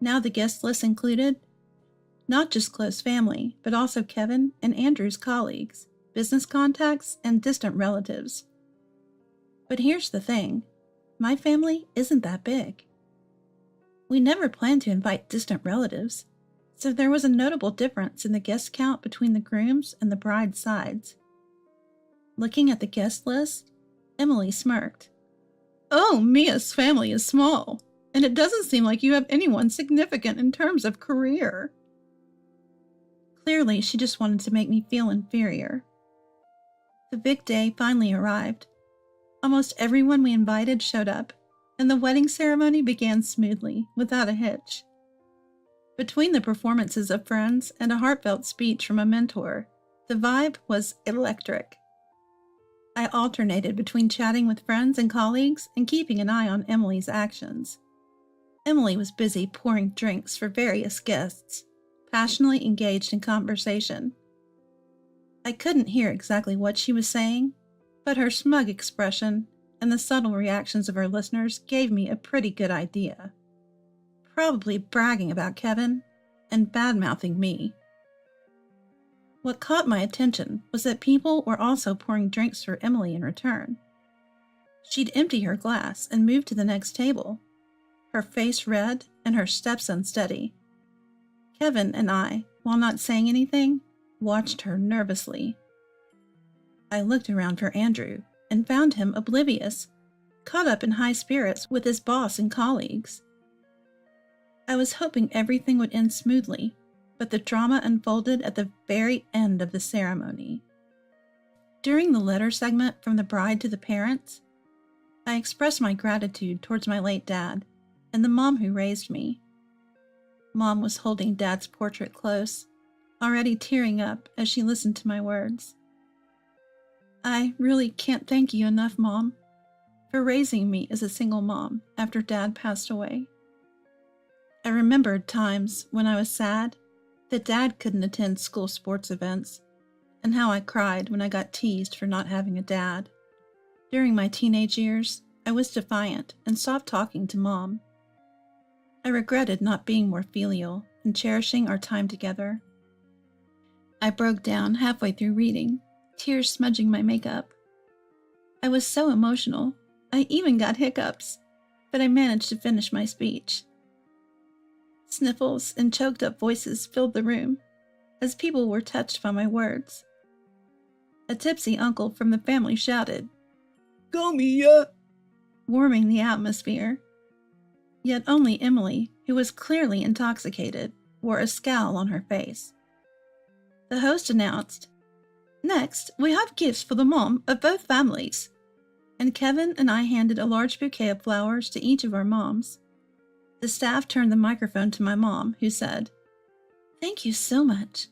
Speaker 2: Now the guest list included not just close family, but also Kevin and Andrew's colleagues, business contacts, and distant relatives. But here's the thing, my family isn't that big. We never planned to invite distant relatives, so there was a notable difference in the guest count between the groom's and the bride's sides. Looking at the guest list, Emily smirked. Oh, Mia's family is small, and it doesn't seem like you have anyone significant in terms of career. Clearly, she just wanted to make me feel inferior. The big day finally arrived. Almost everyone we invited showed up, and the wedding ceremony began smoothly, without a hitch. Between the performances of friends and a heartfelt speech from a mentor, the vibe was electric. I alternated between chatting with friends and colleagues and keeping an eye on Emily's actions. Emily was busy pouring drinks for various guests, passionately engaged in conversation. I couldn't hear exactly what she was saying, but her smug expression and the subtle reactions of her listeners gave me a pretty good idea. Probably bragging about Kevin and bad-mouthing me. What caught my attention was that people were also pouring drinks for Emily in return. She'd empty her glass and move to the next table, her face red and her steps unsteady. Kevin and I, while not saying anything, watched her nervously. I looked around for Andrew and found him oblivious, caught up in high spirits with his boss and colleagues. I was hoping everything would end smoothly, but the drama unfolded at the very end of the ceremony. During the letter segment from the bride to the parents, I expressed my gratitude towards my late dad and the mom who raised me. Mom was holding Dad's portrait close, already tearing up as she listened to my words. I really can't thank you enough, Mom, for raising me as a single mom after Dad passed away. I remembered times when I was sad that Dad couldn't attend school sports events, and how I cried when I got teased for not having a dad. During my teenage years, I was defiant and stopped talking to Mom. I regretted not being more filial and cherishing our time together. I broke down halfway through reading, tears smudging my makeup. I was so emotional, I even got hiccups, but I managed to finish my speech. Sniffles and choked up voices filled the room as people were touched by my words. A tipsy uncle from the family shouted, "Go, Mia!" warming the atmosphere. Yet only Emily, who was clearly intoxicated, wore a scowl on her face. The host announced, "Next, we have gifts for the mom of both families." And Kevin and I handed a large bouquet of flowers to each of our moms. The staff turned the microphone to my mom, who said, "Thank you so much.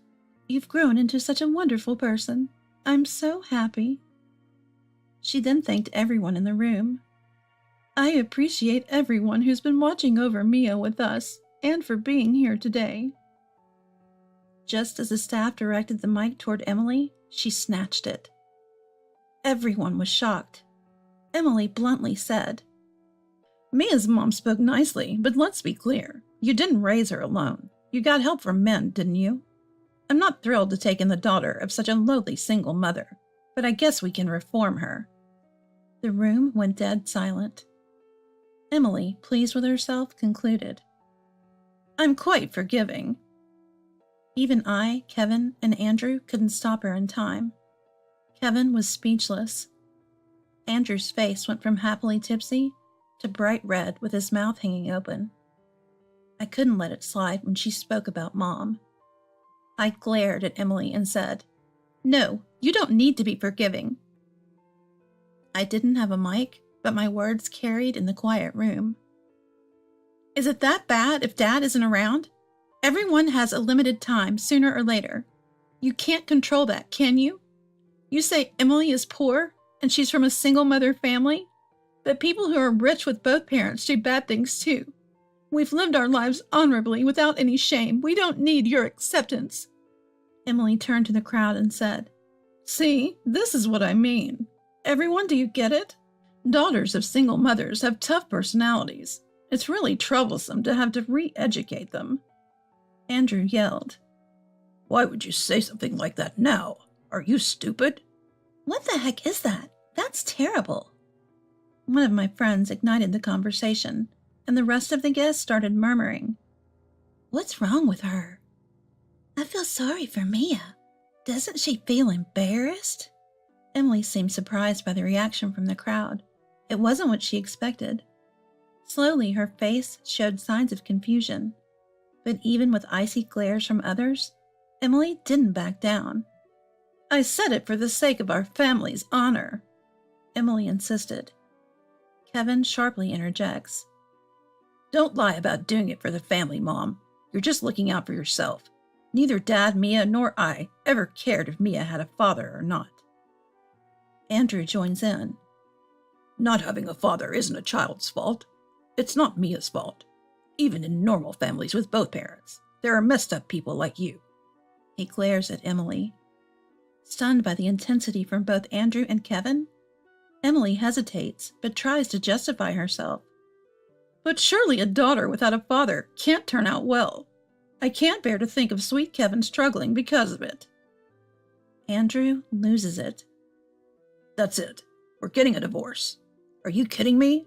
Speaker 2: You've grown into such a wonderful person. I'm so happy." She then thanked everyone in the room. "I appreciate everyone who's been watching over Mia with us and for being here today." Just as the staff directed the mic toward Emily, she snatched it. Everyone was shocked. Emily bluntly said, "Mia's mom spoke nicely, but let's be clear. You didn't raise her alone. You got help from men, didn't you? I'm not thrilled to take in the daughter of such a lowly single mother, but I guess we can reform her." The room went dead silent. Emily, pleased with herself, concluded, "I'm quite forgiving." Even I, Kevin, and Andrew couldn't stop her in time. Kevin was speechless. Andrew's face went from happily tipsy to bright red with his mouth hanging open. I couldn't let it slide when she spoke about Mom. I glared at Emily and said, "No, you don't need to be forgiving." I didn't have a mic, but my words carried in the quiet room. "Is it that bad if Dad isn't around? Everyone has a limited time sooner or later. You can't control that, can you? You say Emily is poor and she's from a single mother family, but people who are rich with both parents do bad things too. We've lived our lives honorably without any shame. We don't need your acceptance." Emily turned to the crowd and said, "See, this is what I mean. Everyone, do you get it? Daughters of single mothers have tough personalities. It's really troublesome to have to re-educate them." Andrew yelled,
Speaker 3: "Why would you say something like that now? Are you stupid?"
Speaker 2: "What the heck is that? That's terrible." One of my friends ignited the conversation, and the rest of the guests started murmuring, "What's wrong with her? I feel sorry for Mia. Doesn't she feel embarrassed?" Emily seemed surprised by the reaction from the crowd. It wasn't what she expected. Slowly, her face showed signs of confusion, but even with icy glares from others, Emily didn't back down. "I said it for the sake of our family's honor," Emily insisted. Kevin sharply interjects, "Don't lie about doing it for the family, Mom. You're just looking out for yourself. Neither Dad, Mia, nor I ever cared if Mia had a father or not." Andrew joins in. "Not having a father isn't a child's fault. It's not Mia's fault. Even in normal families with both parents, there are messed up people like you." He glares at Emily. Stunned by the intensity from both Andrew and Kevin, Emily hesitates but tries to justify herself. "But surely a daughter without a father can't turn out well. I can't bear to think of sweet Kevin struggling because of it." Andrew loses it. "That's it. We're getting a divorce. Are you kidding me?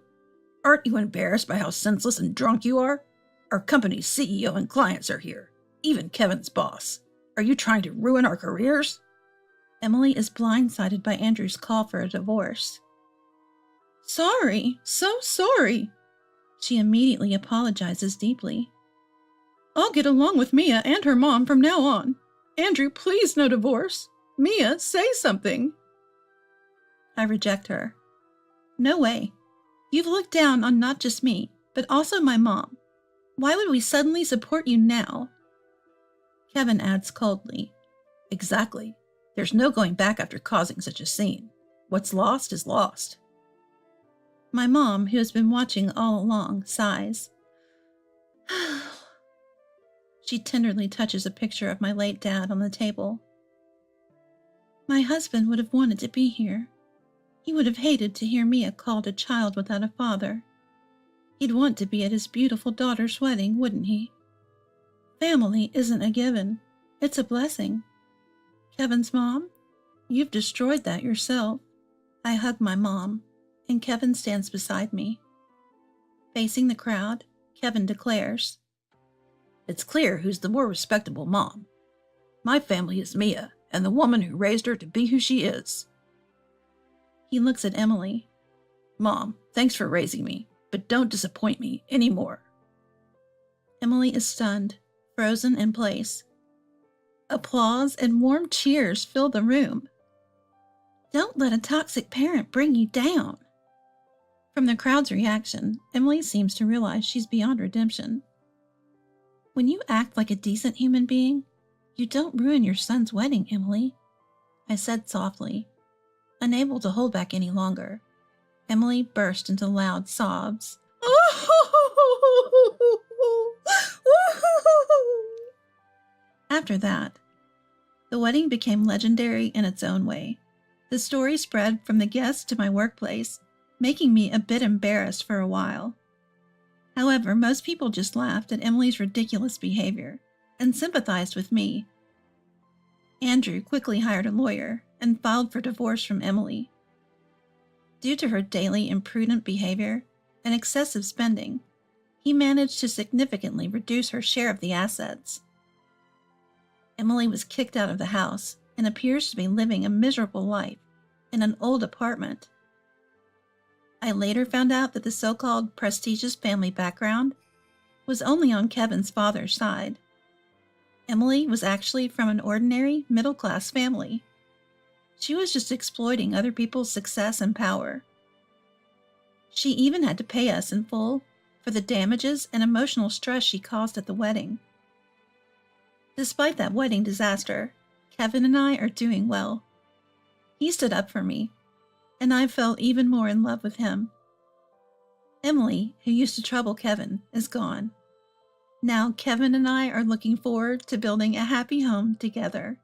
Speaker 2: Aren't you embarrassed by how senseless and drunk you are? Our company's CEO and clients are here, even Kevin's boss. Are you trying to ruin our careers?" Emily is blindsided by Andrew's call for a divorce. Sorry, so sorry. She immediately apologizes deeply. I'll get along with Mia and her mom from now on. Andrew, please no divorce. Mia, say something. I reject her. No way. You've looked down on not just me, but also my mom. Why would we suddenly support you now? Kevin adds coldly. Exactly. There's no going back after causing such a scene. What's lost is lost. My mom, who has been watching all along, sighs. She tenderly touches a picture of my late dad on the table. My husband would have wanted to be here. He would have hated to hear Mia called a child without a father. He'd want to be at his beautiful daughter's wedding, wouldn't he? Family isn't a given. It's a blessing. Kevin's mom, you've destroyed that yourself. I hug my mom, and Kevin stands beside me. Facing the crowd, Kevin declares, It's clear who's the more respectable mom. My family is Mia, and the woman who raised her to be who she is. He looks at Emily. Mom, thanks for raising me, but don't disappoint me anymore. Emily is stunned, frozen in place. Applause and warm cheers fill the room. Don't let a toxic parent bring you down. From the crowd's reaction, Emily seems to realize she's beyond redemption. When you act like a decent human being, you don't ruin your son's wedding, Emily, I said softly. Unable to hold back any longer, Emily burst into loud sobs. After that, the wedding became legendary in its own way. The story spread from the guests to my workplace, making me a bit embarrassed for a while. However, most people just laughed at Emily's ridiculous behavior and sympathized with me. Andrew quickly hired a lawyer and filed for divorce from Emily. Due to her daily imprudent behavior and excessive spending, he managed to significantly reduce her share of the assets. Emily was kicked out of the house and appears to be living a miserable life in an old apartment. I later found out that the so-called prestigious family background was only on Kevin's father's side. Emily was actually from an ordinary middle-class family. She was just exploiting other people's success and power. She even had to pay us in full for the damages and emotional stress she caused at the wedding. Despite that wedding disaster, Kevin and I are doing well. He stood up for me, and I fell even more in love with him. Emily, who used to trouble Kevin, is gone. Now Kevin and I are looking forward to building a happy home together.